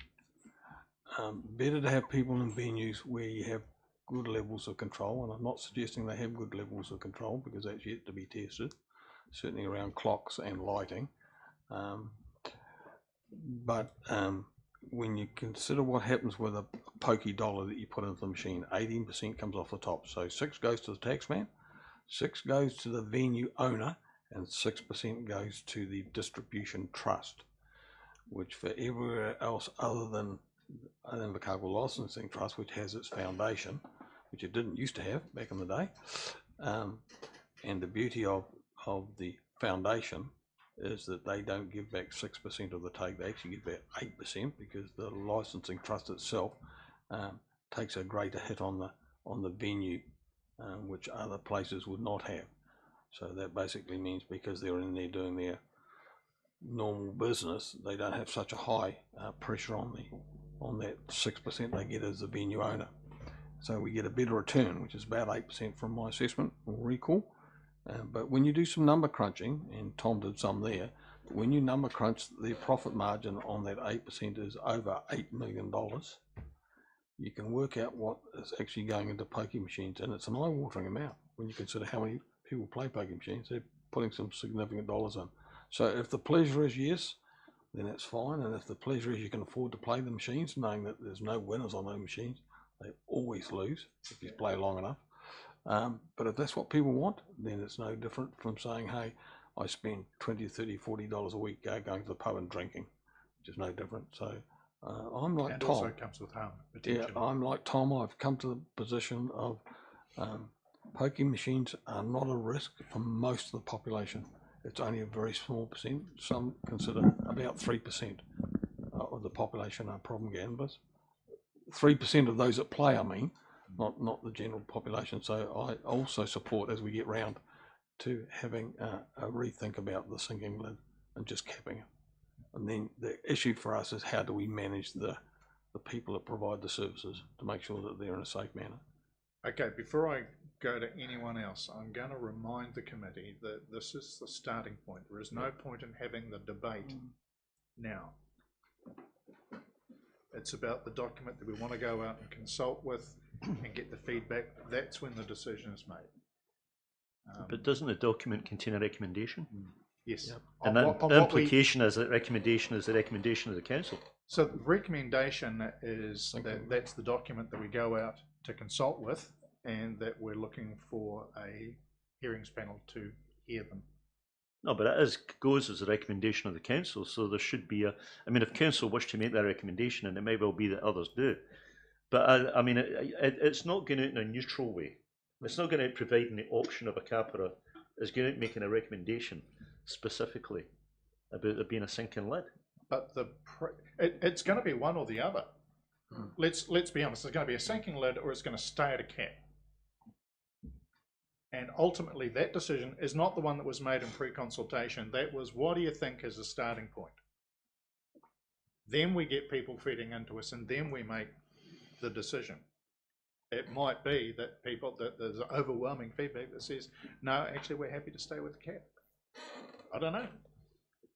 S9: Better to have people in venues where you have good levels of control, and I'm not suggesting they have good levels of control because that's yet to be tested, certainly around clocks and lighting. But when you consider what happens with a pokey dollar that you put into the machine, 18% comes off the top. So 6 goes to the taxman, 6 goes to the venue owner, and 6% goes to the distribution trust, which for everywhere else other than an Invercargill Licensing Trust, which has its foundation, which it didn't used to have back in the day. And the beauty of the foundation is that they don't give back 6% of the take, they actually give back 8% because the licensing trust itself takes a greater hit on the venue, which other places would not have. So that basically means because they're in there doing their normal business, they don't have such a high pressure on that 6% they get as the venue owner. So we get a better return, which is about 8% from my assessment or recall. But when you do some number crunching, and Tom did some there, when you number crunch, the profit margin on that 8% is over $8 million. You can work out what is actually going into pokie machines, and it's an eye-watering amount when you consider how many people play pokie machines. They're putting some significant dollars in. So if the pleasure is yes, then that's fine, and if the pleasure is you can afford to play the machines, knowing that there's no winners on those machines, they always lose if you play long enough. But if that's what people want, then it's no different from saying, hey, I spend $20, $30, $40 a week going to the pub and drinking. just no different. So I'm like
S2: And
S9: Tom.
S2: also comes with harm, potentially.
S9: Yeah, I'm like Tom. I've come to the position of poking machines are not a risk for most of the population. It's only a very small percent. Some consider about 3% of the population are problem gamblers. 3% of those that play, I mean, not the general population. So I also support, as we get round to having a rethink about the sinking lid and just capping it. And then the issue for us is how do we manage the people that provide the services to make sure that they're in a safe manner.
S2: Okay, before I go to anyone else, I'm going to remind the committee that this is the starting point. There is no point in having the debate now. It's about the document that we want to go out and consult with and get the feedback. That's when the decision is made.
S13: But doesn't the document contain a recommendation?
S2: Yes. Yep.
S13: And the implication is that recommendation is the recommendation of the council.
S2: So the recommendation is that that's the document that we go out to consult with, and that we're looking for a hearings panel to hear them.
S13: No, but it goes as a recommendation of the council, so there should be I mean, if council wish to make that recommendation, and it may well be that others do, but I mean, it's not going out in a neutral way. It's not going out providing the option of a capita. It's going out making a recommendation specifically about there being a sinking lid.
S2: But it's going to be one or the other. Let's be honest. It's going to be a sinking lid, or it's going to stay at a cap. And ultimately, that decision is not the one that was made in pre-consultation. That was, what do you think is the starting point? Then we get people feeding into us, and then we make the decision. It might be that there's overwhelming feedback that says, no, actually, we're happy to stay with the cap. I don't know.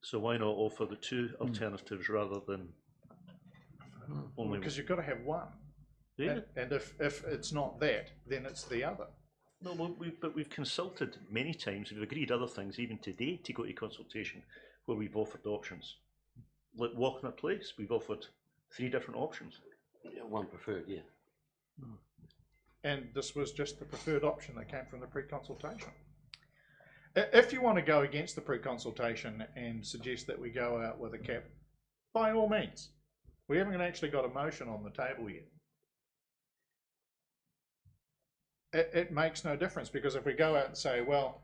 S13: So why not offer the two alternatives rather than only?
S2: Because you've got to have one.
S13: Yeah.
S2: And if it's not that, then it's the other.
S13: No, but we've consulted many times. We've agreed other things, even today, to go to consultation, where we've offered options. Like walking a place, we've offered 3 different options.
S14: Yeah, one preferred, yeah.
S2: And this was just the preferred option that came from the pre-consultation. If you want to go against the pre-consultation and suggest that we go out with a cap, by all means. We haven't actually got a motion on the table yet. It makes no difference, because if we go out and say, well,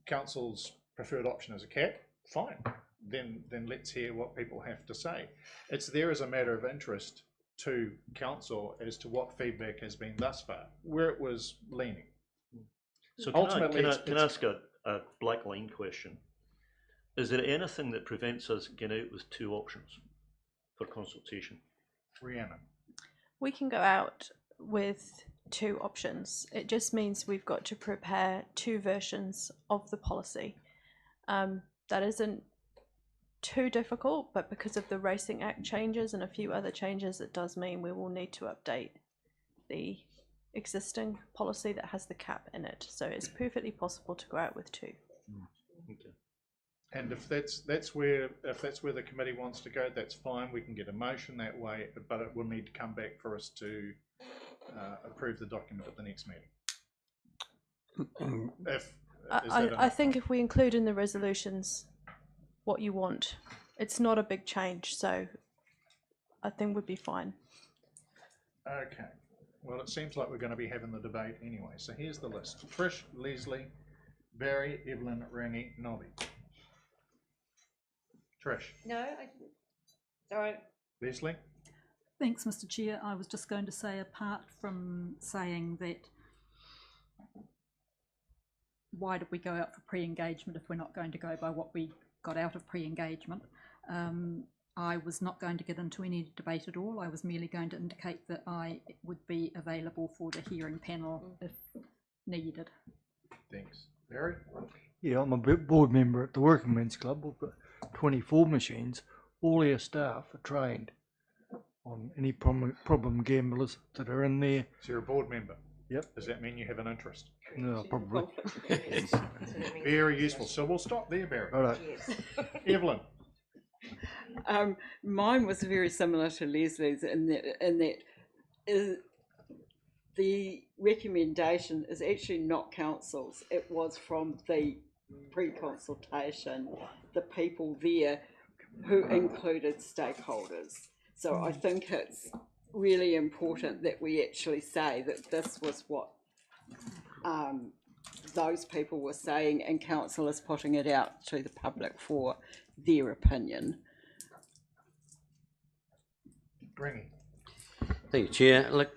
S2: council's preferred option is a cap, fine. Then let's hear what people have to say. It's there as a matter of interest to council as to what feedback has been thus far, where it was leaning.
S13: So can I ask a black line question? Is there anything that prevents us getting out with 2 options for consultation?
S2: Rhiannon.
S3: We can go out with 2 options. It just means we've got to prepare 2 versions of the policy. That isn't too difficult, but because of the Racing Act changes and a few other changes, it does mean we will need to update the existing policy that has the cap in it. So it's perfectly possible to go out with 2.
S2: Okay. And if that's where the committee wants to go, that's fine. We can get a motion that way, but it will need to come back for us to approve the document at the next meeting.
S3: I think if we include in the resolutions what you want, it's not a big change, so I think we'd be fine.
S2: Okay. Well, it seems like we're going to be having the debate anyway. So here's the list: Trish, Leslie, Barry, Evelyn, Rennie, Nobby. Trish.
S7: No, I didn't. Sorry.
S2: Leslie.
S11: Thanks, Mr. Chair. I was just going to say, apart from saying that, why did we go out for pre-engagement if we're not going to go by what we got out of pre-engagement? I was not going to get into any debate at all. I was merely going to indicate that I would be available for the hearing panel if needed.
S2: Thanks. Barry?
S10: Yeah, I'm a board member at the Working Men's Club. We've got 24 machines. All our staff are trained on any problem gamblers that are in there.
S2: So you're a board member?
S10: Yep.
S2: Does that mean you have an interest?
S10: No, probably.
S2: Very useful. So we'll stop there, Barry.
S10: All right.
S6: Yes.
S2: Evelyn.
S6: Mine was very similar to Leslie's in that the recommendation is actually not council's. It was from the pre-consultation. The people there who included stakeholders. So I think it's really important that we actually say that this was what those people were saying, and council is putting it out to the public for their opinion.
S2: Ringy.
S14: Thank you, Chair. Look,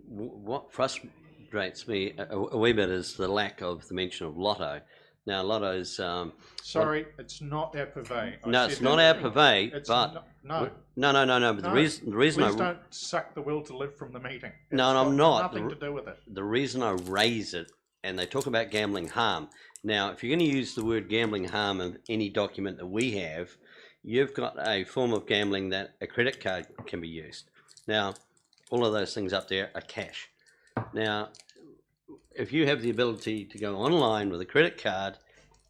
S14: what frustrates me a wee bit is the lack of the mention of Lotto. Now, Lotto's...
S2: Sorry, it's not our purvey.
S14: No, it's not our purvey, but...
S2: No.
S14: No, but the reason
S2: Please don't suck the will to live from the meeting.
S14: No,
S2: It's
S14: I'm
S2: got
S14: not.
S2: Nothing to do with it.
S14: The reason I raise it, and they talk about gambling harm. Now, if you're going to use the word gambling harm in any document that we have, you've got a form of gambling that a credit card can be used. Now, all of those things up there are cash. Now, if you have the ability to go online with a credit card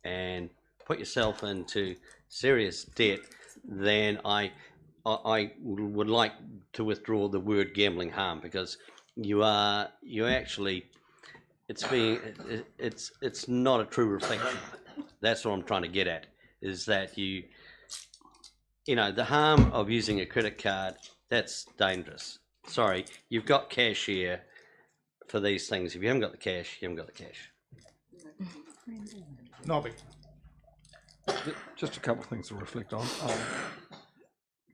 S14: and put yourself into serious debt, then I would like to withdraw the word gambling harm, because you actually, it's not a true reflection. That's what I'm trying to get at, is that you know, the harm of using a credit card, that's dangerous. Sorry, you've got cash here for these things. If you haven't got the cash, you haven't got the cash.
S2: Nobby.
S9: Just a couple of things to reflect on.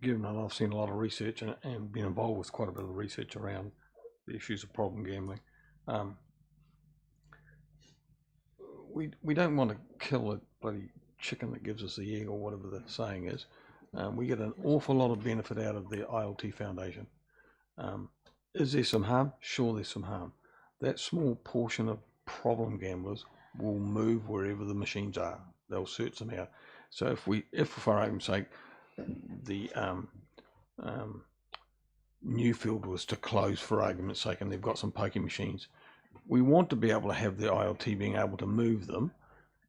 S9: Given that I've seen a lot of research and been involved with quite a bit of research around the issues of problem gambling, we don't want to kill a bloody chicken that gives us the egg, or whatever the saying is. We get an awful lot of benefit out of the ILT Foundation. Is there some harm? Sure, there's some harm. That small portion of problem gamblers will move wherever the machines are. They'll search them out. So if for argument's sake, the Newfield was to close, for argument's sake, and they've got some pokie machines, we want to be able to have the ILT being able to move them.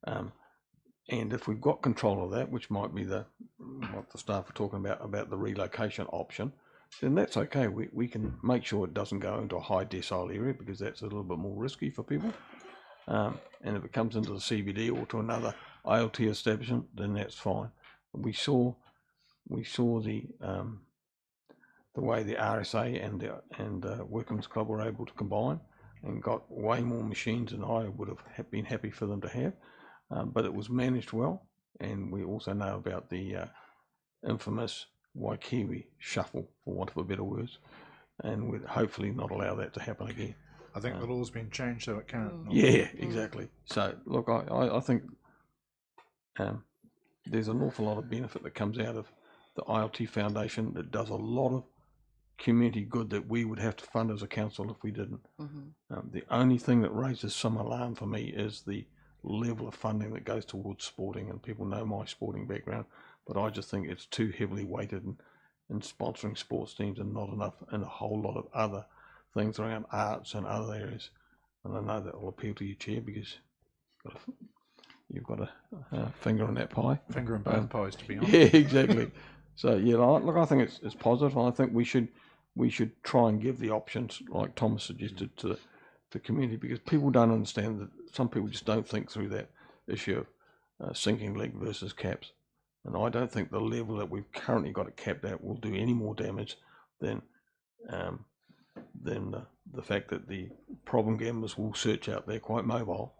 S9: And if we've got control of that, which might be what the staff are talking about the relocation option, then that's okay. We can make sure it doesn't go into a high decile area, because that's a little bit more risky for people. And if it comes into the CBD or to another ILT establishment, then that's fine. We saw the way the RSA and Workman's Club were able to combine and got way more machines than I would have been happy for them to have. But it was managed well, and we also know about the infamous Waikiwi shuffle, for want of a better word, and we'd hopefully not allow that to happen again.
S2: I think the law's been changed so it can't.
S9: Yeah, exactly. So look, I think there's an awful lot of benefit that comes out of the ILT Foundation that does a lot of community good that we would have to fund as a council if we didn't. The only thing that raises some alarm for me is the level of funding that goes towards sporting, and people know my sporting background, but I just think it's too heavily weighted in sponsoring sports teams and not enough in a whole lot of other things around arts and other areas. And I know that will appeal to you, Chair, because you've got a finger in that pie.
S2: Finger in both pies, to be honest.
S9: Yeah, exactly. So yeah, look, I think it's positive. I think we should try and give the options, like Thomas suggested, to the community, because people don't understand that. Some people just don't think through that issue of sinking leg versus caps. And I don't think the level that we've currently got it capped at will do any more damage than the fact that the problem gamblers will search out. They're quite mobile.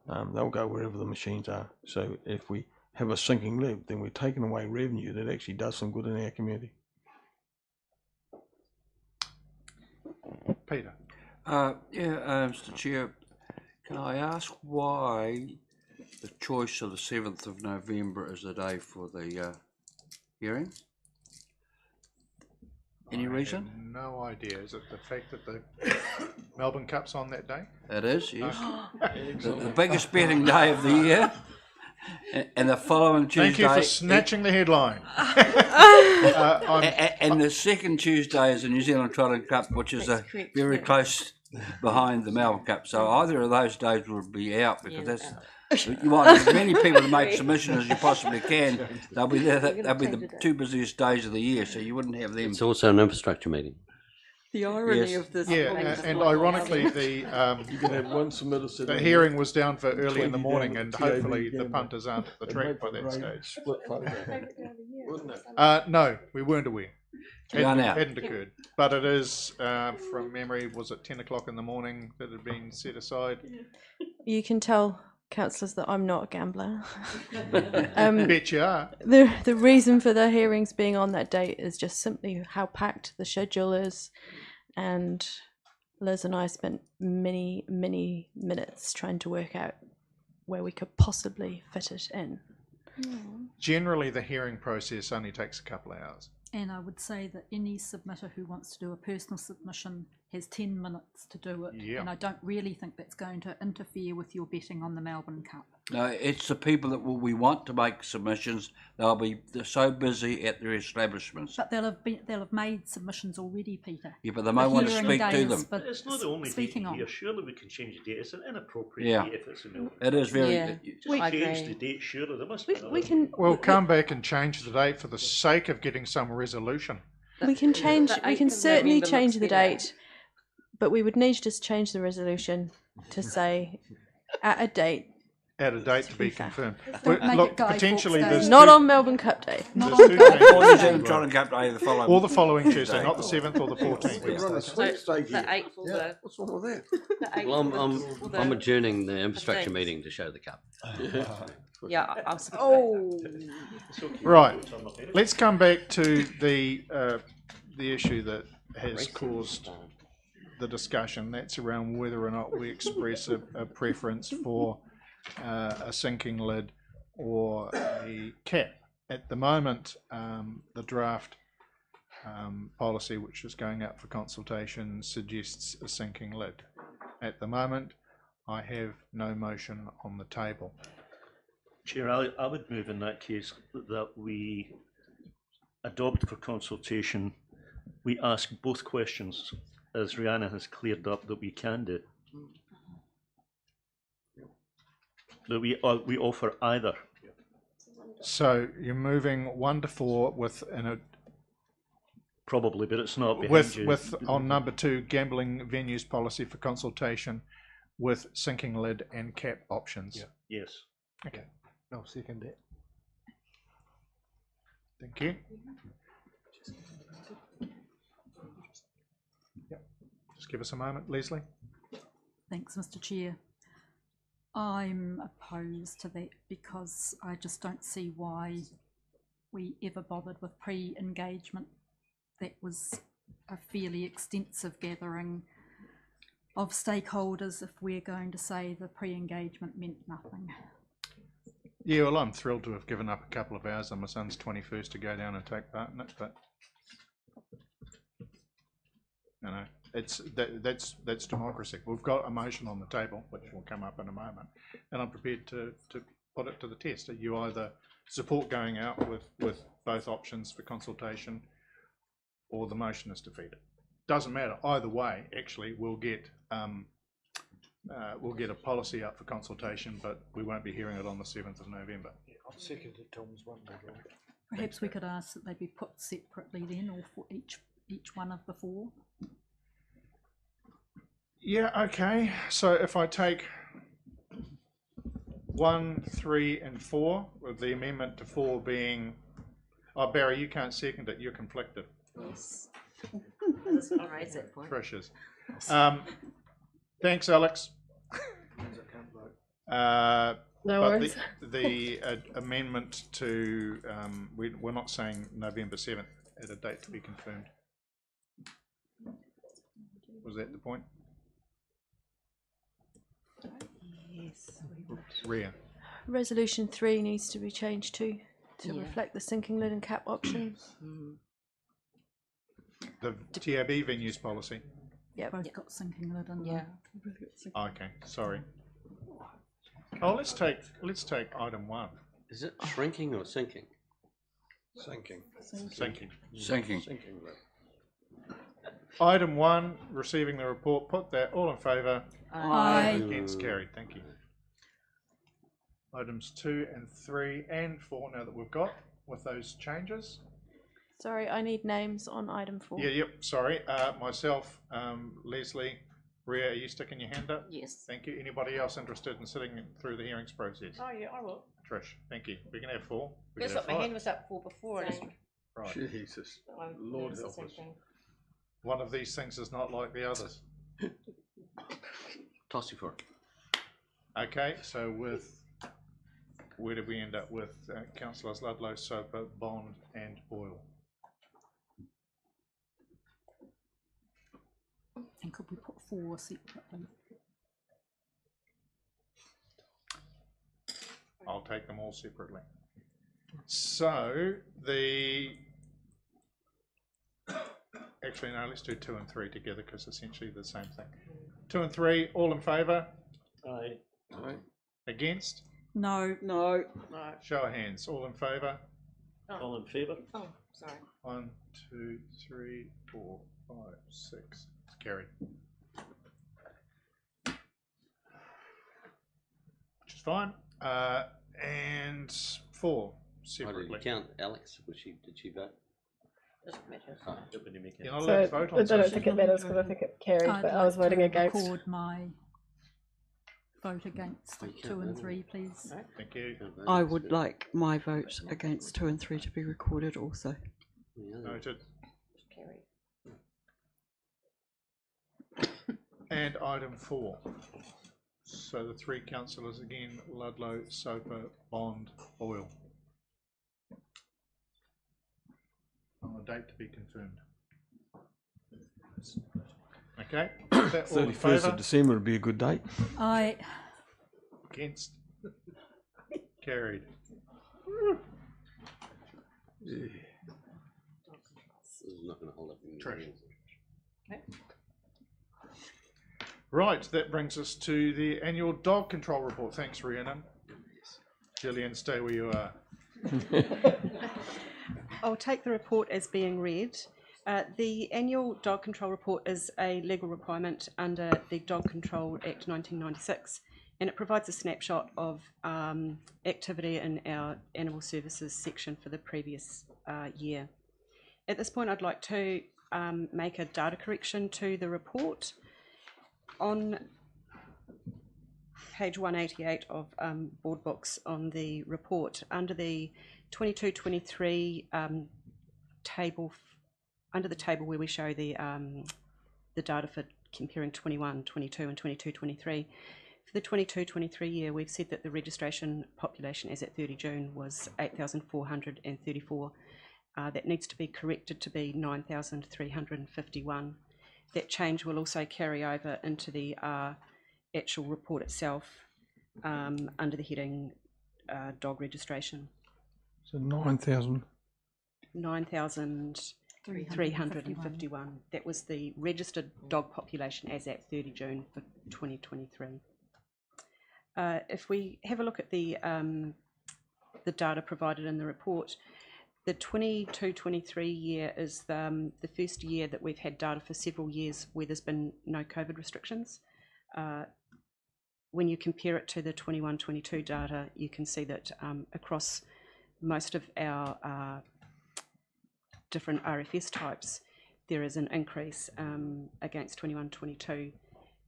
S9: They'll go wherever the machines are. So if we have a sinking leg, then we're taking away revenue that actually does some good in our community.
S2: Peter.
S4: Mr. Chair, can I ask why the choice of the 7th of November is the day for the hearing? Any reason?
S2: I have no idea. Is it the fact that the Melbourne Cup's on that day?
S4: It is, yes. The biggest betting day of the year. And the following Tuesday...
S2: Thank you for snatching the headline.
S4: And the second Tuesday is the New Zealand Trotting Cup, which is very close behind the Melbourne Cup. So either of those days will be out, because you want as many people to make submissions as you possibly can. They'll be the two busiest days of the year, so you wouldn't have them.
S14: It's also an infrastructure meeting.
S6: The irony
S4: Yes.
S6: of this.
S2: Yeah, and ironically,
S9: You can have one submitter sitting
S2: the
S9: on
S2: hearing was down for early in
S9: 20
S2: the
S9: down
S2: morning,
S9: with
S2: and
S9: TAB
S2: hopefully the
S9: gambler.
S2: punters aren't at the
S9: It'd
S2: track
S9: make
S2: by
S9: for a
S2: that
S9: great
S2: stage.
S9: split photograph, wouldn't it?
S2: No, we weren't aware.
S4: You are now.
S2: Hadn't occurred. But it is, from memory, was it 10 o'clock in the morning that had been set aside?
S3: You can tell, councillors, that I'm not a gambler.
S2: Bet you are.
S3: The reason for the hearings being on that date is just simply how packed the schedule is, and Liz and I spent many minutes trying to work out where we could possibly fit it in.
S2: Generally, the hearing process only takes a couple of hours.
S11: And I would say that any submitter who wants to do a personal submission has 10 minutes to do it.
S2: Yeah.
S11: And I don't really think that's going to interfere with your betting on the Melbourne Cup.
S4: No, it's the people that we want to make submissions. They're so busy at their establishments.
S11: But they'll have made submissions already, Peter.
S4: Yeah, but they might want to
S11: hearing
S4: speak to
S11: days,
S4: them.
S11: but
S5: It's not the only
S11: speaking
S5: date
S11: on.
S5: here. Surely we can change the date. It's an inappropriate
S4: Yeah.
S5: date if it's a mill.
S4: It is very.
S12: Yeah.
S5: Just
S3: We-
S5: change the date. Surely there must be.
S3: We can
S2: We'll come back and change the date for the sake of getting some resolution.
S3: we can change.
S12: The
S3: We can
S12: 8th of
S3: certainly
S12: November
S3: change
S12: looks
S3: the
S12: better.
S3: date, but we would need to just change the resolution to say at a date.
S2: At a date to be confirmed.
S11: Don't make
S2: Look,
S11: it Guy
S2: potentially
S11: Fawkes Day.
S2: there's
S3: Not
S2: two-
S3: on Melbourne Cup Day.
S11: Not
S2: there's
S11: on
S2: two
S11: Guy
S2: changes.
S4: Or New Zealand Trotting Cup Day the following.
S2: Or the following Tuesday, not the 7th or the 14th.
S9: We run a sweepstake
S12: The
S9: here.
S12: 8th or
S9: Yeah, what's wrong with that?
S12: the 8th
S14: Well,
S12: or the
S14: I'm adjourning the infrastructure
S12: 15th.
S14: meeting to show the cup.
S12: Yeah, I'll support
S2: Right. Let's come back to the issue that has caused the discussion. That's around whether or not we express a preference for a sinking lid or a cap. At the moment, the draft policy, which is going up for consultation, suggests a sinking lid. At the moment, I have no motion on the table.
S5: Chair, I would move in that case that we adopt for consultation. We ask both questions, as Rihanna has cleared up that we can do. That we offer either.
S2: So you're moving 1 to 4 with
S5: Probably, but it's not behind
S2: with
S5: you.
S2: on number 2 gambling venues policy for consultation with sinking lid and cap options.
S5: Yes.
S2: Okay.
S10: I'll second that.
S2: Thank you. Yep. Just give us a moment, Leslie.
S11: Thanks, Mr. Chair. I'm opposed to that because I just don't see why we ever bothered with pre-engagement. That was a fairly extensive gathering of stakeholders if we're going to say the pre-engagement meant nothing.
S2: Yeah, well, I'm thrilled to have given up a couple of hours on my son's 21st to go down and take part in it, but you know, that's democracy. We've got a motion on the table, which will come up in a moment, and I'm prepared to put it to the test. You either support going out with both options for consultation, or the motion is defeated. Doesn't matter either way. Actually, we'll get a policy up for consultation, but we won't be hearing it on the 7th of November.
S10: I've seconded Tom's one.
S11: Perhaps we could ask that they be put separately then, or for each one of the 4.
S2: Yeah, okay. So if I take 1, 3, and 4, with the amendment to 4 being, oh, Barry, you can't second it. You're conflicted.
S7: Yes. I just want to raise that point.
S2: Trish is. Thanks, Alex.
S3: No
S2: but
S3: worries.
S2: the amendment to, we're not saying November 7th at a date to be confirmed. Was that the point?
S7: Yes.
S2: Rhea.
S3: Resolution 3 needs to be changed to
S7: Yeah.
S3: reflect the sinking lid and cap options.
S2: The TAB venues policy.
S3: Yep.
S11: Both got sinking lid in
S7: Yeah.
S2: Okay, sorry. Oh, let's take item 1.
S14: Is it shrinking or sinking?
S9: Sinking.
S2: Sinking.
S4: Sinking.
S2: Item 1, receiving the report. Put that. All in favour?
S11: Aye.
S2: Against, carried. Thank you. Items 2 and 3 and 4 now that we've got with those changes.
S3: Sorry, I need names on item 4.
S2: Yeah, yep, sorry. Myself, Leslie, Ria, are you sticking your hand up?
S7: Yes.
S2: Thank you. Anybody else interested in sitting through the hearings process?
S7: Oh, yeah, I will.
S2: Trish, thank you. We can have 4. We
S7: That's
S2: can have
S7: what my
S2: 5.
S7: hand was up for before. I just,
S2: Right.
S9: Jesus, Lord help us.
S2: One of these things is not like the others.
S14: Toss you for it.
S2: Okay, so where did we end up with councillors Ludlow, Soper, Bond and Boyle?
S11: And could we put 4 separately?
S2: I'll take them all separately. So actually no, let's do 2 and 3 together because essentially the same thing. 2 and 3, all in favour?
S5: Aye.
S2: Aye. Against?
S11: No.
S6: No.
S2: Show of hands, all in favour?
S5: All in favour?
S7: oh, sorry.
S2: 1, 2, 3, 4, 5, 6. It's carried. Which is fine. And 4 separately.
S14: Did you count Alex? Did she vote?
S7: Doesn't matter.
S2: You're not allowed to vote on
S8: I don't think it matters because I think it carried, but I was voting against.
S11: Record my vote against 2 and 3, please.
S2: Thank you.
S6: I would like my vote against 2 and 3 to be recorded also.
S2: Noted.
S7: Carry.
S2: And item 4. So the 3 councillors again, Ludlow, Soper, Bond, Boyle. On a date to be confirmed. Okay. Is that all in
S9: 31st of
S2: favour?
S9: December would be a good date.
S11: Aye.
S2: Against? Carried.
S14: This is not going to hold up in the
S2: Trish.
S14: meetings.
S2: Right, that brings us to the annual dog control report. Thanks, Rhiannon. Gillian, stay where you are.
S22: I'll take the report as being read. The annual dog control report is a legal requirement under the Dog Control Act 1996, and it provides a snapshot of activity in our animal services section for the previous year. At this point, I'd like to make a data correction to the report. On page 188 of board books on the report, under the 22-23 table, under the table where we show the data for comparing 21-22 and 22-23, for the 22-23 year, we've said that the registration population as at 30 June was 8,434. That needs to be corrected to be 9,351. That change will also carry over into the actual report itself under the heading dog registration.
S9: So 9,000.
S22: 9,351. That was the registered dog population as at 30 June for 2023. If we have a look at the data provided in the report, the 22-23 year is the first year that we've had data for several years where there's been no COVID restrictions. When you compare it to the 21-22 data, you can see that across most of our different RFS types, there is an increase against 21-22.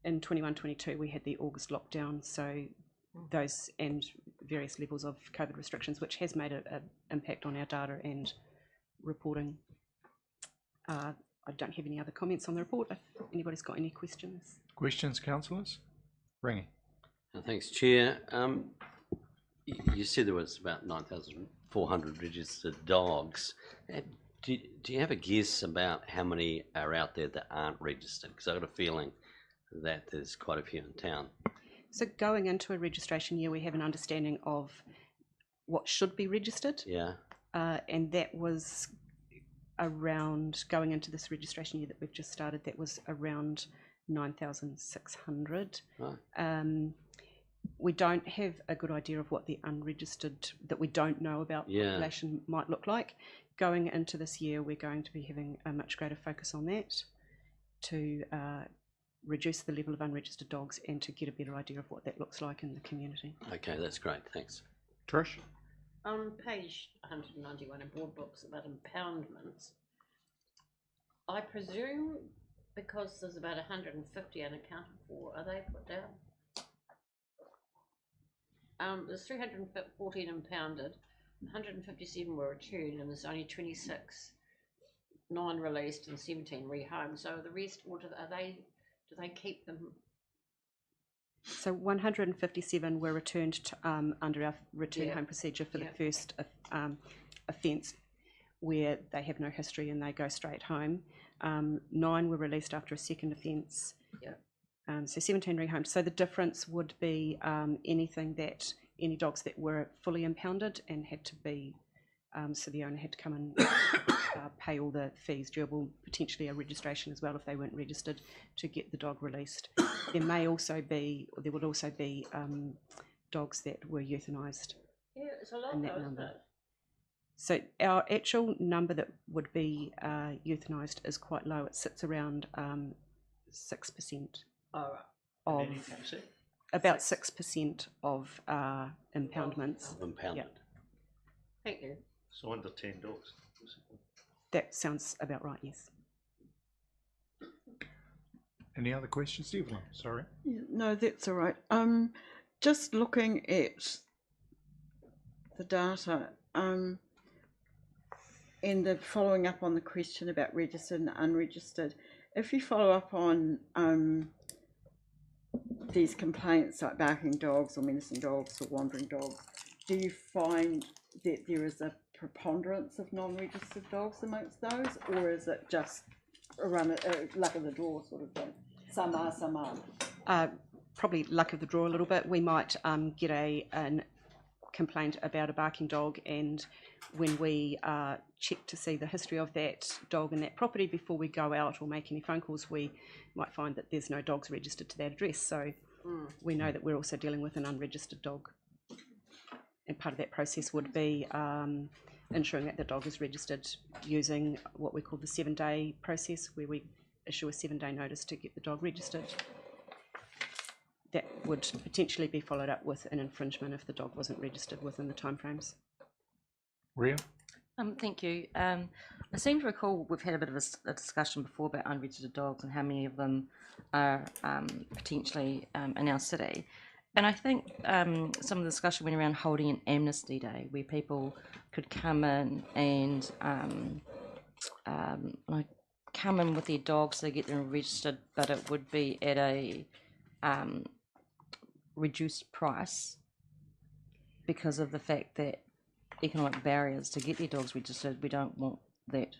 S22: In 21-22, we had the August lockdown, so those and various levels of COVID restrictions, which has made an impact on our data and reporting. I don't have any other comments on the report. If anybody's got any questions.
S2: Questions, councillors? Ringy.
S14: Thanks, Chair. You said there was about 9,400 registered dogs. Do you have a guess about how many are out there that aren't registered? Because I've got a feeling that there's quite a few in town.
S22: So going into a registration year, we have an understanding of what should be registered.
S14: Yeah.
S22: And that was around, going into this registration year that we've just started, that was around 9,600.
S14: Right.
S22: We don't have a good idea of what the unregistered, that we don't know about population might look like. Going into this year, we're going to be having a much greater focus on that to reduce the level of unregistered dogs and to get a better idea of what that looks like in the community.
S14: Okay, that's great. Thanks.
S2: Trish?
S7: On page 191 in board books about impoundments, I presume because there's about 150 unaccounted for, are they put down? There's 314 impounded, 157 were returned, and there's only 26 non-released and 17 rehomed. So the rest, what do they keep them?
S22: So 157 were returned to, under our return home procedure for the first offence, where they have no history and they go straight home. 9 were released after a second offence. So 17 rehomed. So the difference would be any dogs that were fully impounded and had to be, so the owner had to come and pay all the fees durable, potentially a registration as well if they weren't registered, to get the dog released. There would also be dogs that were euthanised.
S7: Yeah, it's a lot
S22: in
S7: though,
S22: that
S7: isn't
S22: number.
S7: it?
S22: So our actual number that would be euthanised is quite low. It sits around 6%
S7: Oh,
S22: of
S5: Any, did you say?
S22: about 6% of impoundments.
S14: Impounded.
S22: Yeah,
S7: Thank you.
S5: So under 10 dogs.
S22: that sounds about right. Yes.
S2: Any other questions, Evelyn? Sorry.
S6: Yeah, no, that's all right. Just looking at the data, and the following up on the question about registered and unregistered, if you follow up on these complaints like barking dogs or menacing dogs or wandering dogs, do you find that there is a preponderance of non-registered dogs amongst those, or is it just a luck of the draw sort of thing? Some are, some aren't. Probably luck of the draw a little bit. We might get a complaint about a barking dog, and when we check to see the history of that dog and that property before we go out or make any phone calls, we might find that there's no dogs registered to that address. So we know that we're also dealing with an unregistered dog. And part of that process would be ensuring that the dog is registered using what we call the 7-day process, where we issue a 7-day notice to get the dog registered. That would potentially be followed up with an infringement if the dog wasn't registered within the timeframes.
S2: Ria?
S12: Thank you. I seem to recall we've had a bit of a discussion before about unregistered dogs and how many of them are potentially in our city. And I think some of the discussion went around holding an amnesty day where people could come in and come in with their dogs, so they get them registered, but it would be at a reduced price because of the fact that economic barriers to get their dogs registered. We don't want that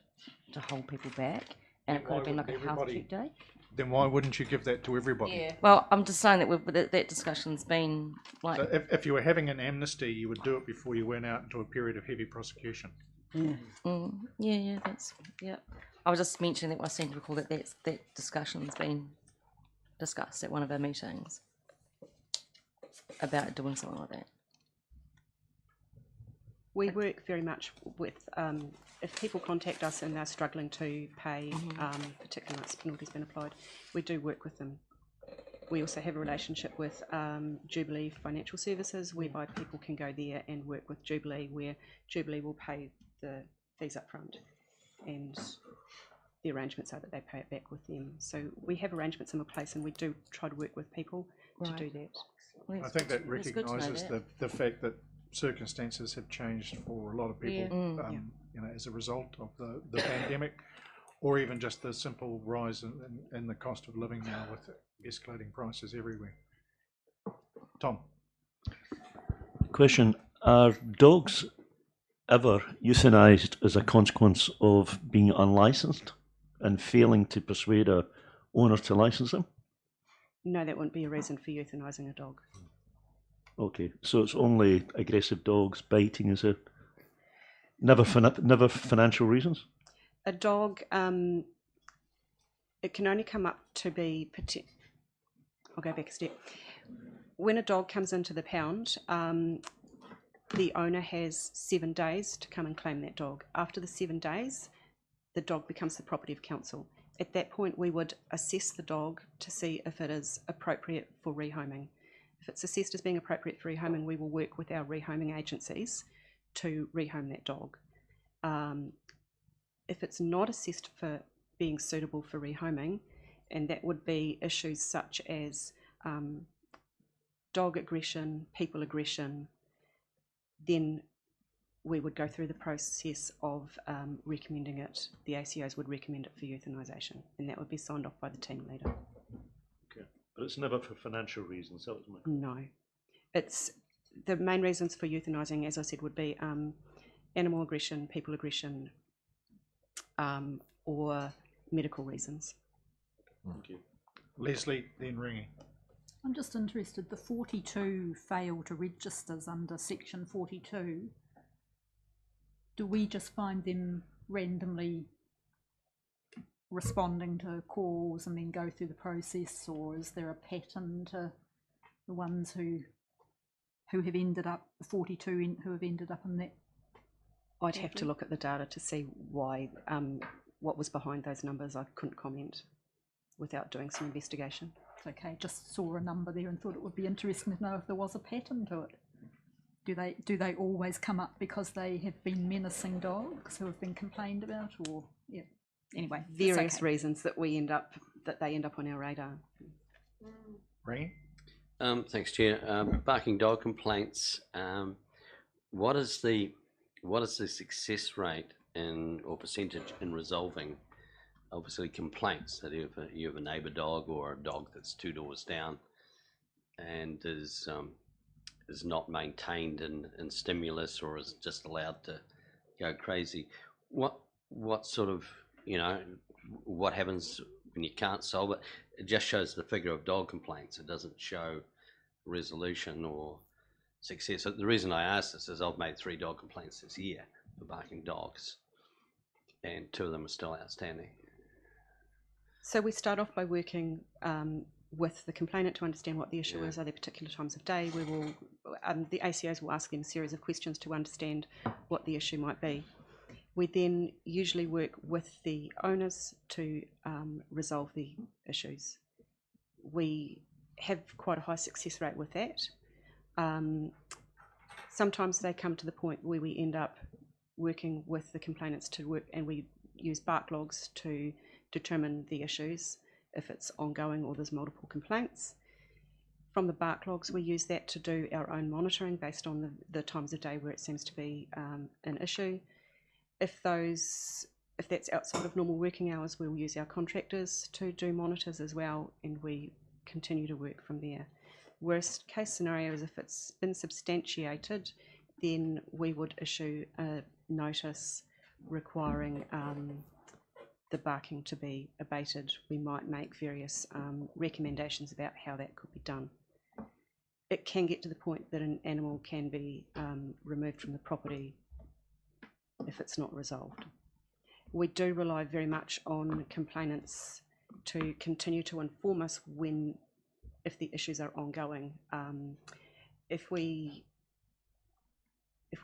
S12: to hold people back, and it could have been like a health check day.
S2: Then why wouldn't you give that to everybody?
S12: Yeah. Well, I'm just saying that that discussion's been like.
S2: So if you were having an amnesty, you would do it before you went out into a period of heavy prosecution.
S12: Yeah, that's yeah. I was just mentioning that I seem to recall that that discussion's been discussed at one of our meetings about doing something like that.
S22: We work very much with, if people contact us and they're struggling to pay, particularly once penalties been applied, we do work with them. We also have a relationship with Jubilee Financial Services, whereby people can go there and work with Jubilee, where Jubilee will pay the fees up front, and the arrangements are that they pay it back with them. So we have arrangements in place, and we do try to work with people to do that.
S2: I think that recognises the fact that circumstances have changed for a lot of people, you know, as a result of the pandemic, or even just the simple rise in the cost of living now with escalating prices everywhere. Tom?
S13: Question: are dogs ever euthanised as a consequence of being unlicensed and failing to persuade a owner to license them?
S22: No, that wouldn't be a reason for euthanising a dog.
S13: Okay, so it's only aggressive dogs, biting, is it? Never financial reasons?
S22: A dog, it can only come up to be, I'll go back a step. When a dog comes into the pound, the owner has 7 days to come and claim that dog. After the 7 days, the dog becomes the property of council. At that point, we would assess the dog to see if it is appropriate for rehoming. If it's assessed as being appropriate for rehoming, we will work with our rehoming agencies to rehome that dog. If it's not assessed for being suitable for rehoming, and that would be issues such as dog aggression, people aggression, then we would go through the process of recommending it. The ACOs would recommend it for euthanisation, and that would be signed off by the team leader.
S5: Okay, but it's never for financial reasons. That was my
S22: No, it's the main reasons for euthanising, as I said, would be animal aggression, people aggression, or medical reasons.
S2: Thank you. Leslie, then Ringy.
S11: I'm just interested, the 42 fail to registers under section 42. Do we just find them randomly responding to calls and then go through the process, or is there a pattern to the ones who have ended up, 42 who have ended up in that?
S22: I'd have to look at the data to see why, what was behind those numbers. I couldn't comment without doing some investigation.
S11: Okay, just saw a number there and thought it would be interesting to know if there was a pattern to it. Do they always come up because they have been menacing dogs who have been complained about, or yeah? Anyway,
S22: Various reasons that they end up on our radar.
S2: Ringy?
S14: Thanks, Chair. Barking dog complaints. What is the success rate or percentage in resolving, obviously, complaints that if you have a neighbour dog or a dog that's 2 doors down and is not maintained in stimulus, or is just allowed to go crazy? What sort of, what happens when you can't solve it? It just shows the figure of dog complaints. It doesn't show resolution or success. So the reason I ask this is I've made 3 dog complaints this year for barking dogs, and 2 of them are still outstanding.
S22: So we start off by working with the complainant to understand what the issue is. Are there particular times of day? We will, the ACOs will ask them a series of questions to understand what the issue might be. We then usually work with the owners to resolve the issues. We have quite a high success rate with that. Sometimes they come to the point where we end up working with the complainants to work, and we use bark logs to determine the issues, if it's ongoing or there's multiple complaints. From the bark logs, we use that to do our own monitoring based on the times of day where it seems to be an issue. If that's outside of normal working hours, we'll use our contractors to do monitors as well, and we continue to work from there. Worst case scenario is if it's been substantiated, then we would issue a notice requiring the barking to be abated. We might make various recommendations about how that could be done. It can get to the point that an animal can be removed from the property if it's not resolved. We do rely very much on complainants to continue to inform us if the issues are ongoing. If we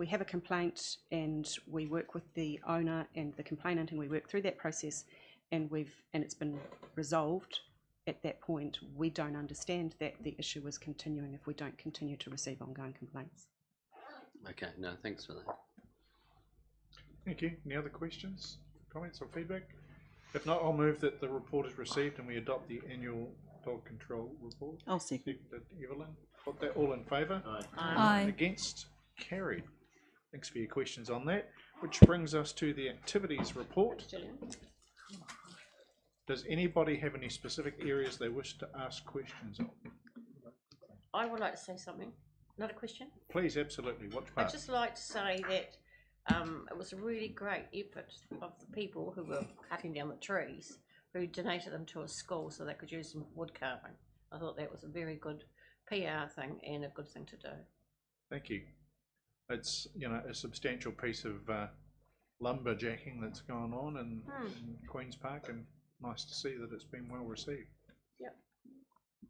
S22: have a complaint and we work with the owner and the complainant and we work through that process and it's been resolved, at that point we don't understand that the issue is continuing if we don't continue to receive ongoing complaints.
S14: Okay, no, thanks for that.
S2: Thank you. Any other questions, comments or feedback? If not, I'll move that the report is received and we adopt the annual dog control report.
S6: I'll second.
S2: Evelyn, put that all in favour?
S11: Aye. Aye.
S2: Against? Carried. Thanks for your questions on that. Which brings us to the activities report. Does anybody have any specific areas they wish to ask questions on?
S7: I would like to say something. Another question?
S2: Please, absolutely. Watch part.
S7: I'd just like to say that it was a really great effort of the people who were cutting down the trees, who donated them to a school so they could use them for wood carving. I thought that was a very good PR thing and a good thing to do.
S2: Thank you. It's a substantial piece of lumberjacking that's gone on in Queen's Park, and nice to see that it's been well received.
S7: Yep.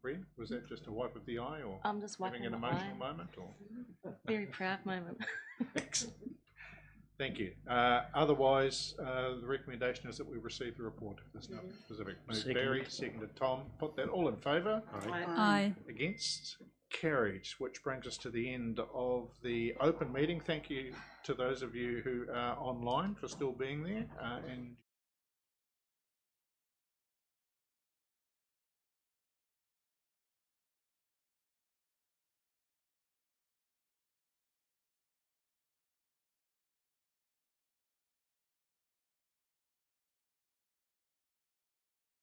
S2: Brent, was that just a wipe of the eye, or
S12: I'm just
S2: having an
S12: wiping the
S2: emotional
S12: eye.
S2: moment, or?
S12: Very proud moment.
S2: Excellent. Thank you. Otherwise, the recommendation is that we receive the report. If there's no specific. Moved
S5: Second.
S2: Barry, seconded Tom. Put that all in favour.
S11: Aye.
S2: Against? carried, which brings us to the end of the open meeting. Thank you to those of you who are online for still being there and